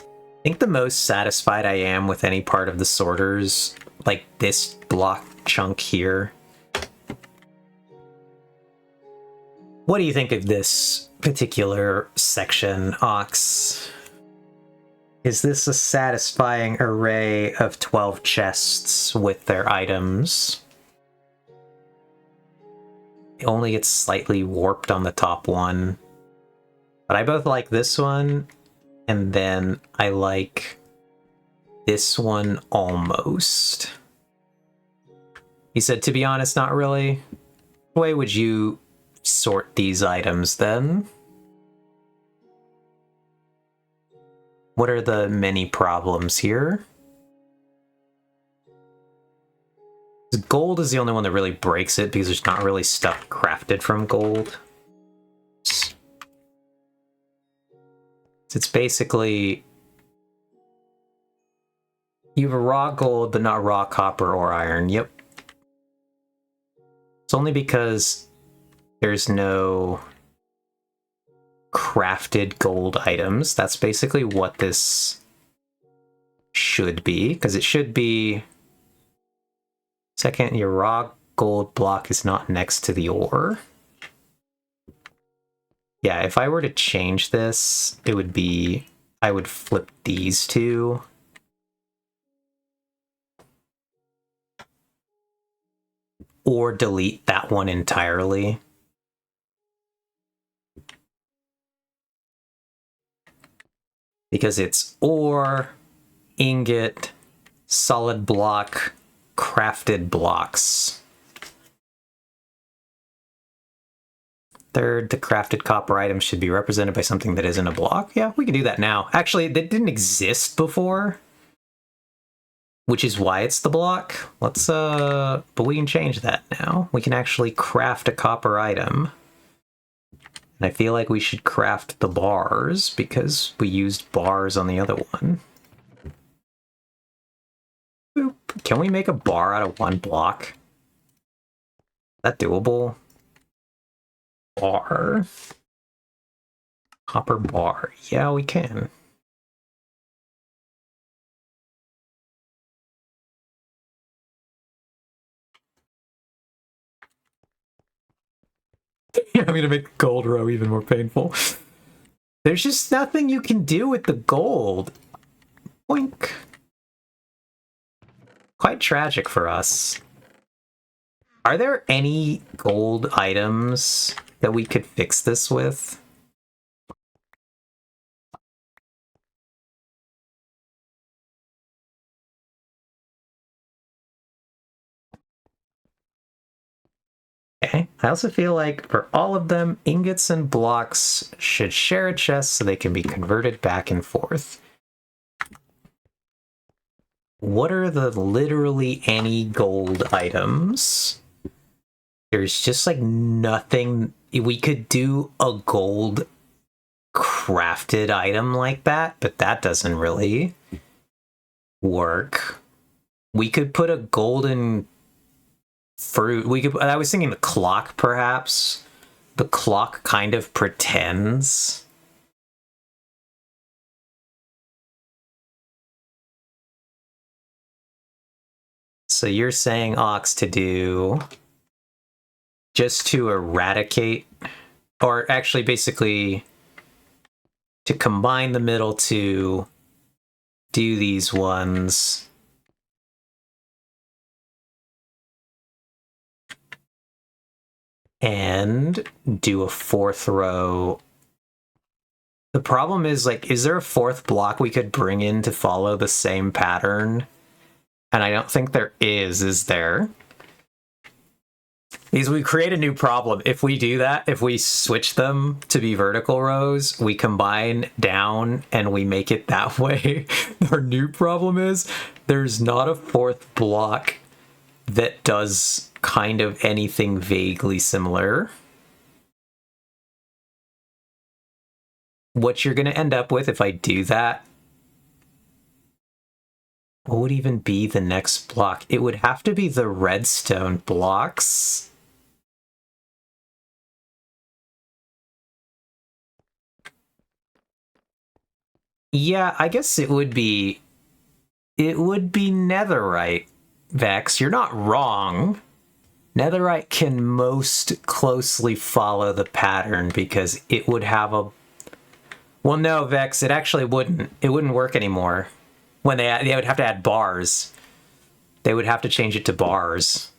I think the most satisfied I am with any part of the sorters, like this block chunk here. What do you think of this particular section, Ox? Is this a satisfying array of 12 chests with their items? It only gets slightly warped on the top one. But I both like this one, and then I like this one almost. He said, to be honest, not really. What way would you sort these items then? What are the many problems here? Gold is the only one that really breaks it because there's not really stuff crafted from gold. It's basically you have a raw gold but not raw copper or iron. Yep. It's only because there's no crafted gold items. That's basically what this should be, because it should be second, your raw gold block is not next to the ore. Yeah, if I were to change this, it would be, I would flip these two. Or delete that one entirely. Because it's ore, ingot, solid block, crafted blocks. Third, the crafted copper item should be represented by something that isn't a block. Yeah, we can do that now. Actually, that didn't exist before, which is why it's the block. Let's, but we can change that now. We can actually craft a copper item. And I feel like we should craft the bars because we used bars on the other one. Boop. Can we make a bar out of one block? Is that doable? Bar. Copper bar. Yeah, we can. I'm gonna make gold row even more painful. There's just nothing you can do with the gold. Boink. Quite tragic for us. Are there any gold items that we could fix this with? Okay. I also feel like for all of them, ingots and blocks should share a chest so they can be converted back and forth. What are the literally any gold items? There's just like nothing. We could do a gold crafted item like that, but that doesn't really work. We could put a golden fruit. We could. I was thinking the clock, perhaps. The clock kind of pretends. So you're saying, Ox, to do just to eradicate, or actually basically to combine the middle to do these ones. And do a fourth row. The problem is, like, is there a fourth block we could bring in to follow the same pattern? And I don't think there is there? Because we create a new problem. If we do that, if we switch them to be vertical rows, we combine down and we make it that way. Our new problem is there's not a fourth block that does kind of anything vaguely similar. What you're going to end up with if I do that, what would even be the next block? It would have to be the redstone blocks. Yeah, I guess it would be netherite, Vex. You're not wrong. Netherite can most closely follow the pattern because it would have a... Well, no, Vex, it actually wouldn't. It wouldn't work anymore. When they would have to add bars. They would have to change it to bars.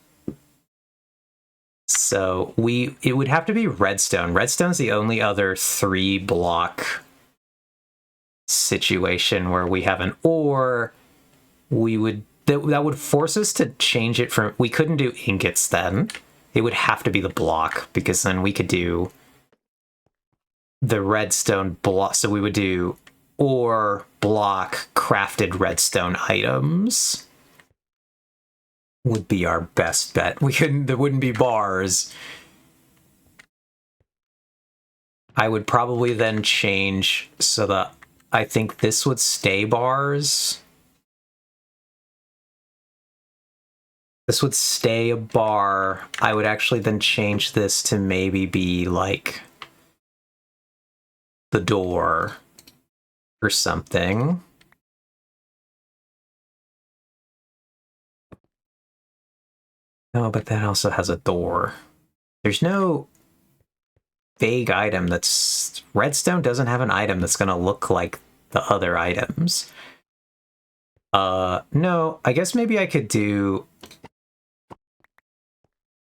So it would have to be redstone. Redstone's the only other 3-block situation where we have an ore. We would that would force us to change it from... We couldn't do ingots then. It would have to be the block, because then we could do the redstone block. So we would do ore, block, crafted redstone items. Would be our best bet. There wouldn't be bars. I would probably then change so that I think this would stay bars. This would stay a bar. I would actually then change this to maybe be like the door or something. No, but that also has a door. There's no vague item that's... Redstone doesn't have an item that's going to look like the other items. No, I guess maybe I could do...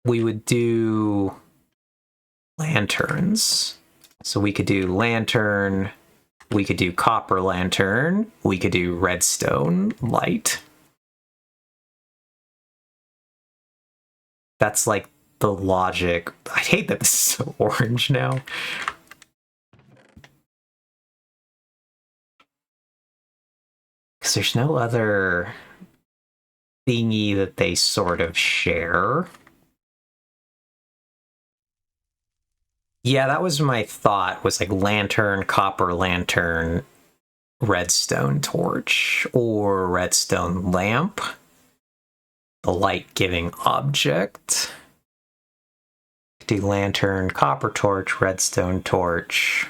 We would do lanterns. So we could do lantern, we could do copper lantern, we could do redstone light. That's like the logic. I hate that this is so orange now. Because there's no other thingy that they sort of share. Yeah, that was my thought, was like lantern, copper lantern, redstone torch, or redstone lamp. The light-giving object. Do lantern, copper torch, redstone torch.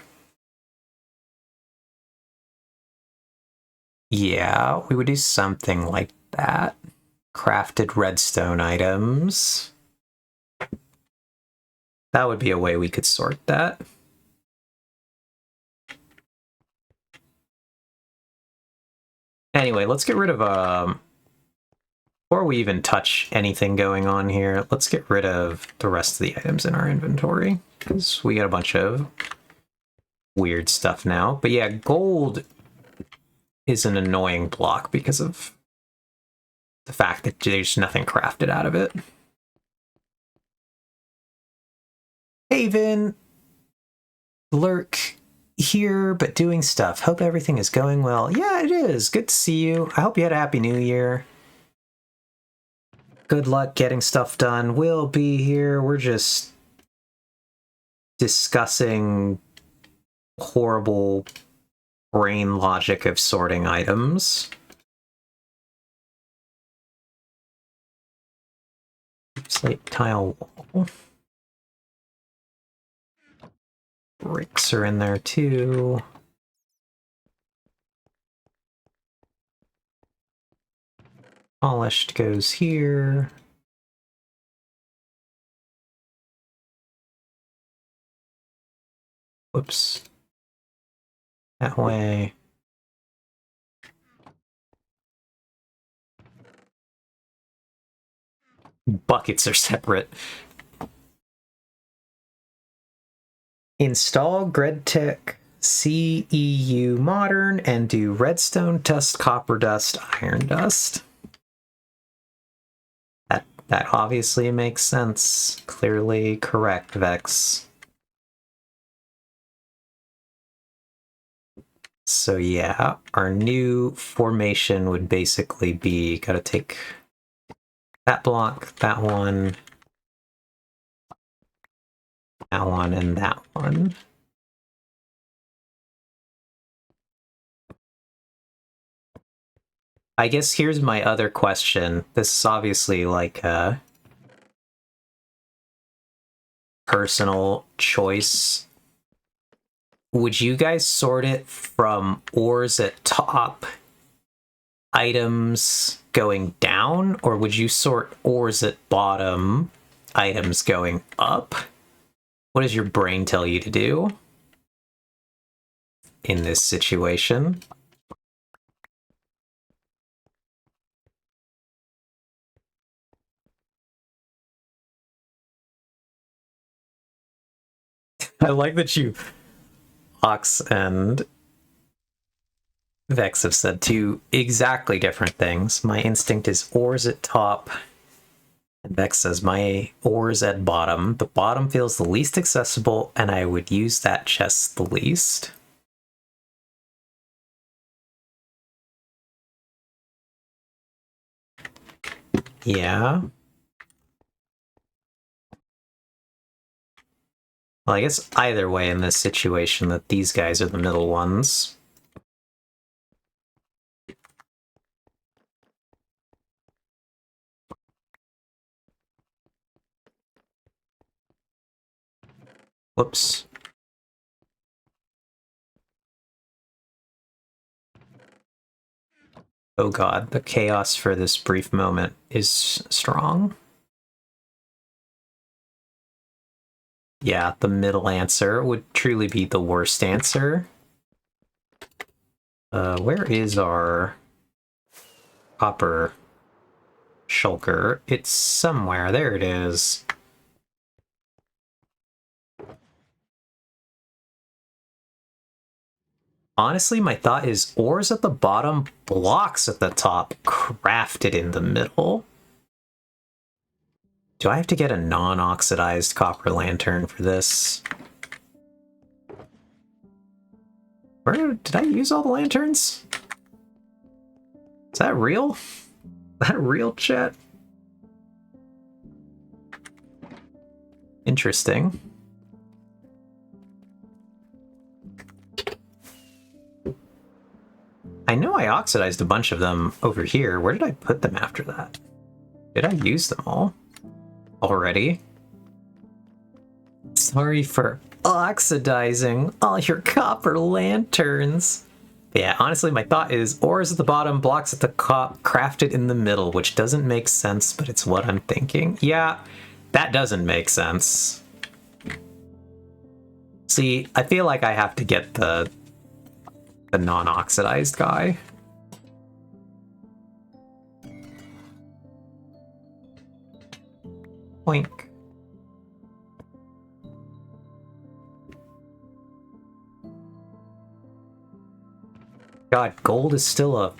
Yeah, we would do something like that. Crafted redstone items. That would be a way we could sort that. Anyway, let's get rid of before we even touch anything going on here, let's get rid of the rest of the items in our inventory, because we got a bunch of weird stuff now. But yeah, gold is an annoying block because of the fact that there's nothing crafted out of it. Haven, lurk here, but doing stuff. Hope everything is going well. Yeah, it is. Good to see you. I hope you had a happy new year. Good luck getting stuff done. We'll be here. We're just discussing horrible brain logic of sorting items. Slate tile wall. Bricks are in there too. Polished goes here. Whoops. That way. Buckets are separate. Install GridTech CEU Modern and do redstone dust, copper dust, iron dust. That obviously makes sense. Clearly correct, Vex. So yeah, our new formation would basically be, gotta take that block, that one, and that one. I guess here's my other question. This is obviously like a personal choice. Would you guys sort it from ores at top, items going down, or would you sort ores at bottom, items going up? What does your brain tell you to do in this situation? I like that you, Ox and Vex, have said two exactly different things. My instinct is ores at top, and Vex says my ores at bottom. The bottom feels the least accessible, and I would use that chest the least. Yeah. Well, I guess either way in this situation that these guys are the middle ones. Whoops. Oh god, the chaos for this brief moment is strong. Yeah, the middle answer would truly be the worst answer. Where is our copper shulker? It's somewhere. There it is. Honestly, my thought is ores at the bottom, blocks at the top, crafted in the middle. Do I have to get a non-oxidized copper lantern for this? Where did I use all the lanterns? Is that real? Is that real, chat? Interesting. I know I oxidized a bunch of them over here. Where did I put them after that? Did I use them all already? Sorry for oxidizing all your copper lanterns. But yeah, honestly, my thought is ores at the bottom, blocks at the top, crafted in the middle, which doesn't make sense, but it's what I'm thinking. Yeah, that doesn't make sense. See, I feel like I have to get the non-oxidized guy. Boink. God, gold is still a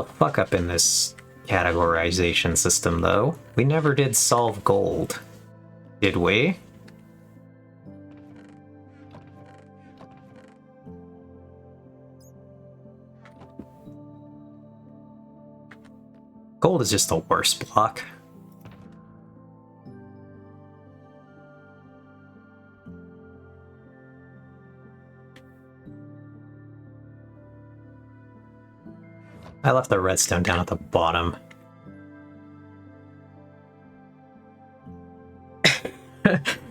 fuck up in this categorization system, though. We never did solve gold, did we? Gold is just the worst block. I left the redstone down at the bottom.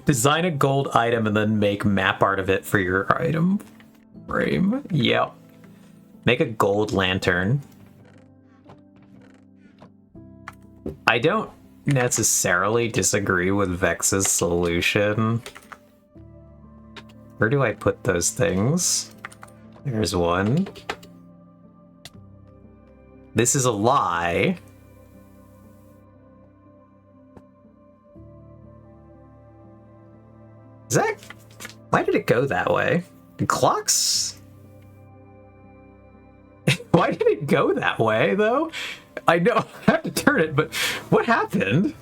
Design a gold item and then make map art of it for your item frame. Yep. Make a gold lantern. I don't necessarily disagree with Vex's solution. Where do I put those things? There's one. This is a lie. Is that... Why did it go that way? The clocks? Why did it go that way, though? I know, I have to turn it, but what happened?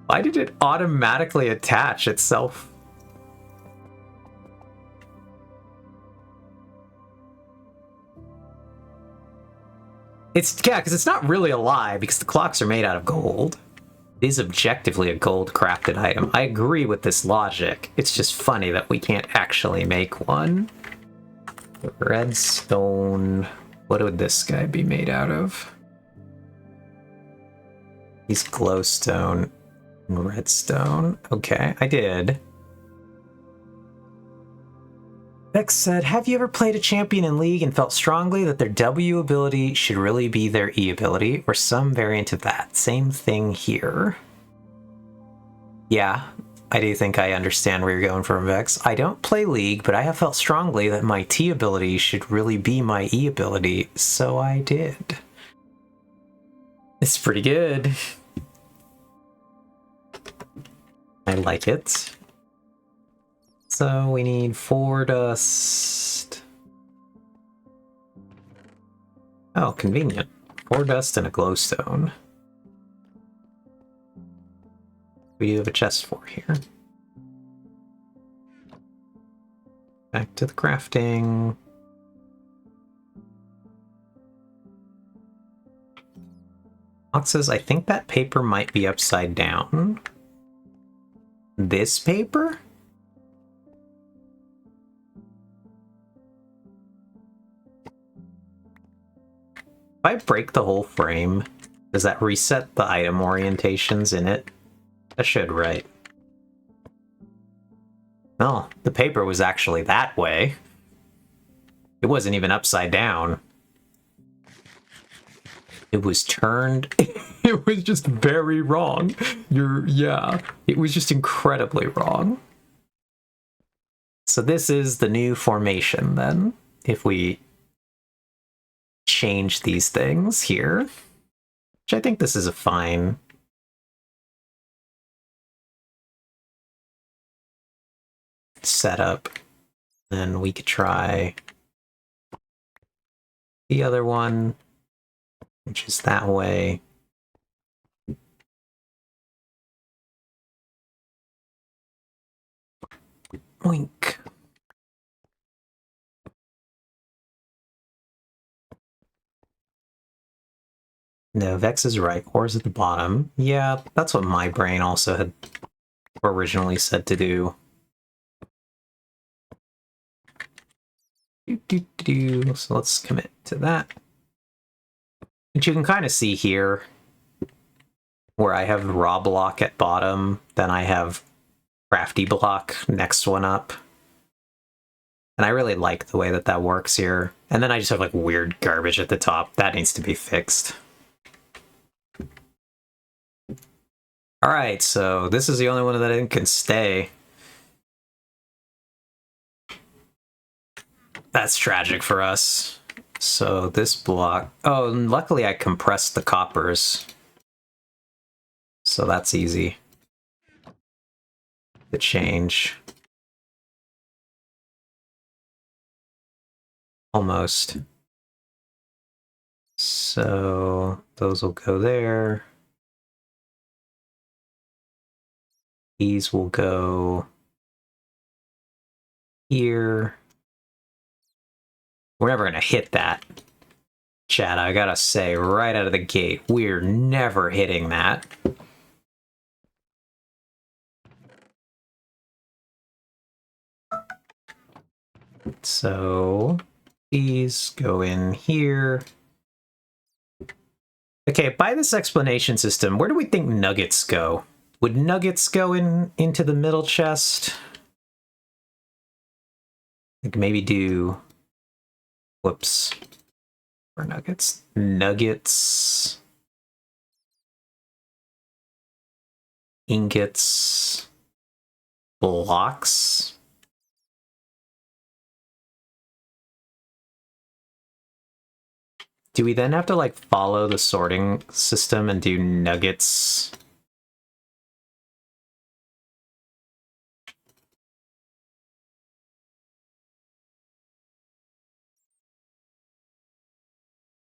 Why did it automatically attach itself? Yeah, because it's not really a lie, because the clocks are made out of gold. It is objectively a gold crafted item. I agree with this logic. It's just funny that we can't actually make one. Redstone. What would this guy be made out of? He's glowstone and redstone. Okay, I did. Vex said, have you ever played a champion in League and felt strongly that their W ability should really be their E ability, or some variant of that? Same thing here. Yeah, I do think I understand where you're going from, Vex. I don't play League, but I have felt strongly that my T ability should really be my E ability, so I did. It's pretty good. I like it. So we need 4 dust. Oh, convenient. 4 dust and a glowstone. We do have a chest for here. Back to the crafting. Ox says, I think that paper might be upside down. This paper? If I break the whole frame, does that reset the item orientations in it? That should, right? No, the paper was actually that way. It wasn't even upside down. It was turned. It was just very wrong. Yeah, it was just incredibly wrong. So this is the new formation then, if we change these things here, which I think this is a fine setup. Then we could try the other one, which is that way. Oink. No, Vex is right. Ore's at the bottom. Yeah, that's what my brain also had originally said to do. So let's commit to that. But you can kind of see here where I have raw block at bottom, then I have crafty block next one up. And I really like the way that that works here. And then I just have like weird garbage at the top. That needs to be fixed. Alright, so this is the only one that I think can stay. That's tragic for us. So this block... Oh, and luckily I compressed the coppers. So that's easy to change. Almost. So those will go there. These will go here. We're never gonna hit that. Chat, I gotta say, right out of the gate, we're never hitting that. So these go in here. Okay, by this explanation system, where do we think nuggets go? Would nuggets go into the middle chest? Like maybe do... Whoops. Or nuggets. Nuggets. Ingots. Blocks. Do we then have to like follow the sorting system and do nuggets?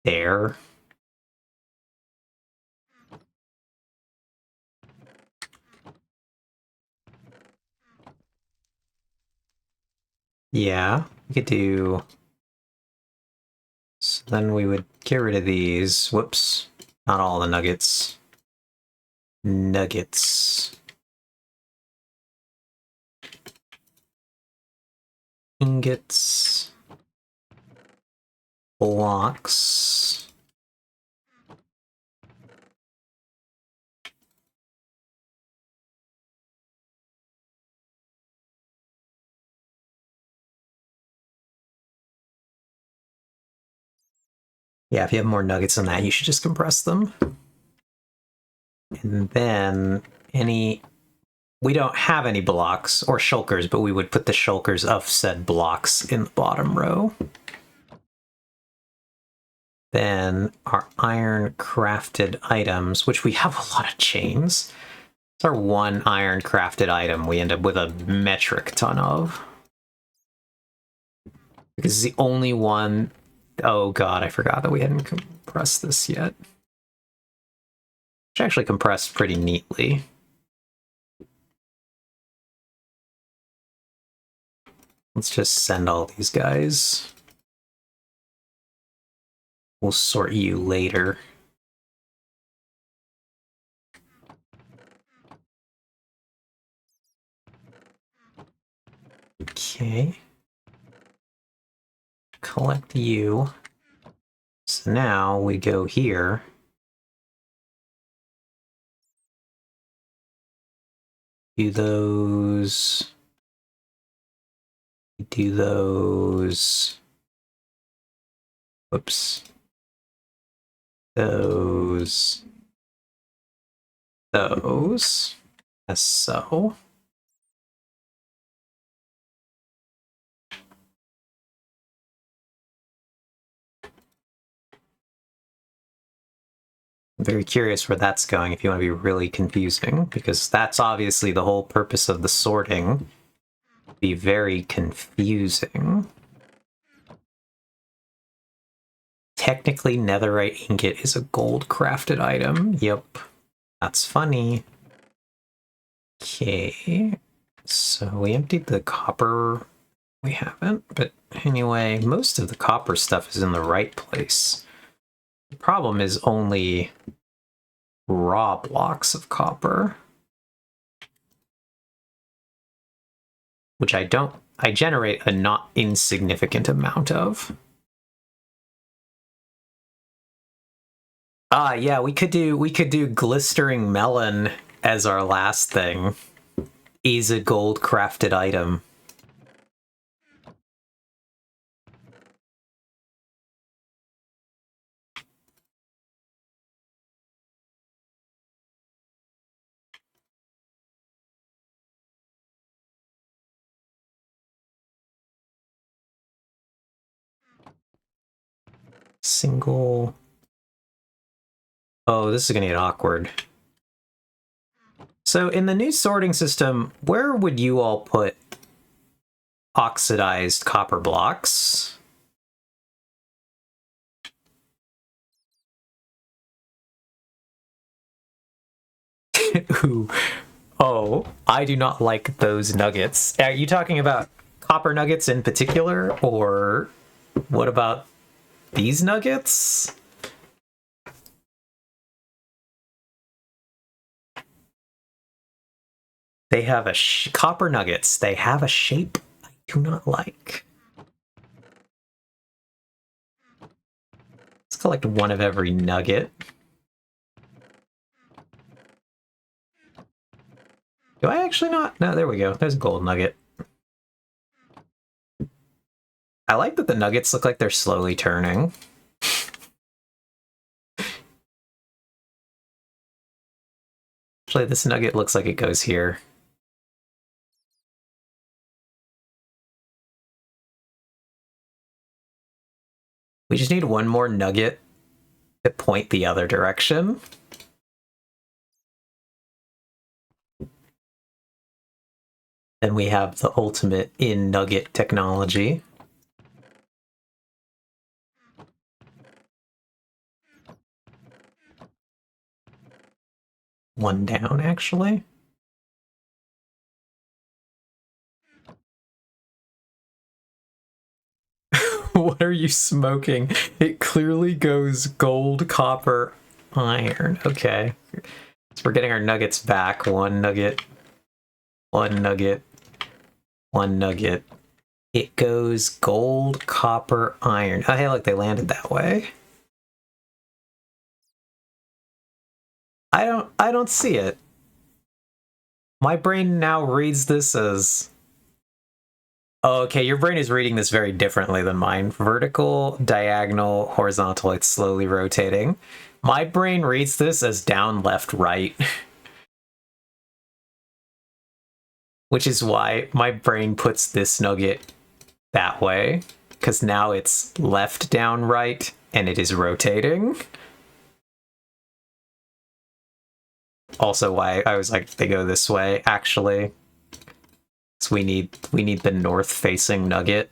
There. Yeah, we could do... So then we would get rid of these. Whoops. Not all the nuggets. Nuggets. Ingots. Blocks. Yeah, if you have more nuggets than that, you should just compress them. And then any... We don't have any blocks or shulkers, but we would put the shulkers of said blocks in the bottom row. Then our iron crafted items, which we have a lot of chains. It's our one iron crafted item we end up with a metric ton of. Because it's the only one... Oh god, I forgot that we hadn't compressed this yet. Which actually compressed pretty neatly. Let's just send all these guys. We'll sort you later. Okay. Collect you. So now we go here. Do those. Do those. Whoops. Those. Those. As so. I'm very curious where that's going if you want to be really confusing, because that's obviously the whole purpose of the sorting. Be very confusing. Technically, netherite ingot is a gold crafted item. Yep. That's funny. Okay. So we emptied the copper. We haven't, but anyway, most of the copper stuff is in the right place. The problem is only raw blocks of copper. Which I generate a not insignificant amount of. Ah, yeah, we could do glistering melon as our last thing. Is a gold crafted item. Single. Oh, this is gonna get awkward. So in the new sorting system, where would you all put oxidized copper blocks? Ooh. Oh, I do not like those nuggets. Are you talking about copper nuggets in particular, or what about these nuggets? They have a copper nuggets. They have a shape I do not like. Let's collect one of every nugget. Do I actually not? No, there we go. There's a gold nugget. I like that the nuggets look like they're slowly turning. Actually, this nugget looks like it goes here. We just need one more nugget to point the other direction. Then we have the ultimate in nugget technology. One down, actually. What are you smoking? It clearly goes gold, copper, iron. Okay. So we're getting our nuggets back. One nugget. One nugget. One nugget. It goes gold, copper, iron. Oh, hey, look, they landed that way. I don't see it. My brain now reads this as... Oh, okay, your brain is reading this very differently than mine. Vertical, diagonal, horizontal, it's slowly rotating. My brain reads this as down, left, right. Which is why my brain puts this nugget that way. Because now it's left, down, right, and it is rotating. Also why I was like, they go this way, actually. So we need the north-facing nugget.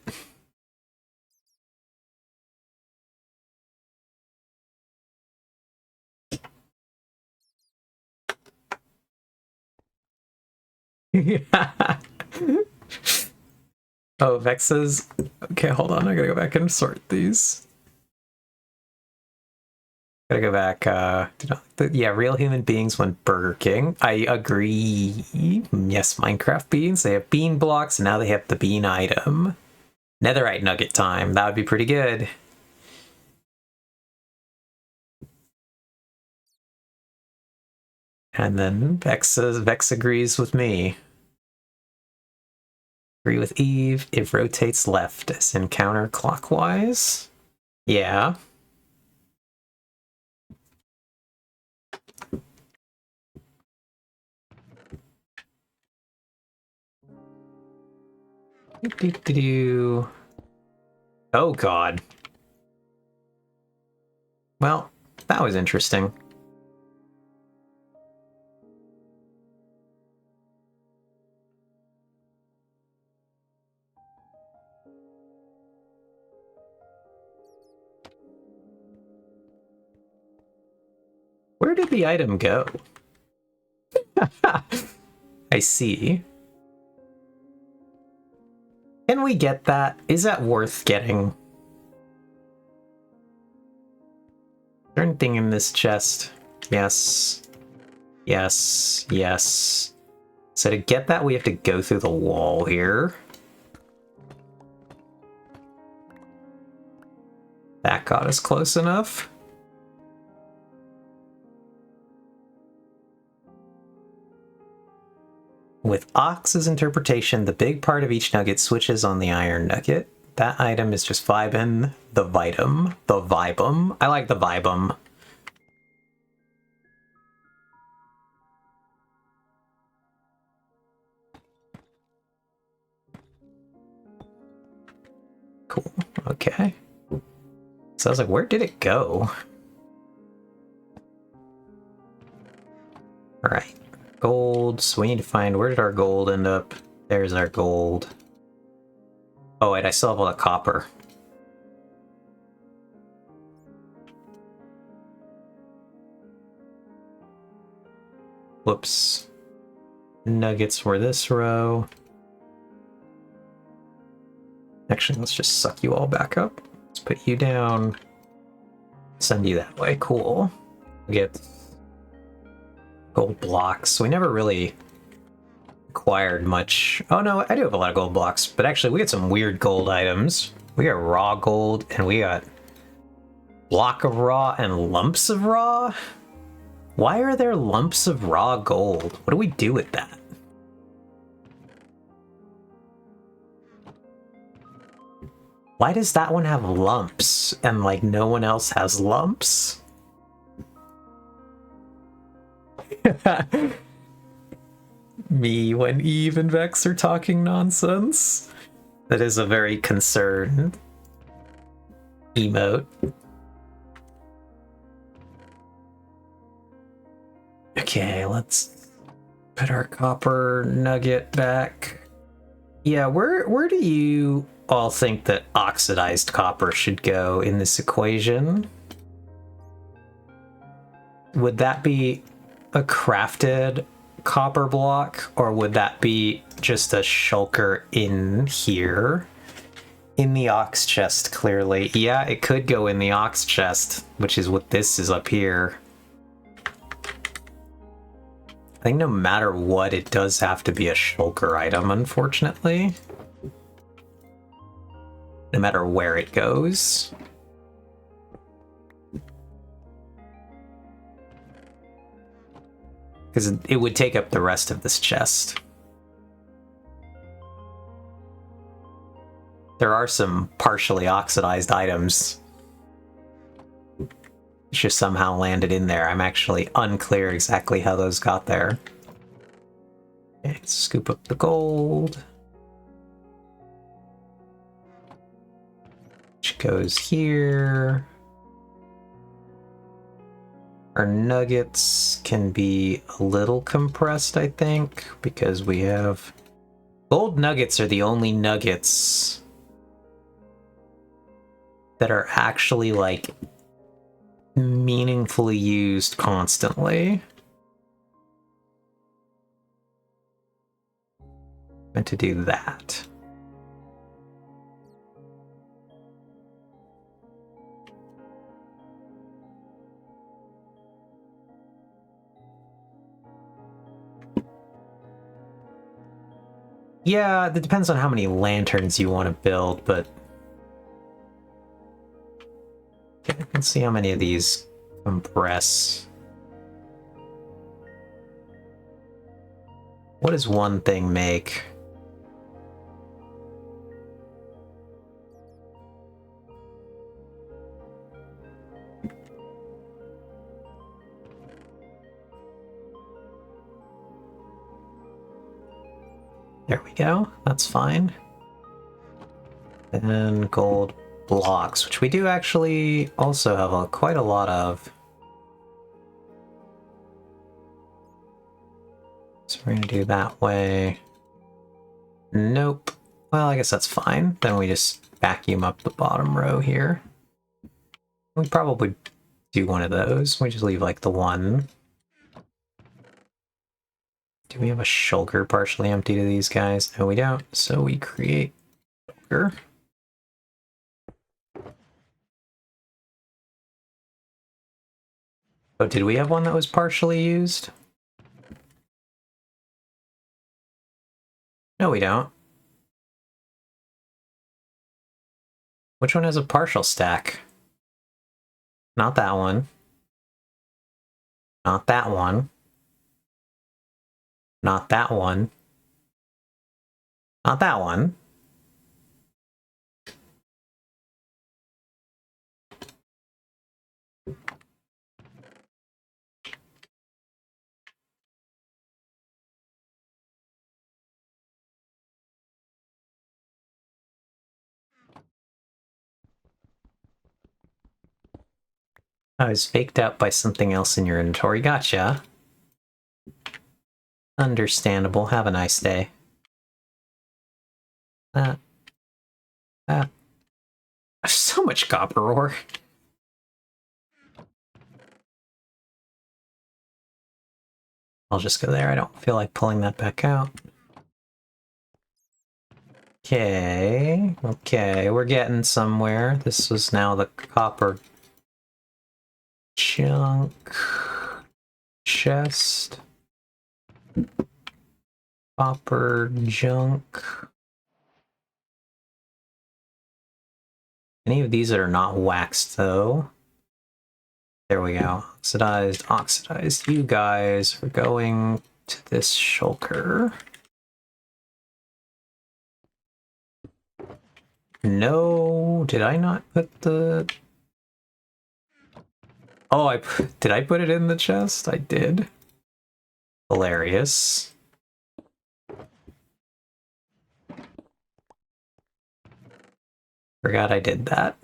Oh, Vexes. Okay, hold on. I gotta go back and sort these. Gotta go back. Yeah, real human beings went Burger King. I agree. Yes, Minecraft beans. They have bean blocks, and now they have the bean item. Netherite nugget time. That would be pretty good. And then Vex agrees with me. Agree with Eve. It rotates left, as in counterclockwise. Yeah. Oh god. Well, that was interesting. Where did the item go? I see. Can we get that? Is that worth getting? Is there anything in this chest? Yes. Yes. Yes. So to get that, we have to go through the wall here. That got us close enough. With Ox's interpretation, the big part of each nugget switches on the iron nugget. That item is just vibin'. The vitum. The vibum. I like the vibum. Cool. Okay. So I was like, where did it go? Alright. Gold. So we need to find, where did our gold end up? There's our gold. Oh wait, I still have all the copper. Whoops. Nuggets were this row. Actually, let's just suck you all back up. Let's put you down. Send you that way. Cool. We get gold blocks. We never really acquired much. Oh no, I do have a lot of gold blocks, but actually we got some weird gold items. We got raw gold, and we got block of raw and lumps of raw. Why are there lumps of raw gold? What do we do with that? Why does that one have lumps and like no one else has lumps? Me when Eve and Vex are talking nonsense. That is a very concerned emote. Okay, let's put our copper nugget back. Yeah, where do you all think that oxidized copper should go in this equation? Would that be a crafted copper block, or would that be just a shulker in here? In the ox chest, clearly. Yeah, it could go in the ox chest, which is what this is up here. I think no matter what, it does have to be a shulker item, unfortunately. No matter where it goes. Because it would take up the rest of this chest. There are some partially oxidized items. It's just somehow landed in there. I'm actually unclear exactly how those got there. Okay, scoop up the gold. Which goes here. Our nuggets can be a little compressed, I think, because we have... Gold nuggets are the only nuggets that are actually, like, meaningfully used constantly. Meant to do that. Yeah, that depends on how many lanterns you want to build, but... Okay, let's see how many of these compress. What does one thing make? There we go. That's fine. And gold blocks, which we do actually also have quite a lot of. So we're going to do that way. Nope. Well, I guess that's fine. Then we just vacuum up the bottom row here. We probably do one of those. We just leave like the one. Do we have a shulker partially empty to these guys? No, we don't. So we create shulker. Oh, did we have one that was partially used? No, we don't. Which one has a partial stack? Not that one. Not that one. Not that one. Not that one. I was faked out by something else in your inventory. Gotcha. Understandable. Have a nice day. So much copper ore. I'll just go there. I don't feel like pulling that back out. Okay. Okay, we're getting somewhere. This was now the copper chunk chest. Copper junk. Any of these that are not waxed, though. There we go. Oxidized, oxidized. You guys are going to this shulker. No, did I not put the... Oh, did I put it in the chest? I did. Hilarious. Forgot I did that.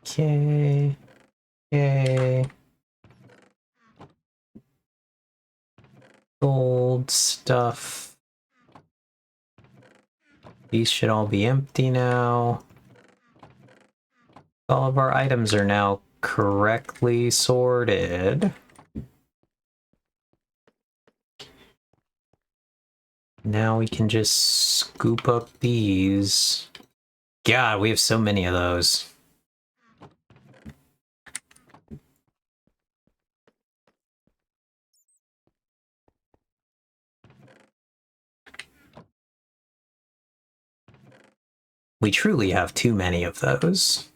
Okay. Okay. Gold stuff. These should all be empty now. All of our items are now correctly sorted. Now we can just scoop up these. God, we have so many of those. We truly have too many of those.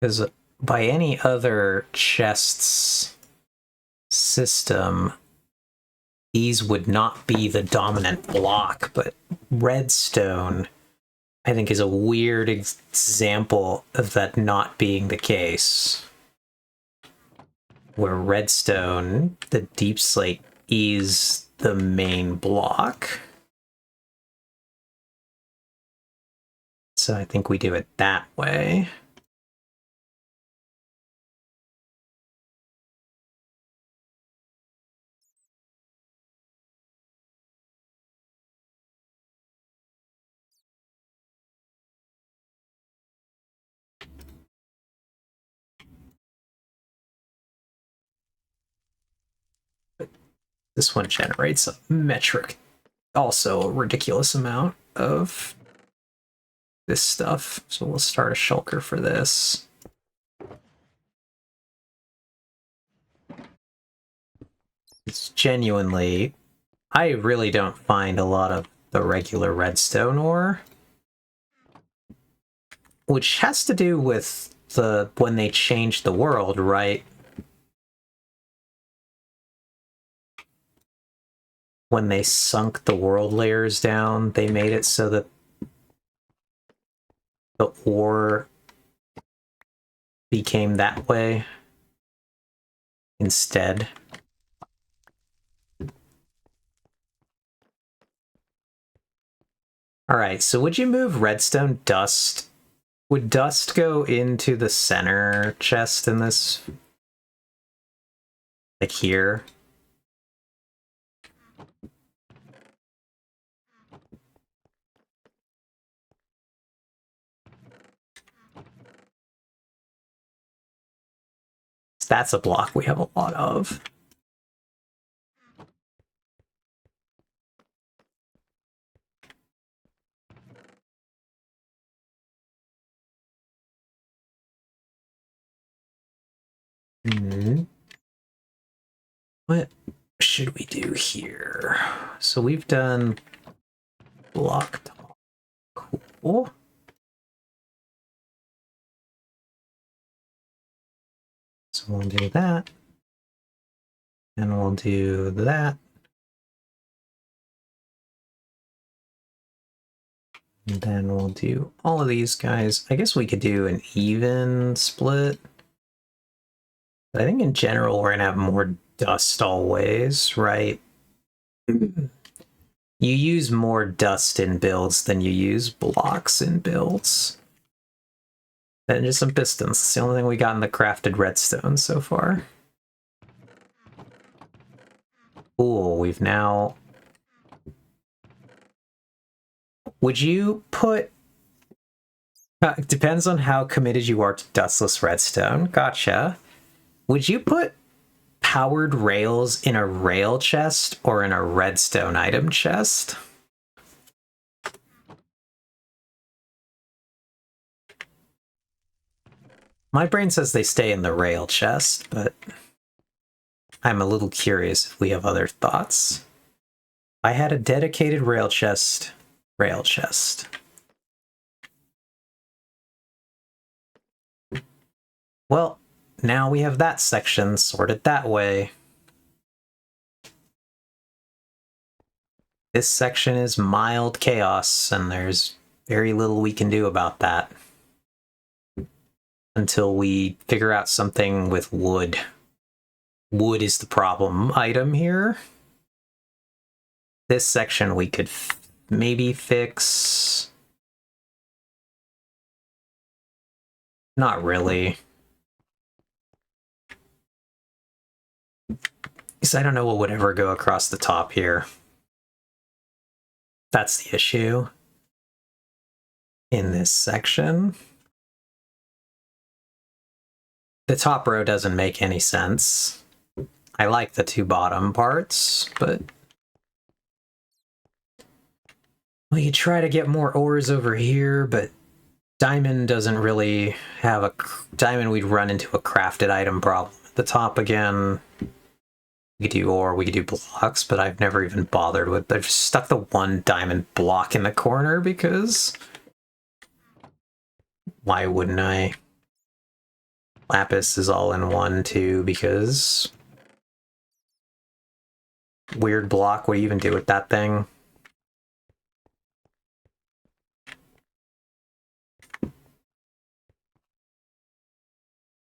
Because by any other chests system, these would not be the dominant block, but redstone, I think, is a weird example of that not being the case. Where redstone, the deep slate, is the main block. So I think we do it that way. This one generates a metric, also a ridiculous amount of this stuff. So we'll start a shulker for this. It's genuinely, I really don't find a lot of the regular redstone ore, which has to do with when they changed the world, right? When they sunk the world layers down, they made it so that the ore became that way instead. All right, so would you move redstone dust? Would dust go into the center chest in this? Like here? That's a block we have a lot of. What should we do here? So we've done block top. Cool. So we'll do that. And we'll do that. And then we'll do all of these guys. I guess we could do an even split. But I think in general we're going to have more dust always, right? You use more dust in builds than you use blocks in builds. And just some pistons. It's the only thing we got in the crafted redstone so far. Cool, we've now... Would you put... it depends on how committed you are to dustless redstone. Gotcha. Would you put powered rails in a rail chest or in a redstone item chest? My brain says they stay in the rail chest, but I'm a little curious if we have other thoughts. I had a dedicated rail chest. Rail chest. Well, now we have that section sorted that way. This section is mild chaos, and there's very little we can do about that until we figure out something with wood. Wood is the problem item here. This section we could maybe fix. Not really. Because I don't know what would ever go across the top here. That's the issue in this section. The top row doesn't make any sense. I like the two bottom parts, but we could try to get more ores over here, but diamond doesn't really have a... Diamond, we'd run into a crafted item problem at the top again. We could do ore, we could do blocks, but I've never even bothered with... I've just stuck the one diamond block in the corner because... Why wouldn't I? Lapis is all in one too, because... Weird block, what do you even do with that thing?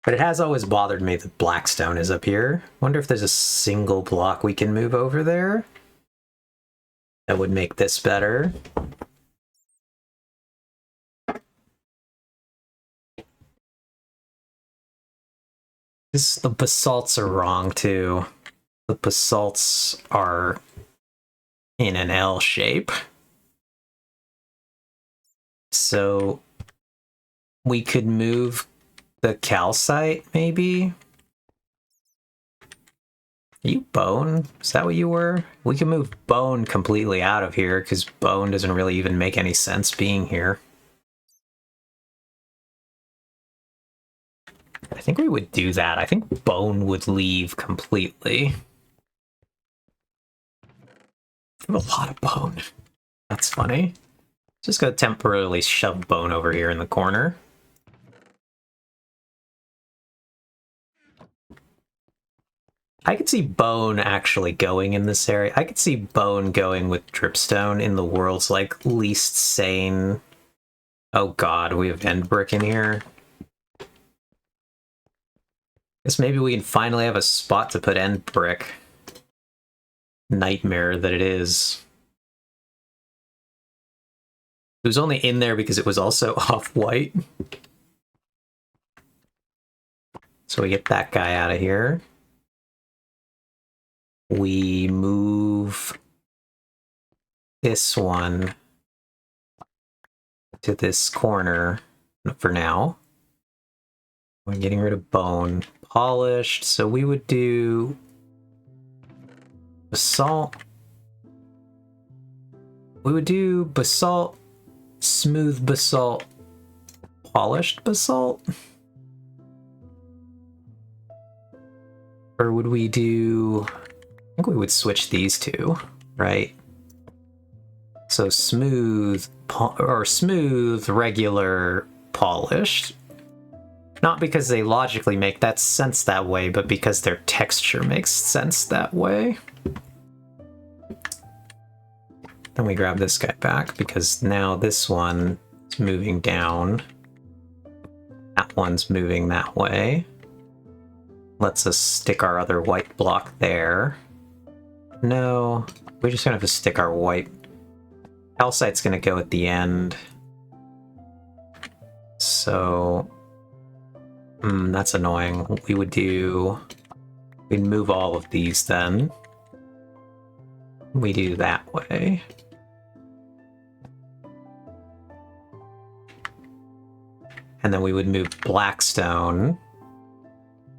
But it has always bothered me that Blackstone is up here. Wonder if there's a single block we can move over there that would make this better. The basalts are wrong too. The basalts are in an L shape. So we could move the calcite, maybe? Are you bone? Is that what you were? We can move bone completely out of here, because bone doesn't really even make any sense being here. I think we would do that. I think bone would leave completely. I have a lot of bone. That's funny. Just gonna temporarily shove bone over here in the corner. I could see bone actually going in this area. I could see bone going with dripstone in the world's, like, least sane... Oh god, we have end brick in here. Guess maybe we can finally have a spot to put end brick. Nightmare that it is. It was only in there because it was also off-white. So we get that guy out of here. We move this one to this corner for now. We're getting rid of bone. Polished, so we would do basalt. We would do basalt, smooth basalt, polished basalt. Or would we do... I think we would switch these two, right? So smooth, or smooth, regular, polished. Not because they logically make that sense that way, but because their texture makes sense that way. Then we grab this guy back, because now this one is moving down. That one's moving that way. Lets us stick our other white block there. No, we're just gonna have to stick our white. Calcite's gonna go at the end. So, that's annoying. We would do... We'd move all of these then. We do that way. And then we would move Blackstone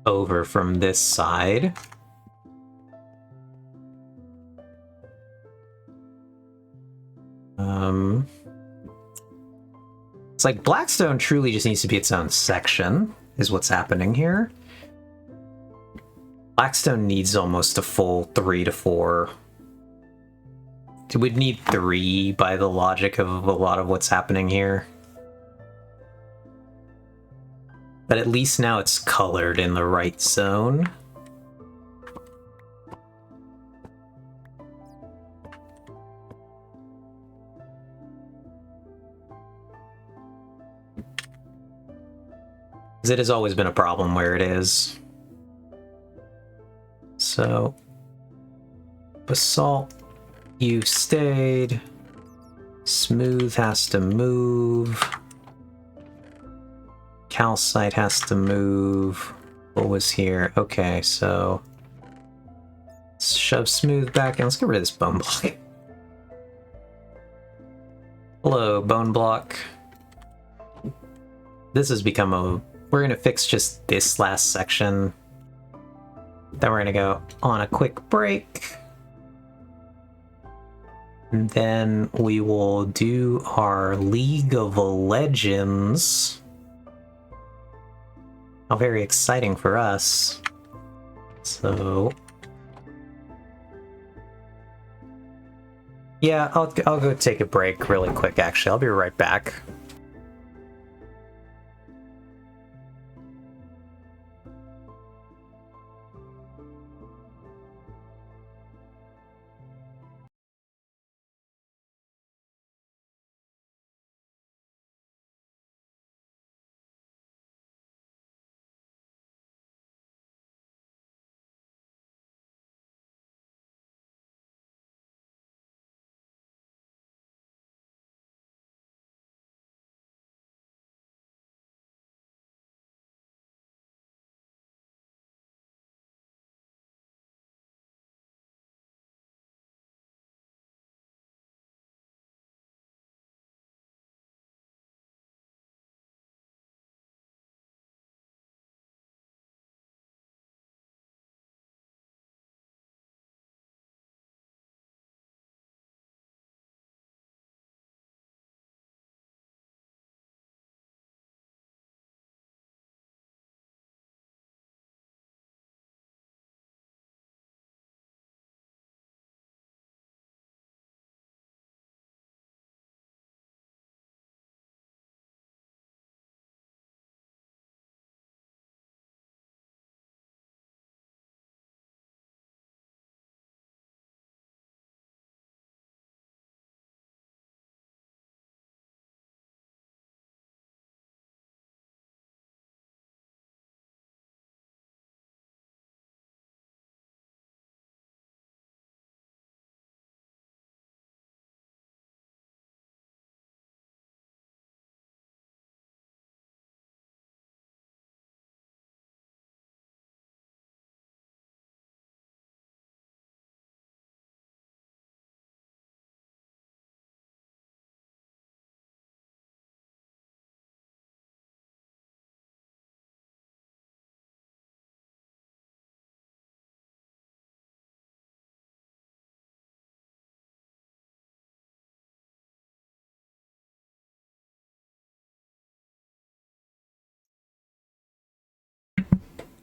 over from this side. It's like Blackstone truly just needs to be its own section, is what's happening here. Blackstone needs almost a full 3 to 4. It would need 3 by the logic of a lot of what's happening here. But at least now it's colored in the right zone. Because it has always been a problem where it is. So, basalt, you stayed. Smooth has to move. Calcite has to move. What was here? Okay, so let's shove smooth back in. Let's get rid of this bone block. Hello, bone block. This has become a... We're gonna fix just this last section. Then we're gonna go on a quick break. And then we will do our League of Legends. How very exciting for us. So... yeah, I'll go take a break really quick, actually. I'll be right back.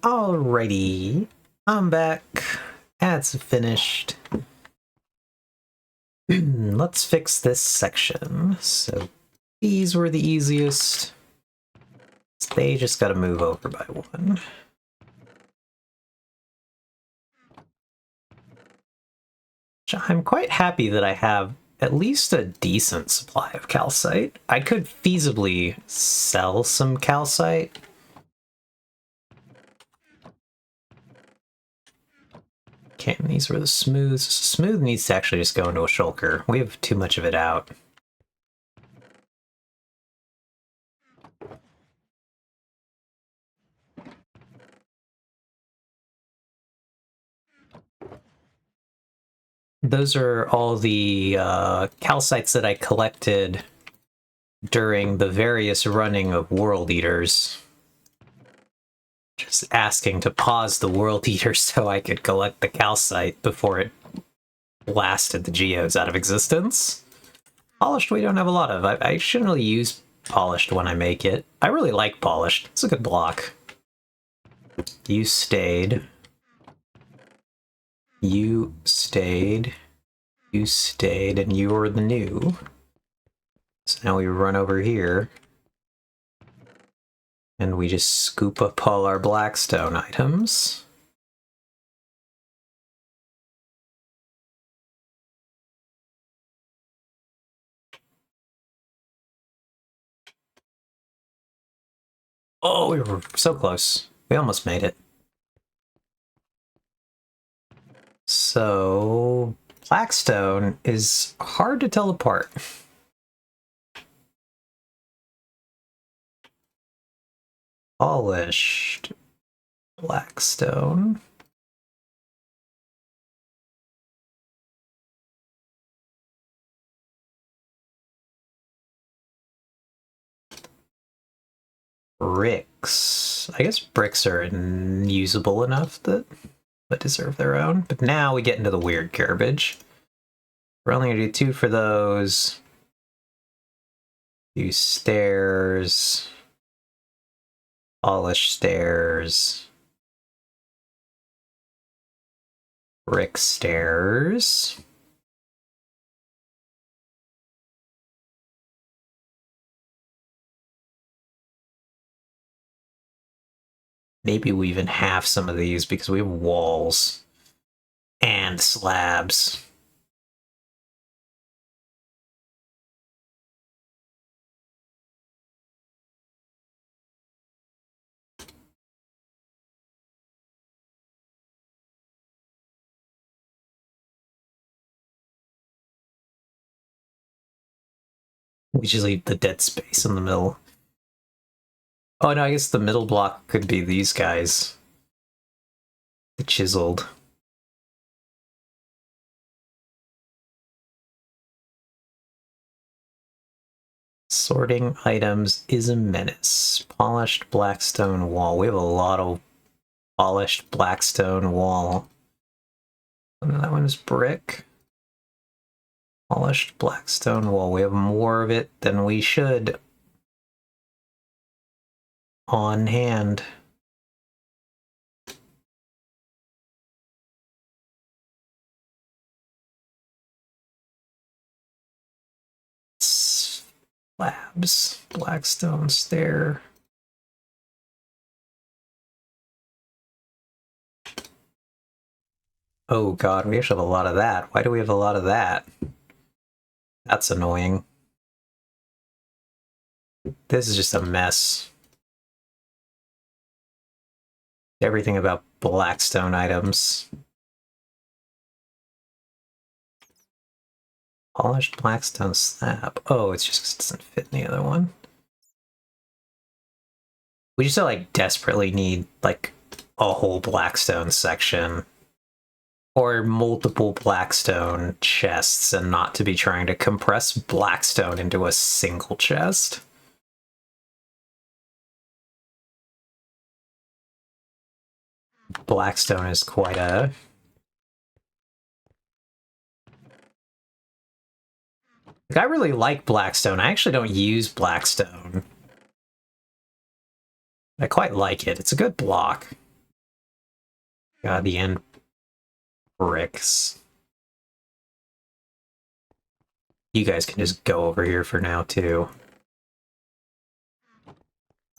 Alrighty, I'm back. Ads finished. Let's fix this section. So these were the easiest. They just gotta move over by one. I'm quite happy that I have at least a decent supply of calcite. I could feasibly sell some calcite. Okay, these were the smooths. Smooth needs to actually just go into a shulker. We have too much of it out. Those are all the calcites that I collected during the various running of World Eaters. Just asking to pause the World Eater so I could collect the calcite before it blasted the geodes out of existence. Polished we don't have a lot of. I shouldn't really use polished when I make it. I really like polished. It's a good block. You stayed. You stayed. You stayed, and you were the new. So now we run over here. And we just scoop up all our blackstone items. Oh, we were so close. We almost made it. So, blackstone is hard to tell apart. Polished blackstone. Bricks. I guess bricks are usable enough that deserve their own. But now we get into the weird garbage. We're only gonna do 2 for those. Do stairs. Polish stairs. Brick stairs. Maybe we even have some of these because we have walls and slabs. We just leave the dead space in the middle. Oh no, I guess the middle block could be these guys. The chiseled. Sorting items is a menace. Polished blackstone wall. We have a lot of polished blackstone wall. That one is brick. Polished blackstone wall. We have more of it than we should on hand. Slabs. Blackstone stair. Oh god, we actually have a lot of that. Why do we have a lot of that? That's annoying. This is just a mess. Everything about blackstone items. Polished blackstone slab. Oh, it's just 'cause it doesn't fit in the other one. We just like desperately need like a whole blackstone section. Or multiple blackstone chests and not to be trying to compress blackstone into a single chest. Blackstone is quite a... Like, I really like blackstone. I actually don't use blackstone. I quite like it. It's a good block. God, the end bricks. You guys can just go over here for now, too.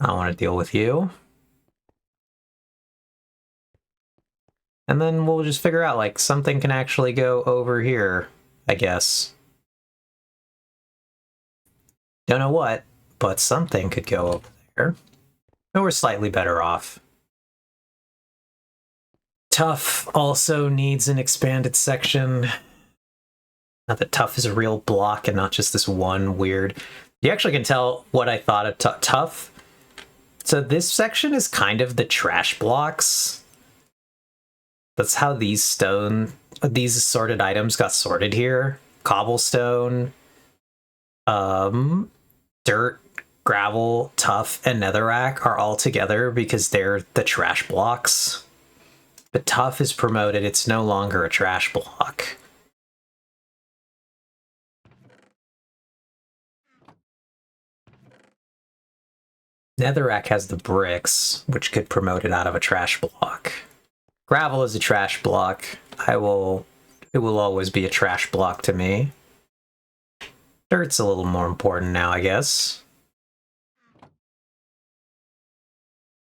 I don't want to deal with you. And then we'll just figure out, like, something can actually go over here, I guess. Don't know what, but something could go over there. And we're slightly better off. Tough also needs an expanded section. Not that tough is a real block and not just this one weird... You actually can tell what I thought of tough. So this section is kind of the trash blocks. That's how these sorted items got sorted here. Cobblestone, dirt, gravel, tough, and netherrack are all together because they're the trash blocks. But tough is promoted, it's no longer a trash block. Netherrack has the bricks, which could promote it out of a trash block. Gravel is a trash block. It will always be a trash block to me. Dirt's a little more important now, I guess.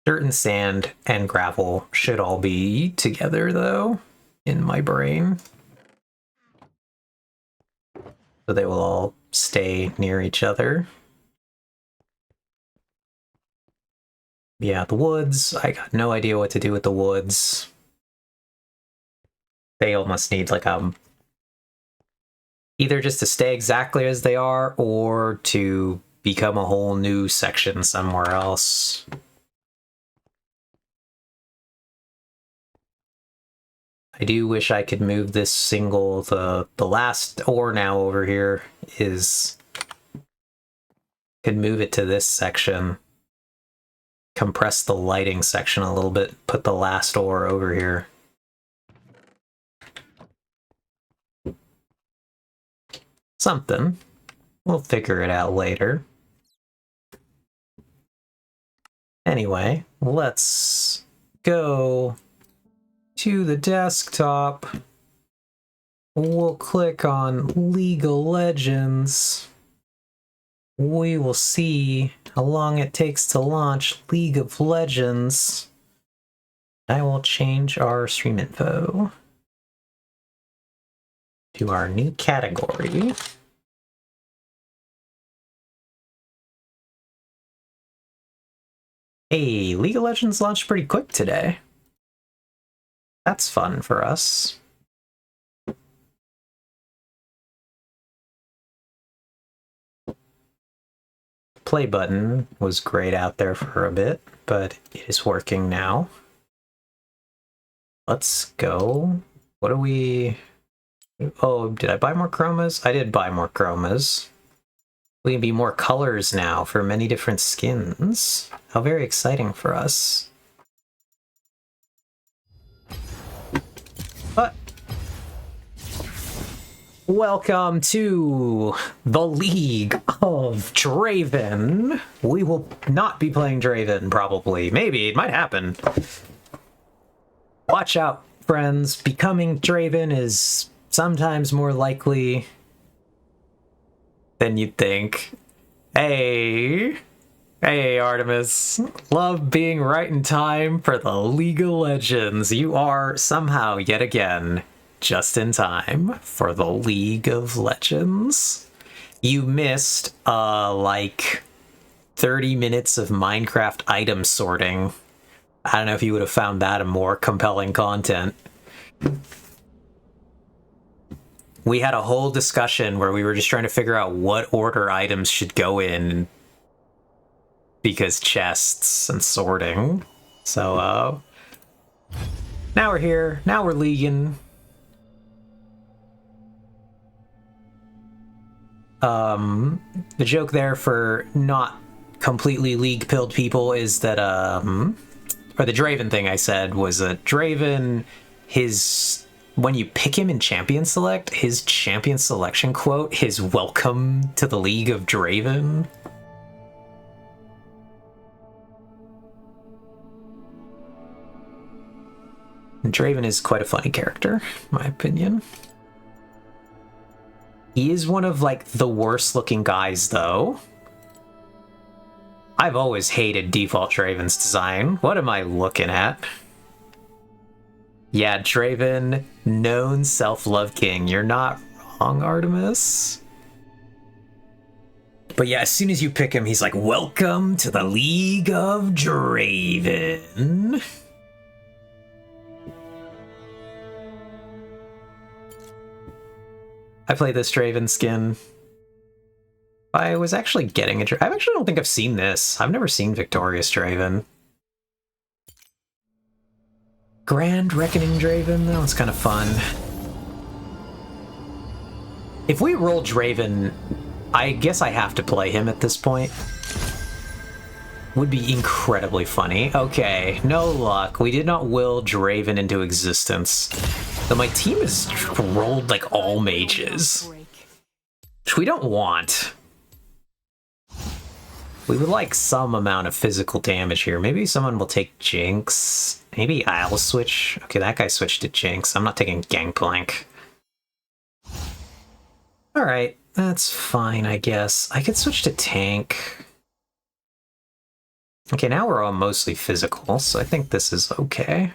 Dirt and sand and gravel should all be together, though, in my brain. So they will all stay near each other. Yeah, the woods. I got no idea what to do with the woods. They almost need like either just to stay exactly as they are or to become a whole new section somewhere else. I do wish I could move this single. The last ore now over here is could move it to this section. Compress the lighting section a little bit, put the last ore over here. Something. We'll figure it out later. Anyway, let's go to the desktop. We'll click on League of Legends. We will see how long it takes to launch League of Legends. I will change our stream info to our new category. Hey, League of Legends launched pretty quick today. That's fun for us. Play button was grayed out there for a bit, but it is working now. Let's go. What do we... Oh, did I buy more chromas? I did buy more chromas. We can be more colors now for many different skins. How very exciting for us. But welcome to the League of Draven. We will not be playing Draven, probably. Maybe, it might happen. Watch out, friends. Becoming Draven is sometimes more likely than you'd think. Hey, Artemis. Love being right in time for the League of Legends. You are somehow, yet again, just in time for the League of Legends. You missed, like 30 minutes of Minecraft item sorting. I don't know if you would have found that a more compelling content. We had a whole discussion where we were just trying to figure out what order items should go in because chests and sorting. So, now we're here. Now we're leaguing. The joke there for not completely league-pilled people is that, or the Draven thing I said was that Draven, when you pick him in Champion Select, his Champion Selection quote is "Welcome to the League of Draven." And Draven is quite a funny character, in my opinion. He is one of, like, the worst-looking guys, though. I've always hated default Draven's design. What am I looking at? Yeah, Draven, known self-love king. You're not wrong, Artemis. But yeah, as soon as you pick him, he's like, "Welcome to the League of Draven." I play this Draven skin. I was actually getting a Draven. I actually don't think I've seen this. I've never seen Victorious Draven. Grand Reckoning Draven? That one's kind of fun. If we roll Draven, I guess I have to play him at this point. Would be incredibly funny. Okay, no luck. We did not will Draven into existence. Though my team has rolled like all mages, which we don't want. We would like some amount of physical damage here. Maybe someone will take Jinx. Maybe I'll switch. Okay, that guy switched to Jinx. I'm not taking Gangplank. Alright, that's fine, I guess. I could switch to Tank. Okay, now we're all mostly physical, so I think this is okay.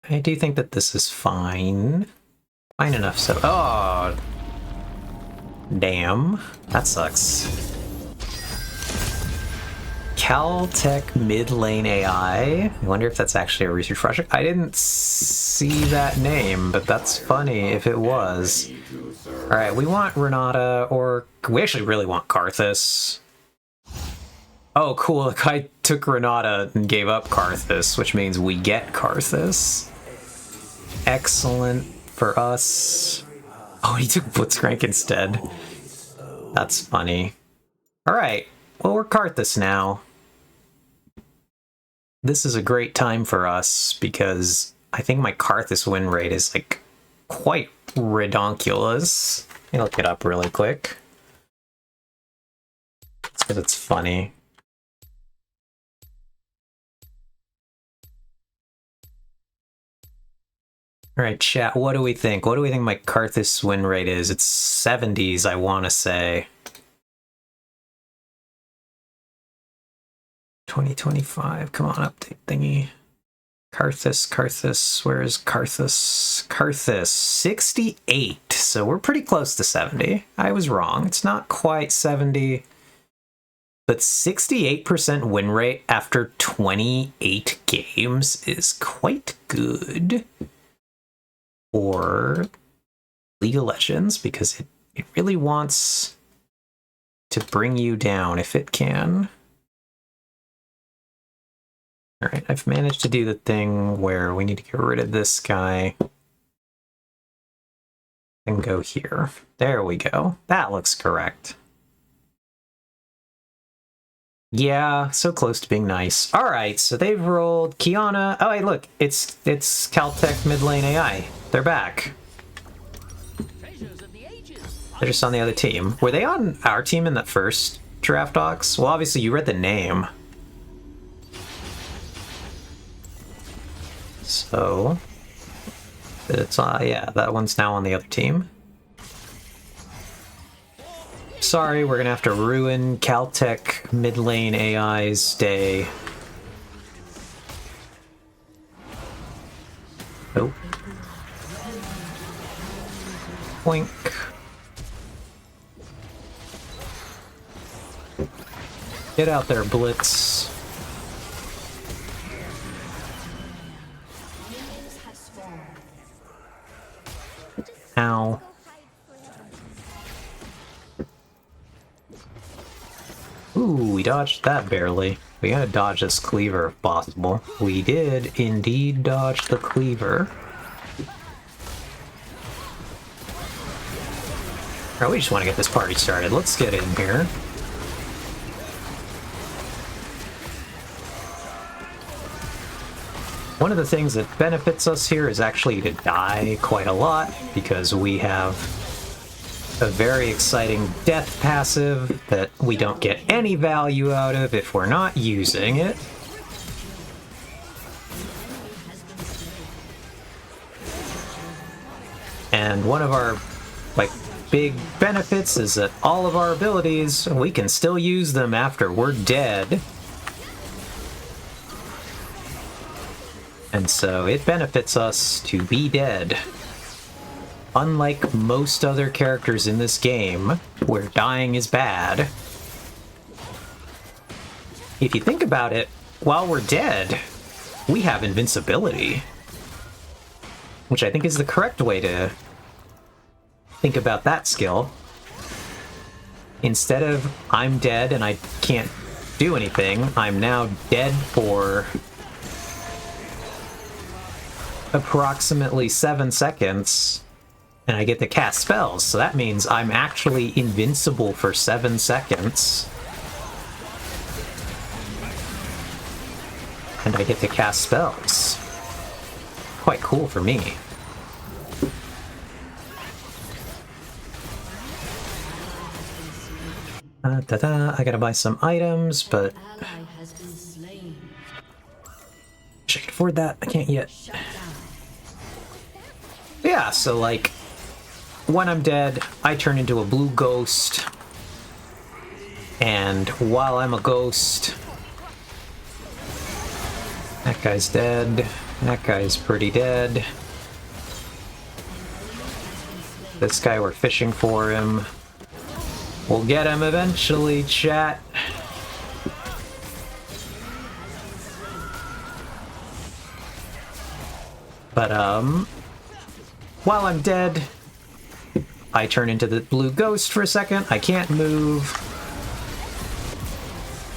I do think that this is fine. Fine enough, so... Oh! Damn. That sucks. Caltech mid lane AI. I wonder if that's actually a research project. I didn't see that name, but that's funny if it was. Alright, we want Renata, or we actually really want Karthus. Oh, cool. The guy took Renata and gave up Karthus, which means we get Karthus. Excellent for us. Oh, he took Blitzcrank instead. That's funny. Alright, well, we're Karthus now. This is a great time for us because I think my Karthus win rate is like quite redonkulous. Let me look it up really quick. It's because it's funny. Alright, chat, what do we think? What do we think my Karthus win rate is? It's 70s, I want to say. 2025, come on, update thingy. Karthus, where is Karthus? Karthus, 68, so we're pretty close to 70. I was wrong, it's not quite 70, but 68% win rate after 28 games is quite good for League of Legends, because it really wants to bring you down if it can. Alright, I've managed to do the thing where we need to get rid of this guy and go here. There we go. That looks correct. Yeah, so close to being nice. Alright, so they've rolled Kiana. Oh, hey, look, it's Caltech mid lane AI. They're back. They're just on the other team. Were they on our team in the first draft docs? Well, obviously you read the name. So, it's, yeah, that one's now on the other team. Sorry, we're gonna have to ruin Caltech mid lane AI's day. Nope. Boink. Get out there, Blitz. Ow. Ooh, we dodged that barely. We gotta dodge this cleaver if possible. We did indeed dodge the cleaver. Alright, we just want to get this party started. Let's get in here. One of the things that benefits us here is actually to die quite a lot, because we have a very exciting death passive that we don't get any value out of if we're not using it. And one of our, like, big benefits is that all of our abilities, we can still use them after we're dead. And so it benefits us to be dead. Unlike most other characters in this game, where dying is bad. If you think about it, while we're dead, we have invincibility. Which I think is the correct way to think about that skill. Instead of, I'm dead and I can't do anything, I'm now dead for approximately 7 seconds, and I get to cast spells, so that means I'm actually invincible for 7 seconds. And I get to cast spells. Quite cool for me. I gotta buy some items, but wish I could afford that. I can't yet. Yeah, so like, when I'm dead, I turn into a blue ghost. And while I'm a ghost, that guy's dead. That guy's pretty dead. This guy, we're fishing for him. We'll get him eventually, chat. But, while I'm dead, I turn into the blue ghost for a second. I can't move.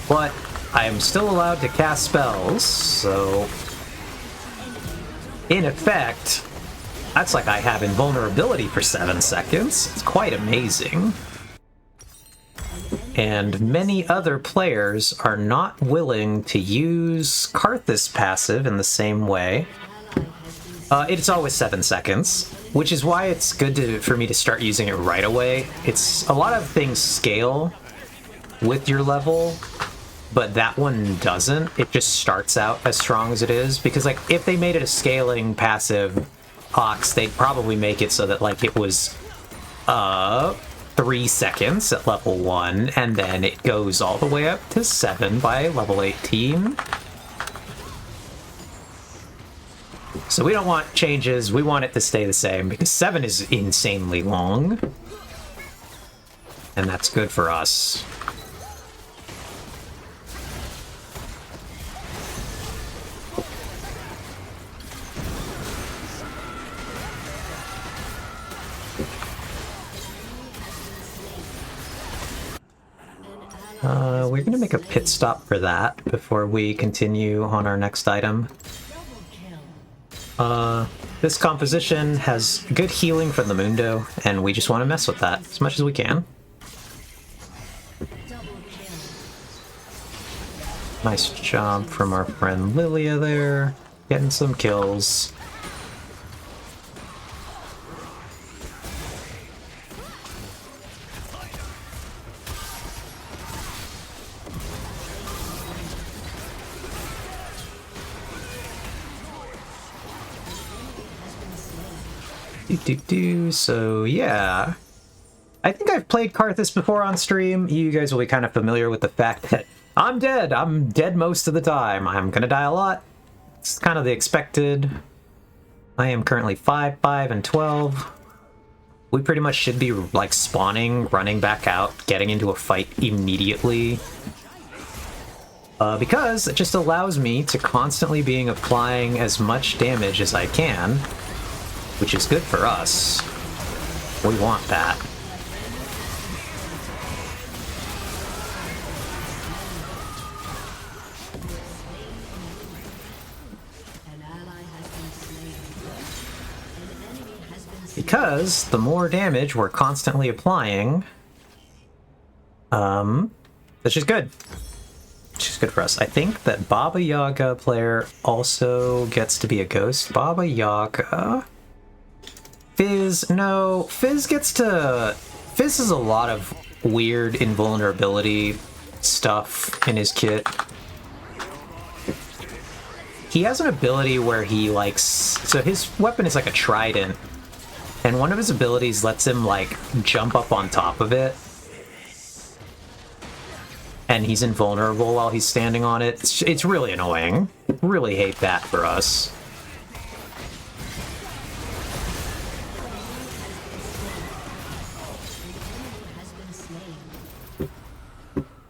But I am still allowed to cast spells, so... in effect, that's like I have invulnerability for 7 seconds. It's quite amazing. And many other players are not willing to use Karthus passive in the same way. It's always 7 seconds, which is why it's good for me to start using it right away. It's a lot of things scale with your level, but that one doesn't. It just starts out as strong as it is, because like if they made it a scaling passive Ox, they'd probably make it so that like it was 3 seconds at level 1, and then it goes all the way up to 7 by level 18. So we don't want changes, we want it to stay the same, because 7 is insanely long. And that's good for us. We're gonna make a pit stop for that before we continue on our next item. This composition has good healing from the Mundo, and we just want to mess with that as much as we can. Nice job from our friend Lilia there, getting some kills. So yeah, I think I've played Karthus before on stream. You guys will be kind of familiar with the fact that I'm dead. I'm dead most of the time. I'm gonna die a lot. It's kind of the expected. I am currently 5, 5, and 12. We pretty much should be like spawning, running back out, getting into a fight immediately. Because it just allows me to constantly being applying as much damage as I can, which is good for us. We want that. Because the more damage we're constantly applying, that's just good. It's just good for us. I think that Baba Yaga player also gets to be a ghost. Baba Yaga... Fizz, no, Fizz gets to... Fizz has a lot of weird invulnerability stuff in his kit. He has an ability where he likes... So his weapon is like a trident, and one of his abilities lets him like jump up on top of it. And he's invulnerable while he's standing on it. It's really annoying. Really hate that for us.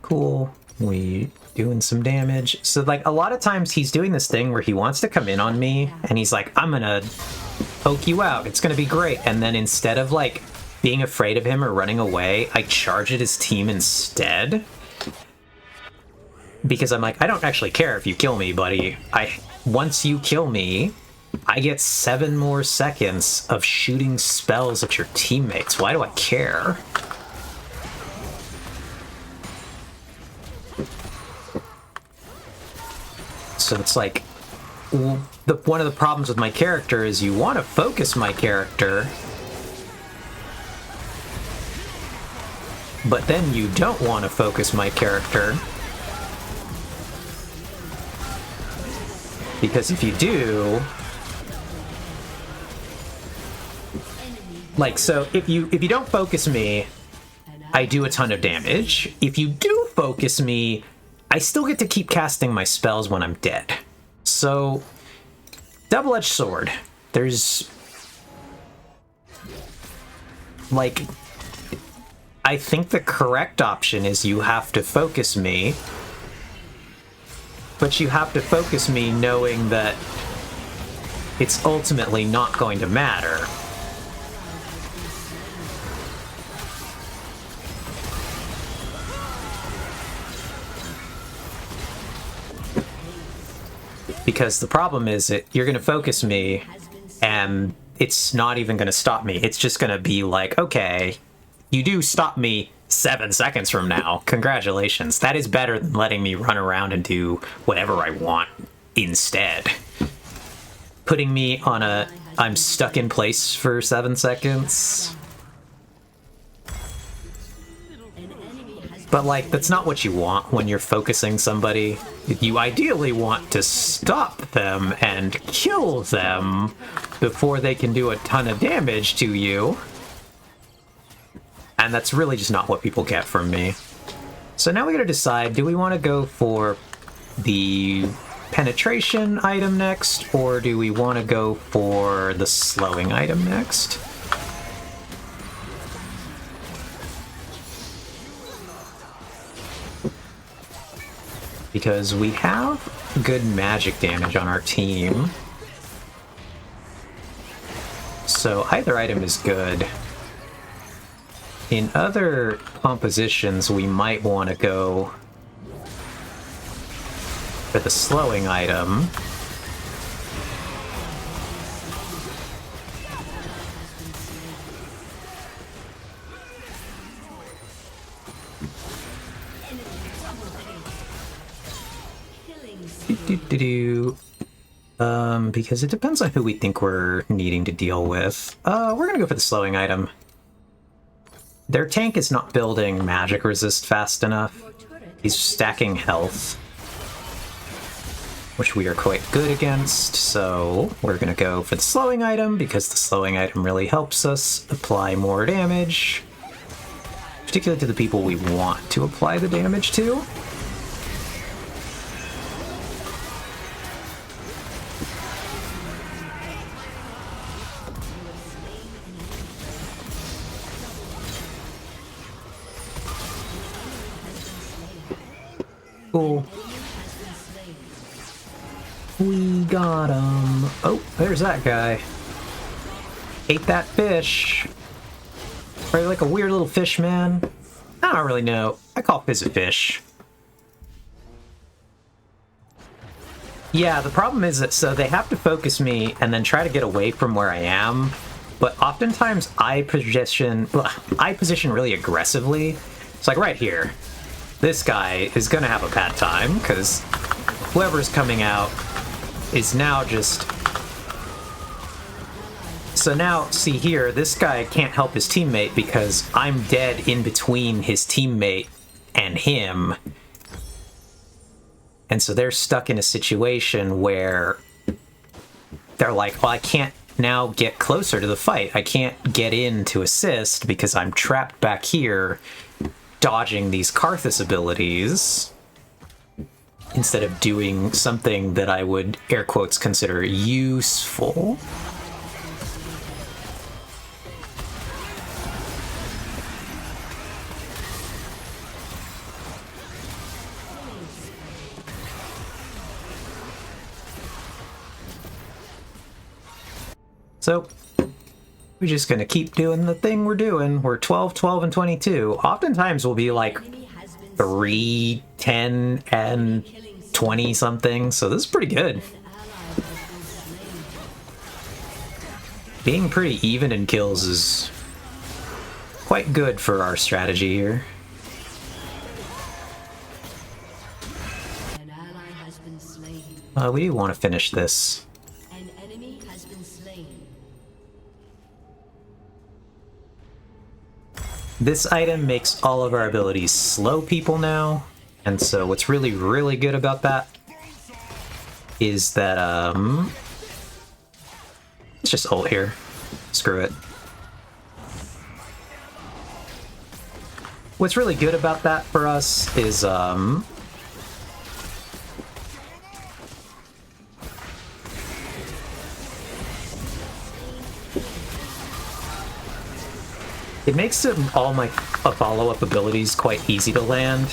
Cool. We doing some damage. So like a lot of times he's doing this thing where he wants to come in on me and he's like, I'm gonna poke you out. It's gonna be great. And then instead of like being afraid of him or running away, I charge at his team instead. Because I'm like, I don't actually care if you kill me, buddy. Once you kill me, I get 7 more seconds of shooting spells at your teammates. Why do I care? So it's like, one of the problems with my character is you want to focus my character, but then you don't want to focus my character. Because if you do, Like, so if you don't focus me, I do a ton of damage. If you do focus me, I still get to keep casting my spells when I'm dead. So, double-edged sword. There's... like... I think the correct option is you have to focus me, but you have to focus me knowing that it's ultimately not going to matter. Because the problem is that you're going to focus me, and it's not even going to stop me. It's just going to be like, okay, you do stop me 7 seconds from now. Congratulations. That is better than letting me run around and do whatever I want instead. Putting me on a I'm stuck in place for 7 seconds. But, like, that's not what you want when you're focusing somebody. You ideally want to stop them and kill them before they can do a ton of damage to you. And that's really just not what people get from me. So now we gotta decide, do we want to go for the penetration item next, or do we want to go for the slowing item next? Because we have good magic damage on our team. So either item is good. In other compositions, we might want to go for the slowing item. Because it depends on who we think we're needing to deal with. We're gonna go for the slowing item. Their tank is not building magic resist fast enough. He's stacking health, which we are quite good against, so we're gonna go for the slowing item because the slowing item really helps us apply more damage, particularly to the people we want to apply the damage to. Cool. We got him. Oh, there's that guy. Ate that fish. Probably like a weird little fish, man. I don't really know. I call fizz a fish. Yeah, the problem is that so they have to focus me and then try to get away from where I am. But oftentimes I position really aggressively. It's like right here. This guy is gonna have a bad time, because whoever's coming out is now just... So now, see here, this guy can't help his teammate because I'm dead in between his teammate and him. And so they're stuck in a situation where they're like, well, I can't now get closer to the fight. I can't get in to assist because I'm trapped back here dodging these Karthus abilities instead of doing something that I would, air quotes, consider useful. So, we're just gonna keep doing the thing we're doing. We're 12, 12, and 22. Oftentimes we'll be like 3, 10, and 20 something, so this is pretty good. Being pretty even in kills is quite good for our strategy here. We do want to finish this. This item makes all of our abilities slow people now, and so what's really, really good about that is that, let's just ult here. Screw it. what's really good about that for us is it makes all my follow-up abilities quite easy to land.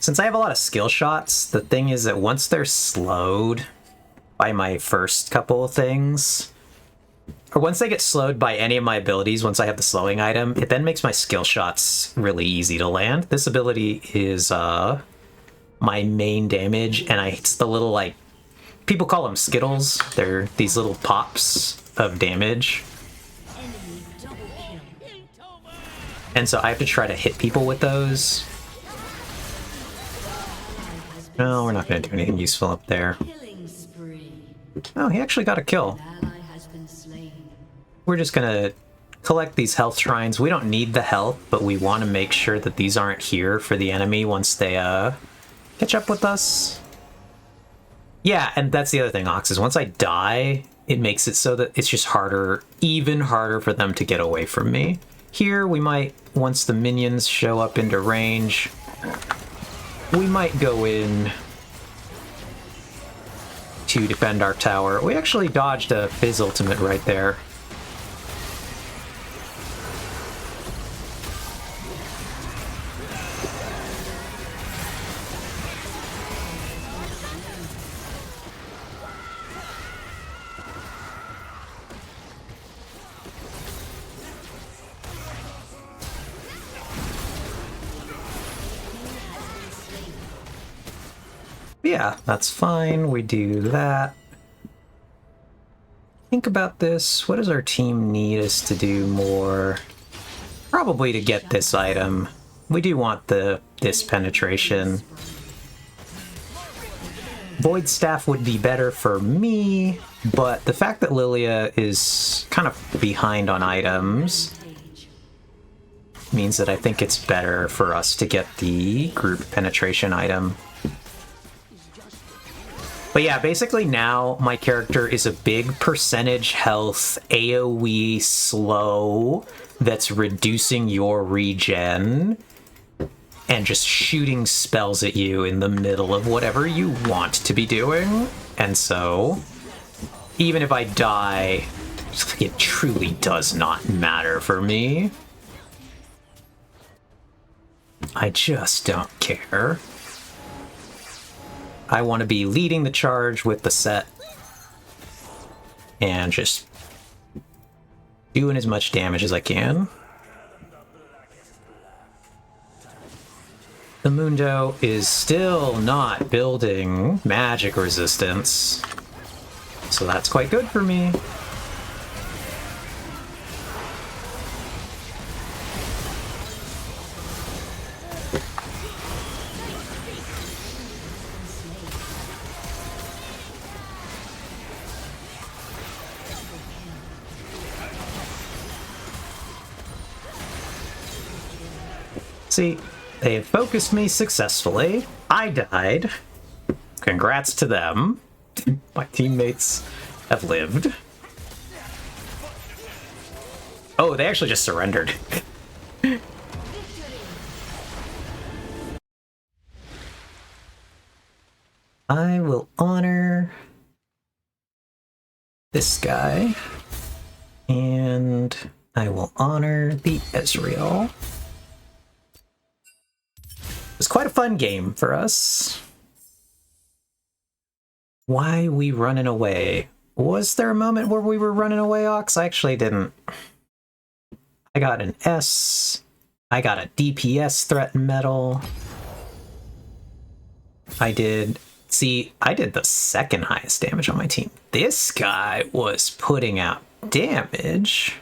Since I have a lot of skill shots, the thing is that once they're slowed by my first couple of things, or once they get slowed by any of my abilities, once I have the slowing item, it then makes my skill shots really easy to land. This ability is my main damage, and it's the little, like, people call them Skittles. They're these little pops of damage. And so I have to try to hit people with those. No, we're not going to do anything useful up there. Oh, he actually got a kill. We're just going to collect these health shrines. We don't need the health, but we want to make sure that these aren't here for the enemy once they catch up with us. Yeah, and that's the other thing, Ox, is once I die, it makes it so that it's just harder, even harder for them to get away from me. Here, we might, once the minions show up into range, we might go in to defend our tower. We actually dodged a Fizz ultimate right there. Yeah, that's fine. We do that. Think about this. What does our team need us to do more? Probably to get this item. We do want this penetration. Void Staff would be better for me, but the fact that Lilia is kind of behind on items means that I think it's better for us to get the group penetration item. But yeah, basically now my character is a big percentage health AoE slow that's reducing your regen and just shooting spells at you in the middle of whatever you want to be doing. And so, even if I die, it truly does not matter for me. I just don't care. I want to be leading the charge with the set and just doing as much damage as I can. The Mundo is still not building magic resistance, so that's quite good for me. See, they have focused me successfully. I died. Congrats to them. My teammates have lived. Oh, they actually just surrendered. I will honor this guy. And I will honor the Ezreal. It was quite a fun game for us. Why we running away? Was there a moment where we were running away, Ox? I actually didn't. I got an S. I got a DPS threat medal. I did... See, I did the second highest damage on my team. This guy was putting out damage.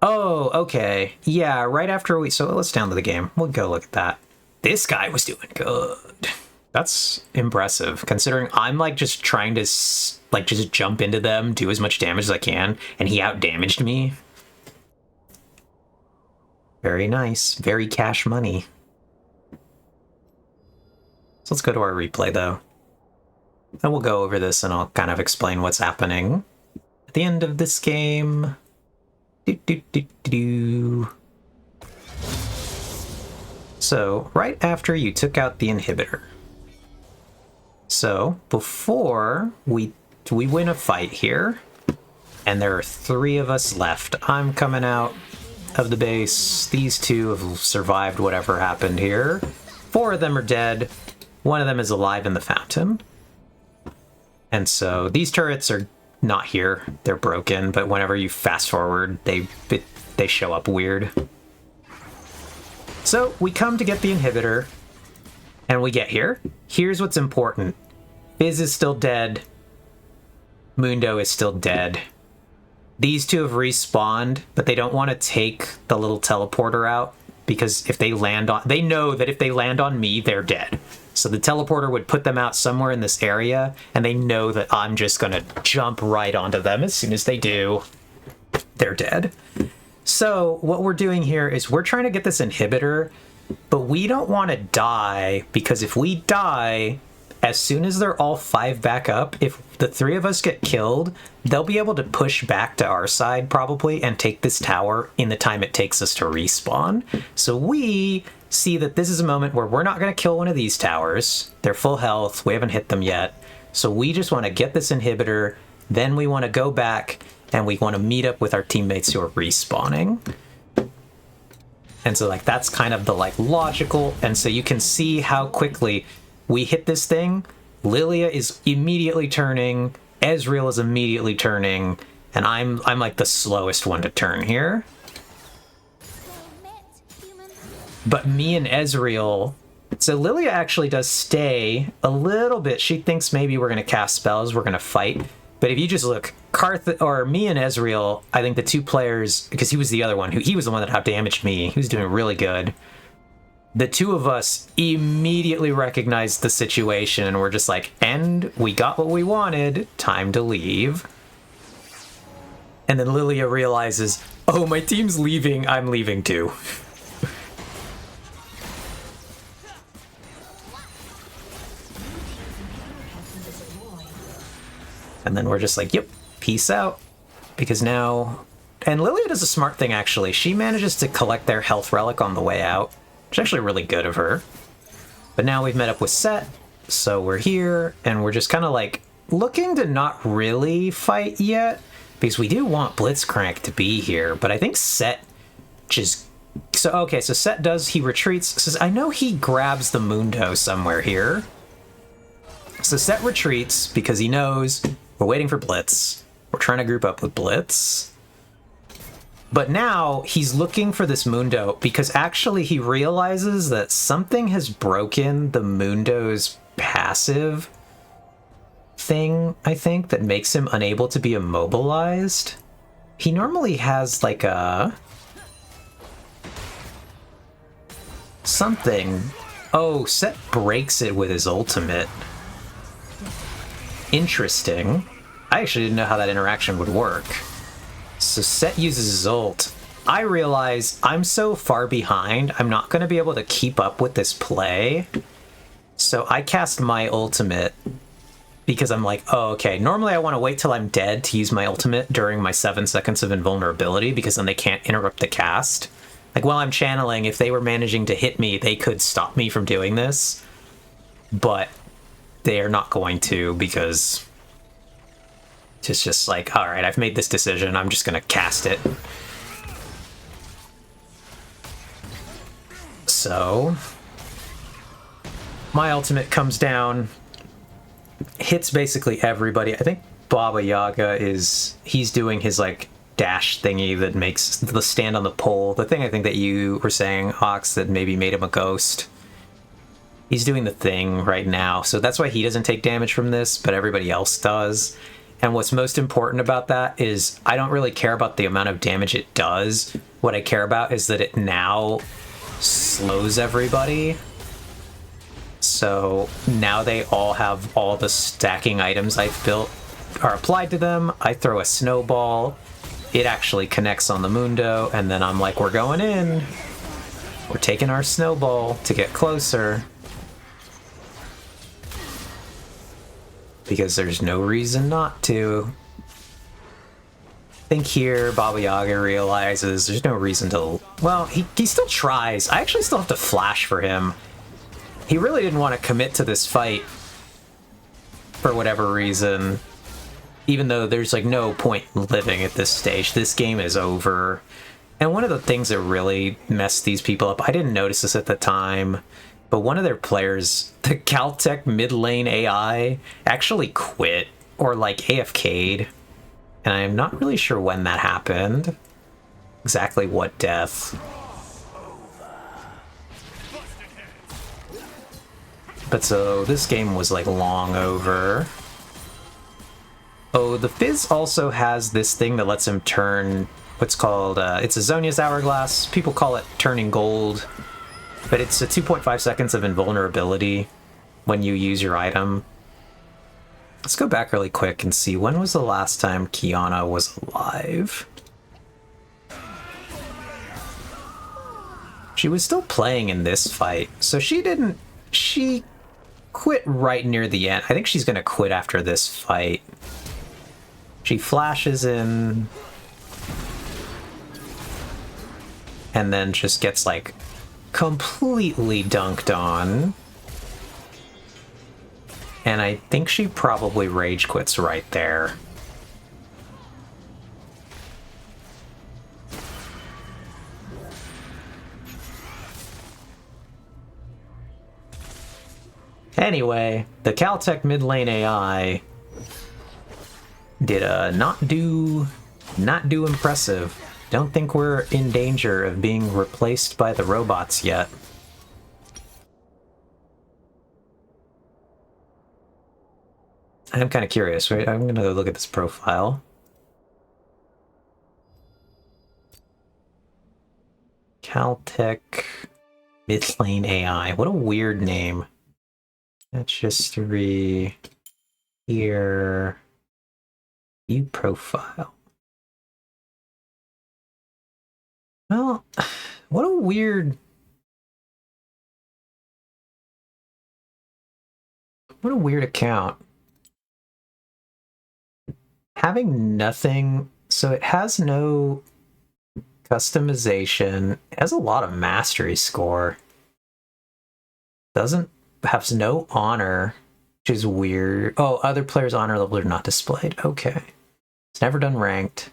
Oh, okay. Yeah, right after we... So let's down to the game. We'll go look at that. This guy was doing good. That's impressive, considering I'm, like, just trying to, like, just jump into them, do as much damage as I can, and he out-damaged me. Very nice. Very cash money. So let's go to our replay, though. And we'll go over this and I'll kind of explain what's happening at the end of this game. So, right after you took out the inhibitor. So, before we win a fight here, and there are 3 of us left. I'm coming out of the base. These 2 have survived whatever happened here. 4 of them are dead. 1 of them is alive in the fountain. And so these turrets are not here. They're broken, but whenever you fast forward, they show up weird. So we come to get the inhibitor, and we get here. Here's what's important. Fizz is still dead. Mundo is still dead. These 2 have respawned, but they don't want to take the little teleporter out because if they land on... They know that if they land on me, they're dead. So the teleporter would put them out somewhere in this area, and they know that I'm just going to jump right onto them. As soon as they do, they're dead. So what we're doing here is we're trying to get this inhibitor, but we don't want to die, because if we die, as soon as they're all 5 back up, if the 3 of us get killed, they'll be able to push back to our side probably and take this tower in the time it takes us to respawn. So we see that this is a moment where we're not going to kill one of these towers. They're full health. We haven't hit them yet. So we just want to get this inhibitor. Then we want to go back and we want to meet up with our teammates who are respawning. And so like that's kind of the like logical. And so you can see how quickly we hit this thing. Lilia is immediately turning. Ezreal is immediately turning. And I'm like the slowest one to turn here. But me and Ezreal... So Lilia actually does stay a little bit. She thinks maybe we're going to cast spells, we're going to fight. But if you just look, me and Ezreal, I think the 2 players, because he was the other one, he was the one that out-damaged me. He was doing really good. The 2 of us immediately recognized the situation and we're just like, and we got what we wanted, time to leave. And then Lilia realizes, oh, my team's leaving, I'm leaving too. And then we're just like, yep, peace out. Because now... And Lilia does a smart thing, actually. She manages to collect their health relic on the way out, which is actually really good of her. But now we've met up with Set, so we're here, and we're just kind of like looking to not really fight yet, because we do want Blitzcrank to be here, but I think Set just... So, okay, so Set does... He retreats, says, I know he grabs the Mundo somewhere here. So Set retreats because he knows we're waiting for Blitz. We're trying to group up with Blitz. But now he's looking for this Mundo because actually he realizes that something has broken the Mundo's passive thing, I think, that makes him unable to be immobilized. He normally has like a... something. Oh, Set breaks it with his ultimate. Interesting. I actually didn't know how that interaction would work. So Set uses his ult. I realize I'm so far behind, I'm not going to be able to keep up with this play. So I cast my ultimate because I'm like, oh, okay. Normally I want to wait till I'm dead to use my ultimate during my 7 seconds of invulnerability because then they can't interrupt the cast. Like while I'm channeling, if they were managing to hit me, they could stop me from doing this. But they are not going to because it's just like, all right, I've made this decision. I'm just going to cast it. So my ultimate comes down, hits basically everybody. I think Baba Yaga he's doing his like dash thingy that makes the stand on the pole. The thing I think that you were saying, Ox, that maybe made him a ghost. He's doing the thing right now, so that's why he doesn't take damage from this, but everybody else does. And what's most important about that is I don't really care about the amount of damage it does. What I care about is that it now slows everybody. So now they all have all the stacking items I've built are applied to them. I throw a snowball. It actually connects on the Mundo, and then I'm like, we're going in. We're taking our snowball to get closer. because there's no reason not to. I think here Baba Yaga realizes there's no reason to... Well, he still tries. I actually still have to flash for him. He really didn't want to commit to this fight for whatever reason. Even though there's like no point in living at this stage. This game is over. And one of the things that really messed these people up, I didn't notice this at the time, but one of their players, the Caltech mid lane AI, actually quit or like AFK'd. And I'm not really sure when that happened. Exactly what death. But so this game was like long over. Oh, the Fizz also has this thing that lets him turn what's called, it's a Zonia's Hourglass. People call it turning gold. But it's a 2.5 seconds of invulnerability when you use your item. Let's go back really quick and see, when was the last time Kiana was alive? She was still playing in this fight, so she quit right near the end. I think she's gonna quit after this fight. She flashes in and then just gets like completely dunked on. And I think she probably rage quits right there. Anyway, the Caltech mid lane AI did not do impressive. Don't think we're in danger of being replaced by the robots yet. I'm kind of curious, right? I'm gonna go look at this profile. Caltech mid lane AI. What a weird name. Match history here. View profile. Well, what a weird account. Having nothing, so it has no customization. It has a lot of mastery score. Has no honor, which is weird. Oh, other players' honor level are not displayed. Okay. It's never done ranked.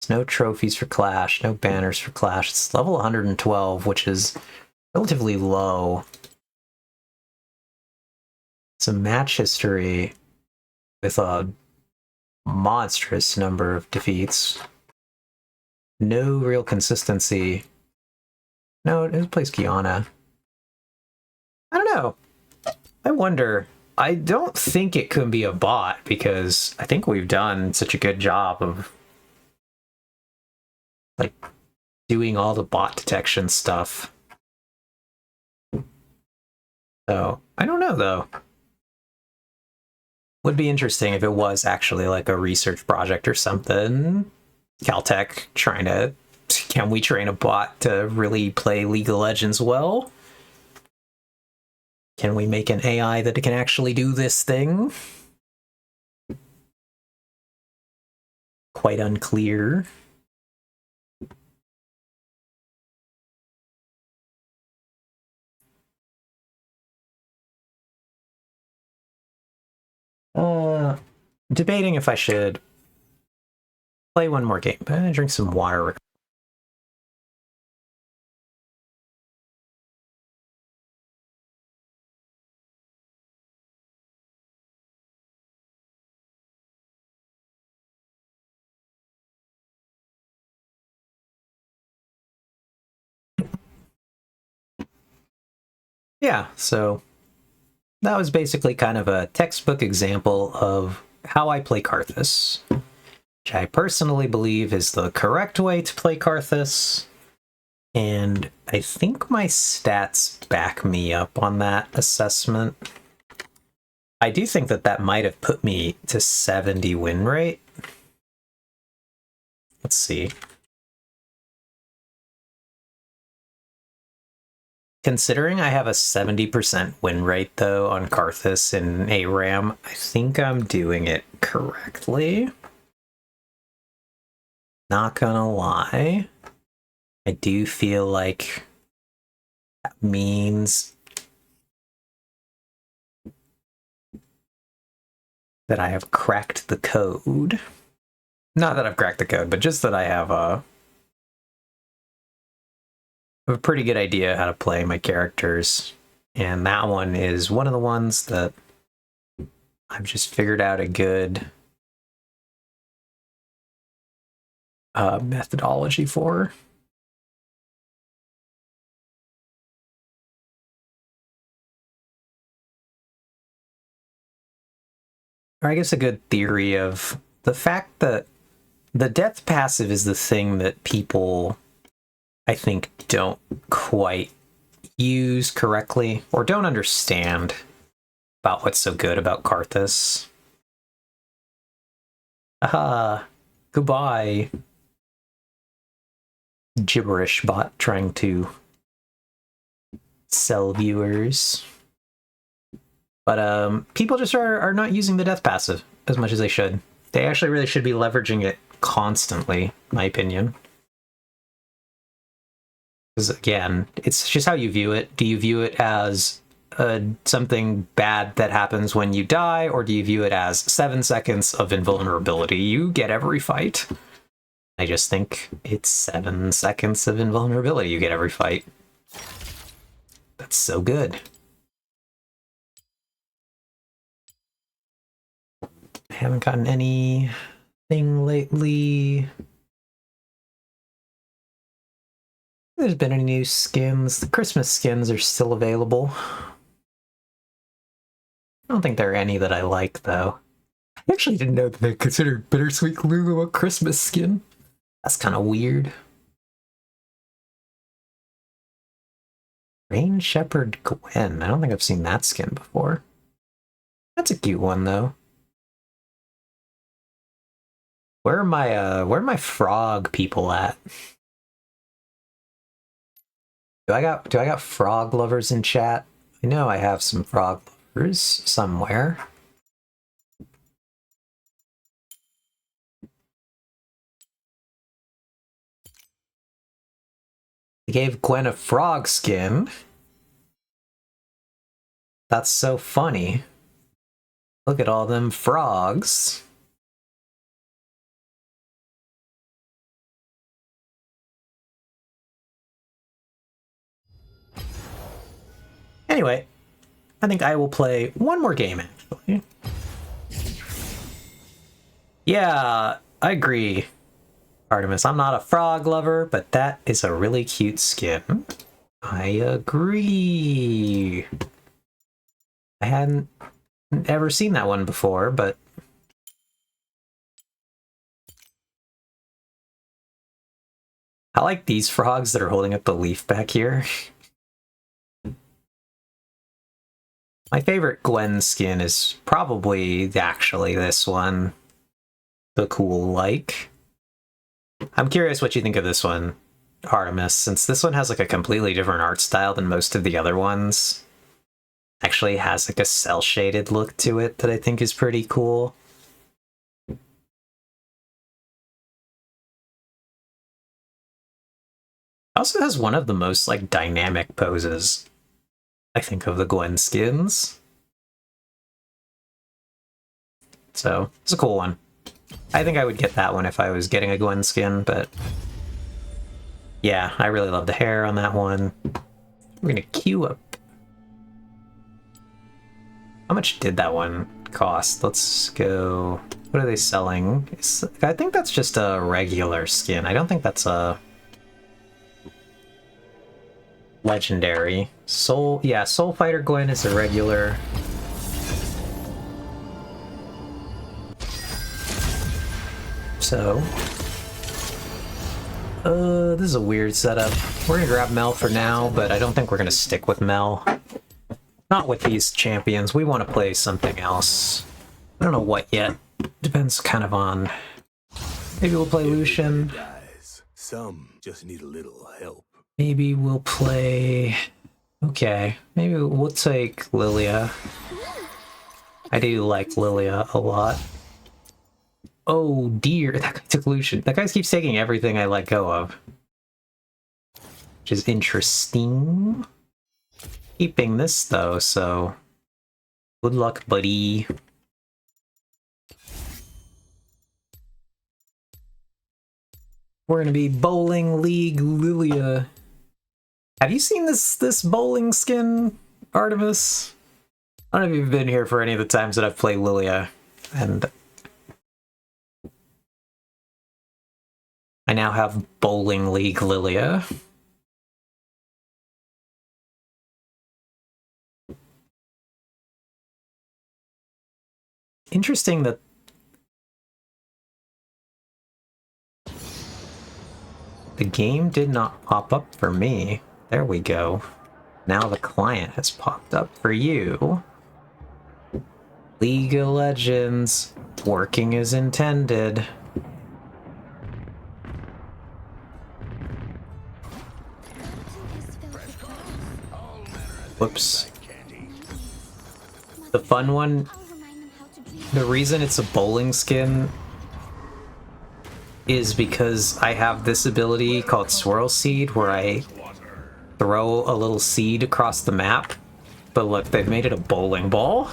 There's no trophies for Clash, no banners for Clash. It's level 112, which is relatively low. Some match history with a monstrous number of defeats. No real consistency. No, it plays Kiana. I don't know. I wonder. I don't think it could be a bot because I think we've done such a good job of like doing all the bot detection stuff. So I don't know though. Would be interesting if it was actually like a research project or something. Caltech trying to, can we train a bot to really play League of Legends well? Can we make an AI that can actually do this thing? Quite unclear. Debating if I should play one more game. I'm gonna drink some water. Yeah, so that was basically kind of a textbook example of how I play Karthus, which I personally believe is the correct way to play Karthus. And I think my stats back me up on that assessment. I do think that that might have put me to 70 win rate. Let's see. Considering I have a 70% win rate, though, on Karthus in ARAM, I think I'm doing it correctly. Not gonna lie. I do feel like that means that I have cracked the code. Not that I've cracked the code, but just that I have a pretty good idea how to play my characters. And that one is one of the ones that I've just figured out a good methodology for. Or I guess a good theory of the fact that the death passive is the thing that people, I think, don't quite use correctly or don't understand about what's so good about Karthus. Aha, goodbye. Gibberish bot trying to sell viewers. But people just are not using the death passive as much as they should. They actually really should be leveraging it constantly, in my opinion. Because again, it's just how you view it. Do you view it as something bad that happens when you die, or do you view it as 7 seconds of invulnerability? You get every fight. I just think it's 7 seconds of invulnerability you get every fight. That's so good. I haven't gotten anything lately. There's been any new skins. The Christmas skins are still available. I don't think there are any that I like, though. I actually didn't know that they considered Bittersweet Lulu a Christmas skin. That's kind of weird. Rain Shepherd Gwen. I don't think I've seen that skin before. That's a cute one, though. Where are my frog people at? Do I got frog lovers in chat? I know I have some frog lovers somewhere. They gave Gwen a frog skin. That's so funny. Look at all them frogs. Anyway, I think I will play one more game, actually. Yeah, I agree, Artemis. I'm not a frog lover, but that is a really cute skin. I agree. I hadn't ever seen that one before, but I like these frogs that are holding up the leaf back here. My favorite Gwen skin is probably actually this one. The cool like. I'm curious what you think of this one, Artemis, since this one has like a completely different art style than most of the other ones. Actually has like a cel-shaded look to it that I think is pretty cool. Also has one of the most like dynamic poses, I think, of the Gwen skins. So it's a cool one. I think I would get that one if I was getting a Gwen skin, but yeah, I really love the hair on that one. We're gonna queue up. How much did that one cost? Let's go. What are they selling? I think that's just a regular skin. I don't think that's a legendary. Soul Fighter Gwen is a regular. So, this is a weird setup. We're gonna grab Mel for now, but I don't think we're gonna stick with Mel. Not with these champions. We want to play something else. I don't know what yet. Depends kind of on. Maybe we'll play Lucian. Some just need a little help. Maybe we'll play. Okay, maybe we'll take Lilia. I do like Lilia a lot. Oh dear, that guy took Lucian. That guy keeps taking everything I let go of. Which is interesting. Keeping this though, so good luck, buddy. We're gonna be Bowling League Lilia. Have you seen this bowling skin, Artemis? I don't know if you've been here for any of the times that I've played Lilia, and I now have Bowling League Lilia. Interesting that the game did not pop up for me. There we go. Now the client has popped up for you. League of Legends, working as intended. Whoops. The fun one, the reason it's a bowling skin is because I have this ability called Swirl Seed where I throw a little seed across the map. But look, they've made it a bowling ball.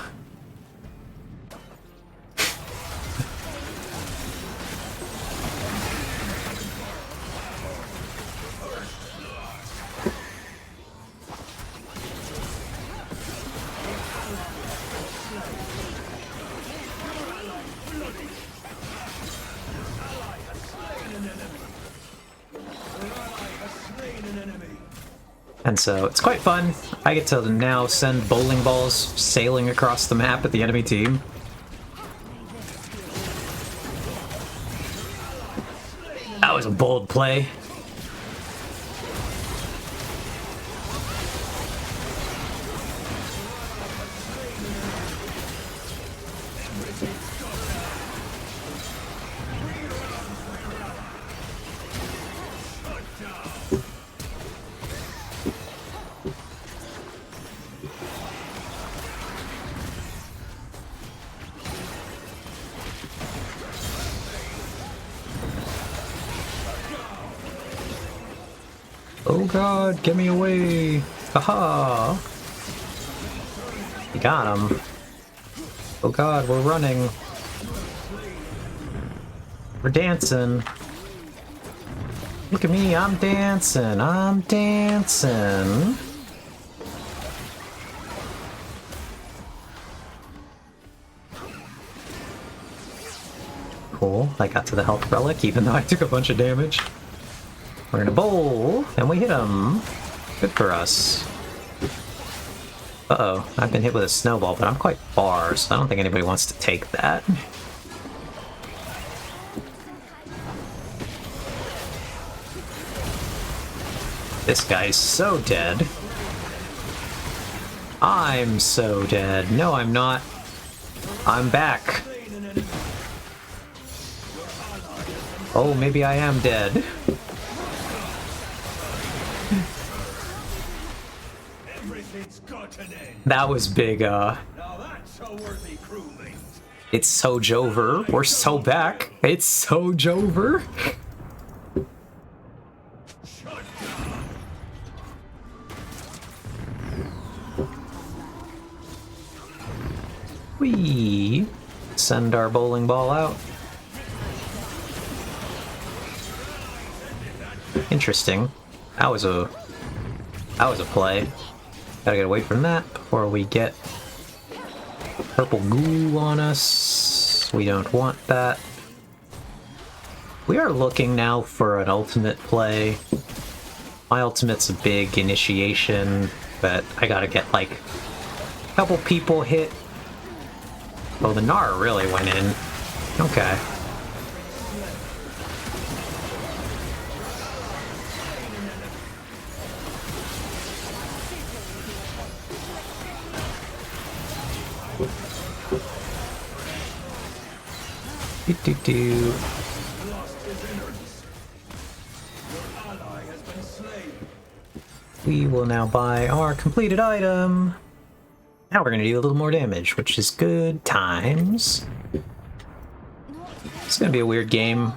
And so it's quite fun. I get to now send bowling balls sailing across the map at the enemy team. That was a bold play. Oh god, get me away! Haha! You got him. Oh god, we're running. We're dancing. Look at me, I'm dancing, I'm dancing. Cool, I got to the health relic even though I took a bunch of damage. We're gonna bowl, and we hit him. Good for us. Uh-oh, I've been hit with a snowball, but I'm quite far, so I don't think anybody wants to take that. This guy's so dead. I'm so dead. No, I'm not. I'm back. Oh, maybe I am dead. That was big, It's so Jover. We're so back. It's so Jover. We send our bowling ball out. Interesting. That was a play. Gotta get away from that before we get purple goo on us. We don't want that. We are looking now for an ultimate play. My ultimate's a big initiation, but I gotta get like a couple people hit. Oh, the Gnar really went in. Okay. Do. We will now buy our completed item. Now we're going to do a little more damage, which is good times. It's going to be a weird game.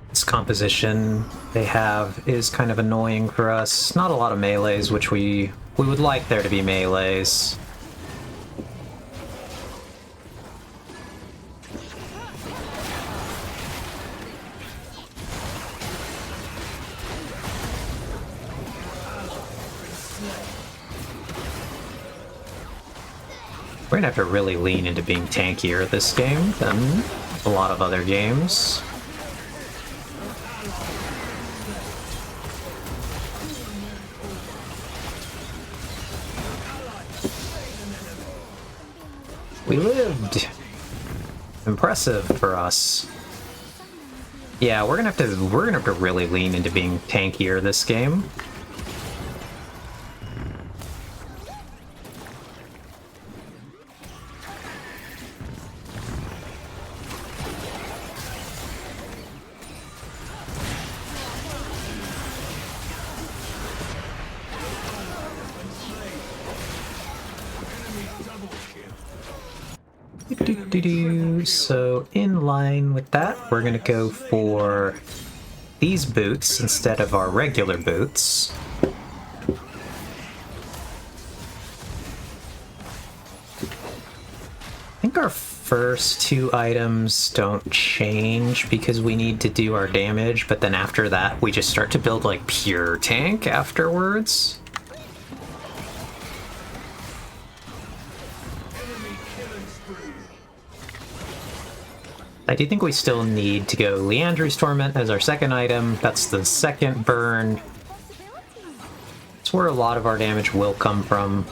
This composition they have is kind of annoying for us. Not a lot of melees, which we would like there to be melees. We're gonna have to really lean into being tankier this game than a lot of other games. We lived! Impressive for us. Yeah, we're gonna have to really lean into being tankier this game. So in line with that, we're gonna go for these boots instead of our regular boots. I think our first two items don't change because we need to do our damage, but then after that we just start to build like pure tank afterwards. I do think we still need to go Leandry's Torment as our second item. That's the second burn. It's where a lot of our damage will come from.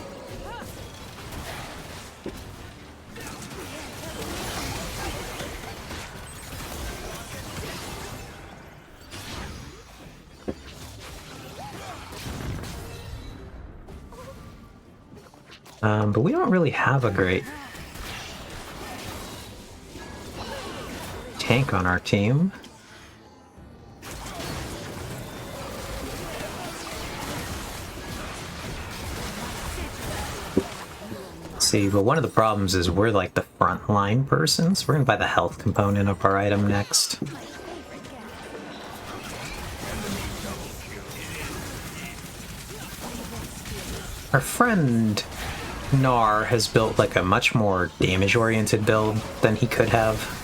But we don't really have a great tank on our team. Let's see, but one of the problems is we're like the frontline person, so we're gonna buy the health component of our item next. Our friend Gnar has built like a much more damage-oriented build than he could have.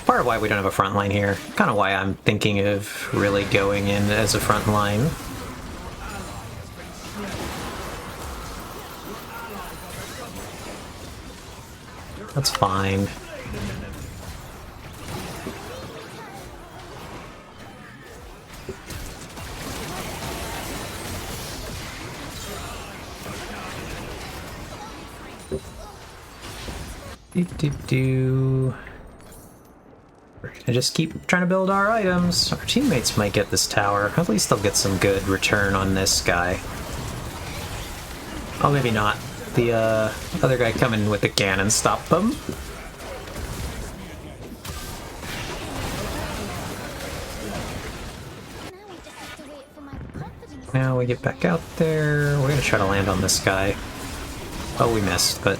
Part of why we don't have a front line here. Kind of why I'm thinking of really going in as a front line. That's fine. I just keep trying to build our items. Our teammates might get this tower. At least they'll get some good return on this guy. Oh, maybe not. The other guy coming with the cannon stopped them. Now we get back out there. We're gonna try to land on this guy. Oh, we missed, but...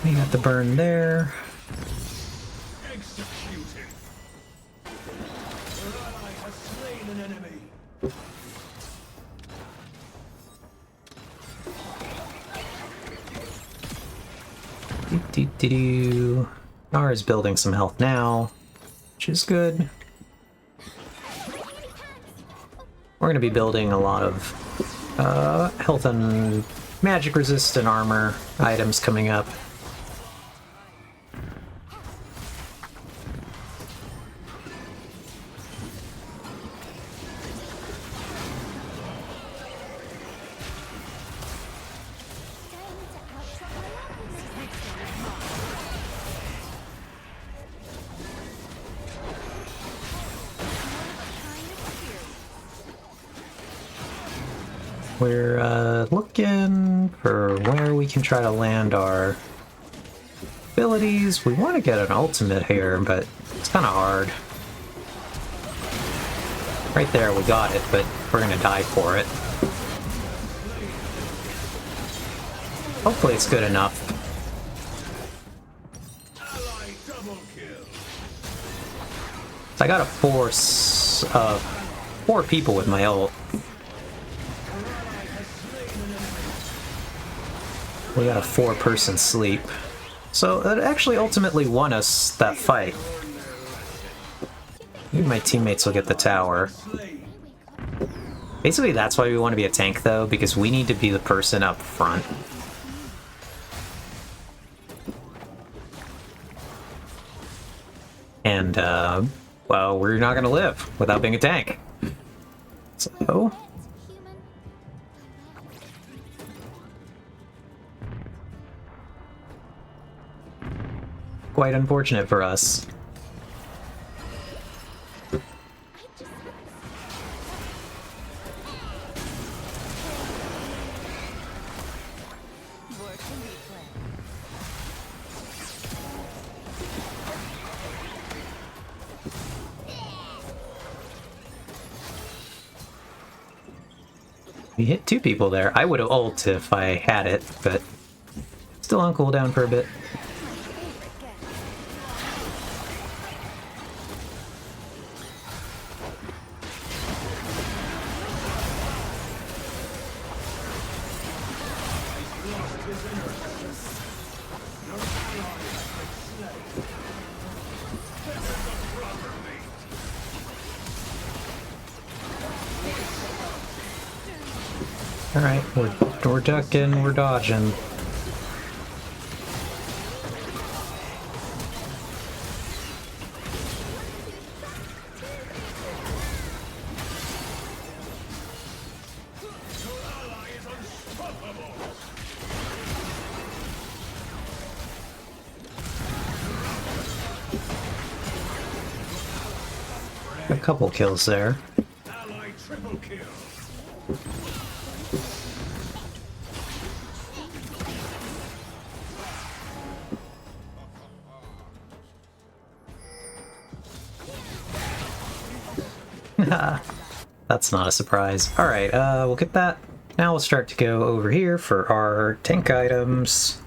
we got the burn there. Gnar is building some health now, which is good. We're going to be building a lot of health and magic resistant armor items coming up. We're looking for where we can try to land our abilities. We want to get an ultimate here, but it's kind of hard. Right there, we got it, but we're gonna die for it. Hopefully it's good enough. I gotta force 4 people with my ult. We got a 4-person sleep. So that actually ultimately won us that fight. Maybe my teammates will get the tower. Basically that's why we want to be a tank though, because we need to be the person up front. And, well, we're not gonna live without being a tank. So... quite unfortunate for us. We hit 2 people there. I would have ult if I had it, but still on cooldown for a bit. Alright, we're ducking, we're dodging. A couple kills there. That's not a surprise. Alright, we'll get that. Now we'll start to go over here for our tank items.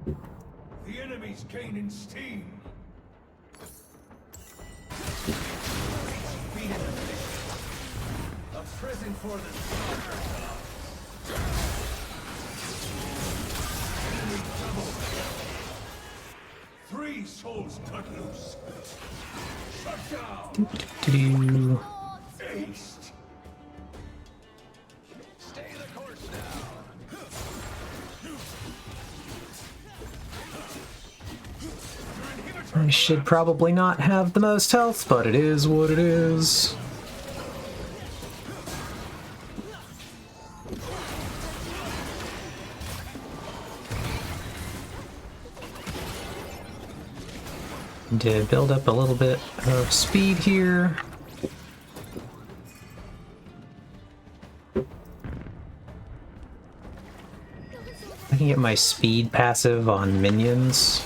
The enemy's gaining steam. A prison for the enemy double. 3 souls cut loose. Shut down. Doo-doo-doo-doo. Aced. Stay the course now. I should probably not have the most health, but it is what it is. To build up a little bit of speed here. I can get my speed passive on minions.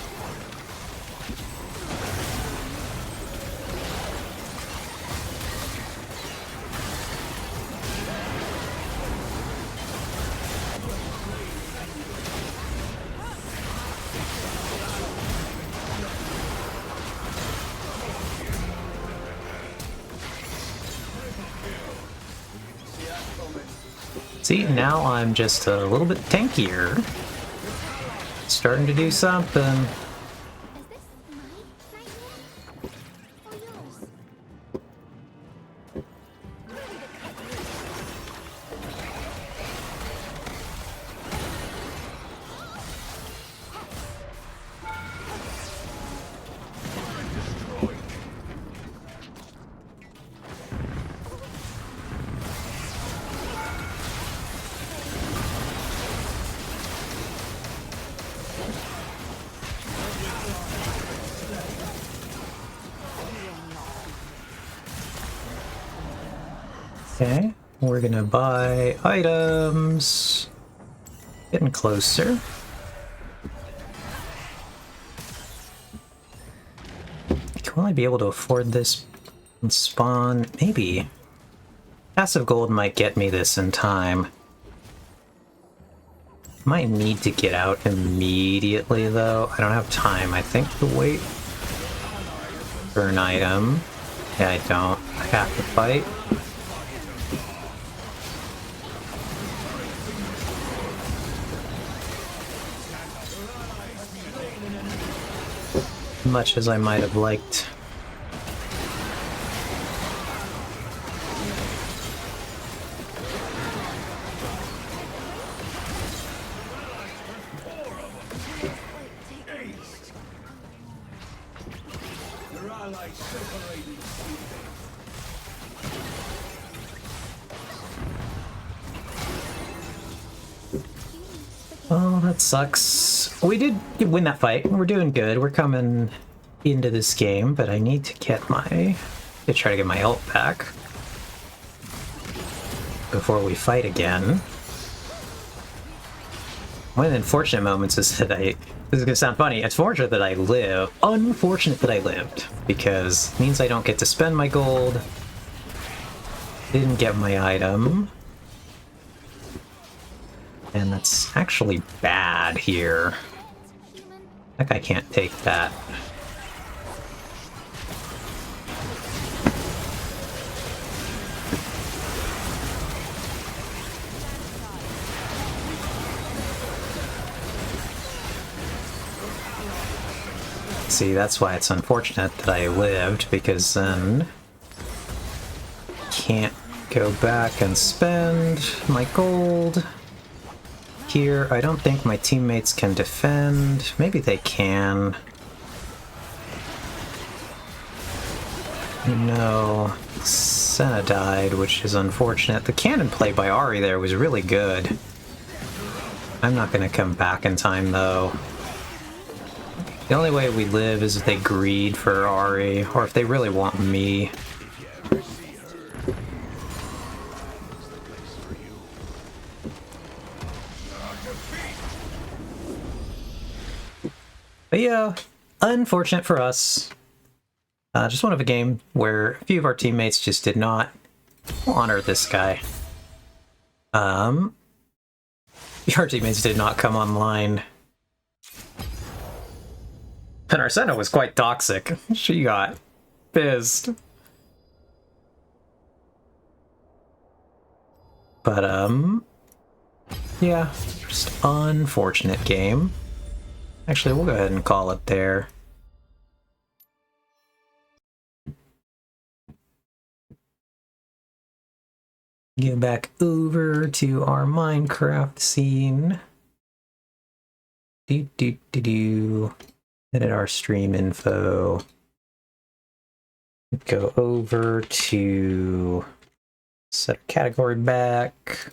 See, now I'm just a little bit tankier. Starting to do something. Okay. We're gonna buy items. Getting closer. Will I be able to afford this and spawn? Maybe. Passive gold might get me this in time. Might need to get out immediately though. I don't have time, I think, to wait for an item. Yeah, I don't. I have to fight. Much as I might have liked. Oh, that sucks. We did win that fight. We're doing good. We're coming into this game, but I need to get my... to try to get my ult back before we fight again. One of the unfortunate moments is that this is gonna sound funny, it's fortunate that I live. Unfortunate that I lived, because it means I don't get to spend my gold. Didn't get my item. And that's actually bad here. That guy can't take that. See, that's why it's unfortunate that I lived, because then can't go back and spend my gold. Here, I don't think my teammates can defend. Maybe they can. No, Senna died, which is unfortunate. The cannon play by Ari there was really good. I'm not gonna come back in time though. The only way we live is if they greed for Ari, or if they really want me. But yeah, unfortunate for us. Just one of a game where a few of our teammates just did not honor this guy. Our teammates did not come online. And our Senna was quite toxic. She got pissed. But, yeah, just unfortunate game. Actually, we'll go ahead and call it there. Get back over to our Minecraft scene. Edit our stream info. Go over to set category back.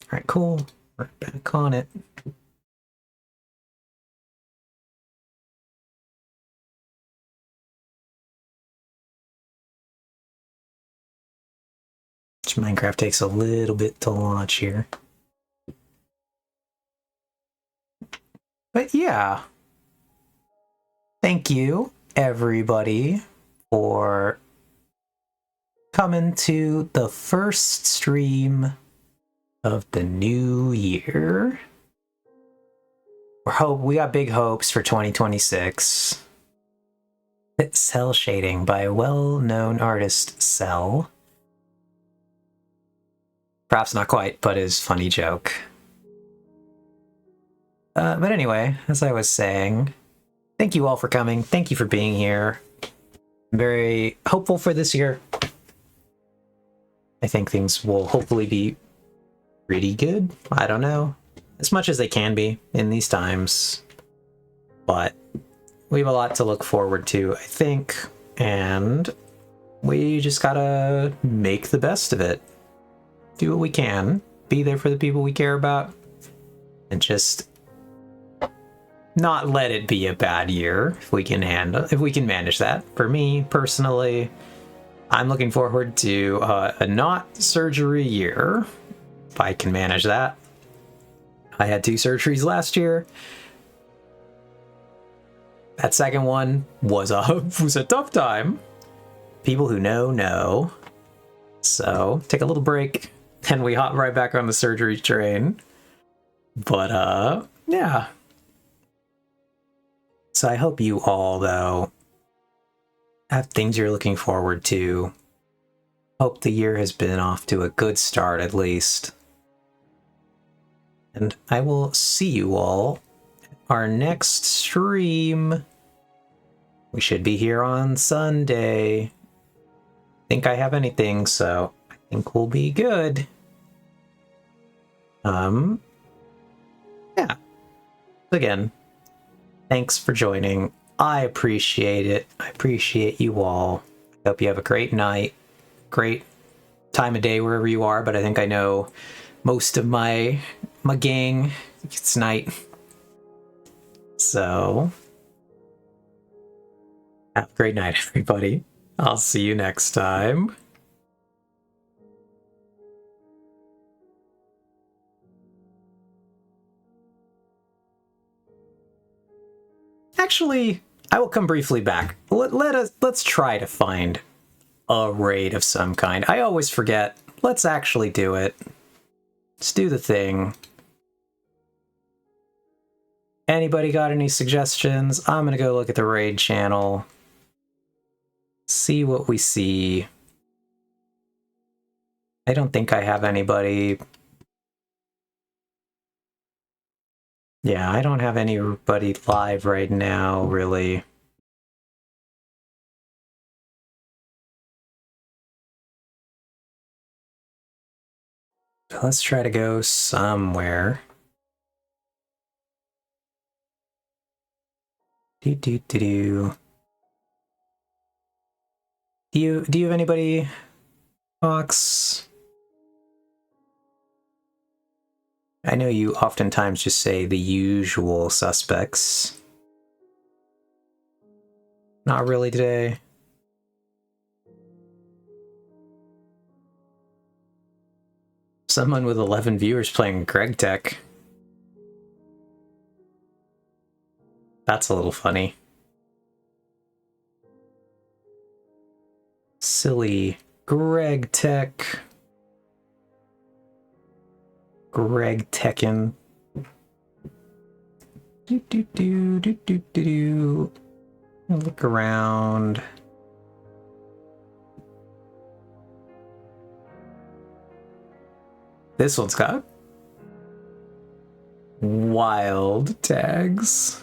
Alright, cool. We're back on it. Minecraft takes a little bit to launch here. But yeah. Thank you, everybody, for coming to the first stream of the new year. We got big hopes for 2026. Cell shading by well-known artist Cell. Perhaps not quite, but his funny joke. But anyway, as I was saying, thank you all for coming. Thank you for being here. I'm very hopeful for this year. I think things will hopefully be pretty good. I don't know. As much as they can be in these times. But we have a lot to look forward to, I think. And we just gotta make the best of it. Do what we can. Be there for the people we care about. and just not let it be a bad year if we can manage that. For me personally, I'm looking forward to a not surgery year if I can manage that. I had 2 surgeries last year. That second one was a tough time. People who know. So take a little break, and we hop right back on the surgery train. But yeah. So I hope you all, though, have things you're looking forward to. Hope the year has been off to a good start, at least. And I will see you all our next stream. We should be here on Sunday. Think I have anything, so I think we'll be good. Yeah. Again, thanks for joining. I appreciate it. I appreciate you all. I hope you have a great night, great time of day wherever you are, but I think I know most of my gang. It's night. So have a great night, everybody. I'll see you next time. Actually, I will come briefly back. Let's try to find a raid of some kind. I always forget. Let's actually do it. Let's do the thing. Anybody got any suggestions? I'm gonna go look at the raid channel. See what we see. I don't think I have anybody. Yeah, I don't have anybody live right now, really. Let's try to go somewhere. Do. Do you have anybody, Fox? I know you oftentimes just say the usual suspects. Not really today. Someone with 11 viewers playing Greg Tech. That's a little funny. Silly Greg Tech. Greg Tekken. Do. Look around. This one's got wild tags.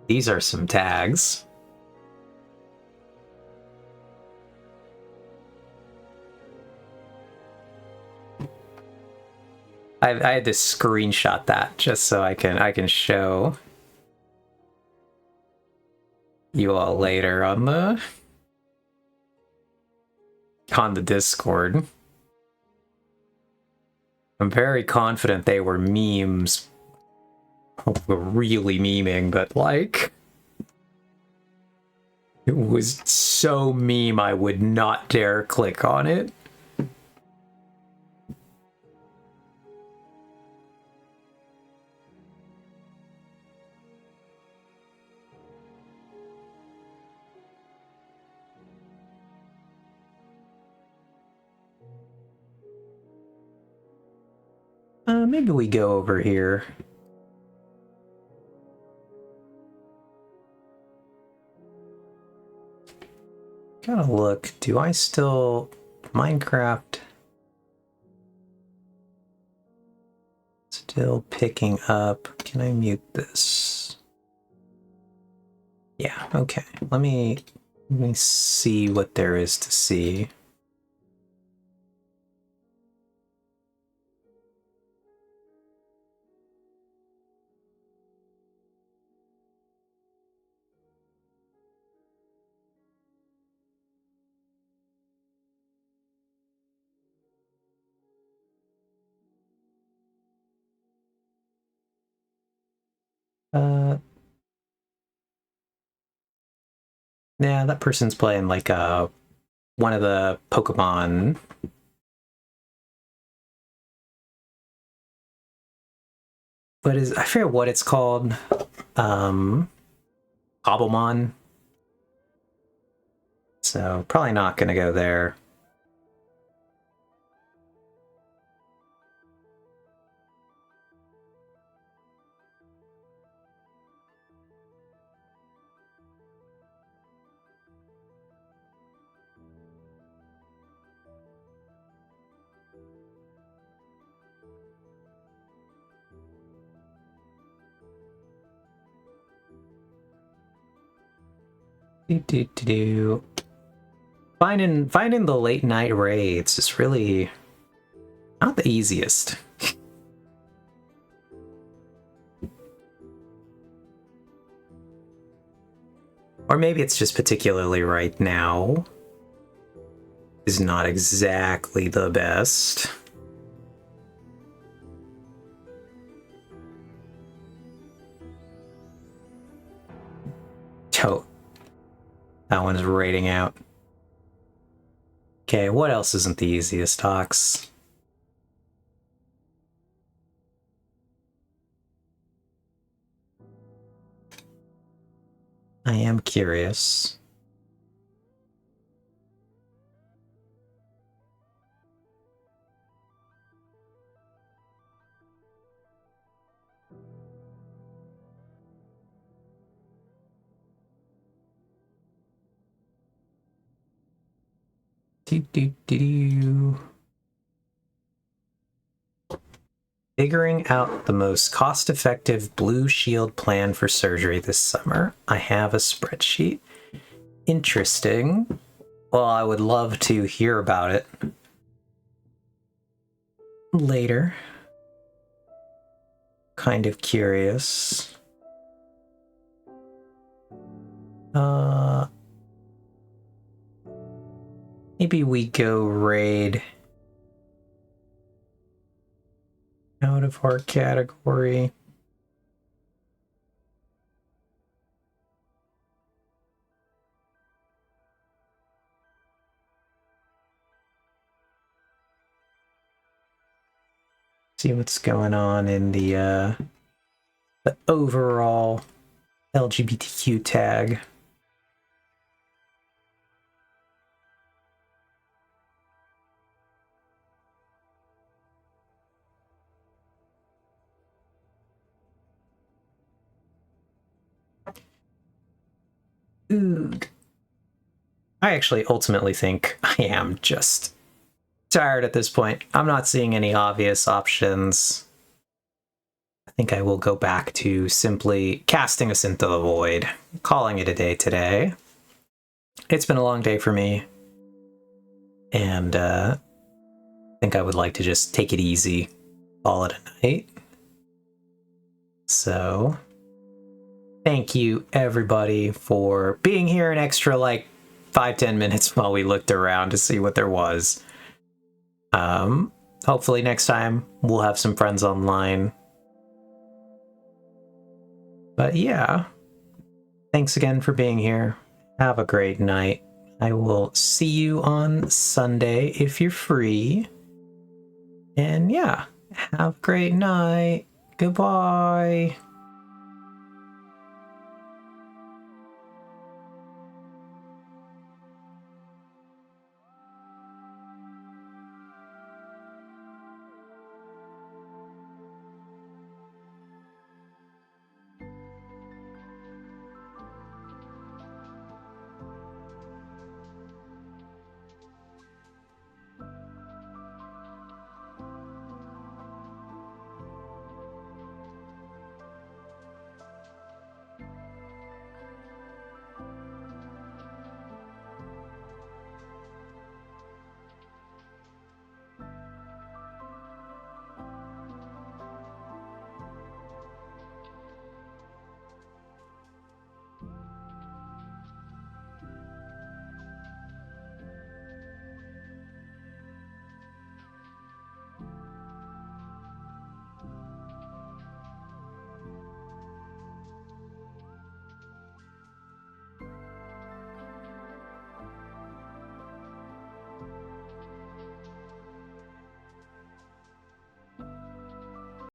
These are some tags. I had to screenshot that just so I can show you all later on the Discord. I'm very confident they were memes. We're really memeing, but like it was so meme I would not dare click on it. Maybe we go over here. Gotta look. Do I still Minecraft? Still picking up. Can I mute this? Yeah, okay. Let me see what there is to see. Yeah, that person's playing like one of the Pokemon. I forget what it's called. Cobblemon. So probably not gonna go there. Do. Finding the late night raids is really not the easiest. Or maybe it's just particularly right now is not exactly the best. Oh, that one's raiding out. Okay, what else isn't the easiest, Tox? I am curious. Figuring out the most cost-effective blue shield plan for surgery this summer. I have a spreadsheet. Interesting. Well, I would love to hear about it later. Kind of curious. Maybe we go raid out of our category. See what's going on in the overall LGBTQ tag. Ooh. I actually ultimately think I am just tired at this point. I'm not seeing any obvious options. I think I will go back to simply casting us into the void, calling it a day today. It's been a long day for me, and I think I would like to just take it easy, call it a night. So, thank you everybody for being here an extra like 5-10 minutes while we looked around to see what there was. Hopefully next time we'll have some friends online. But yeah, thanks again for being here. Have a great night. I will see you on Sunday if you're free. And yeah, have a great night. Goodbye.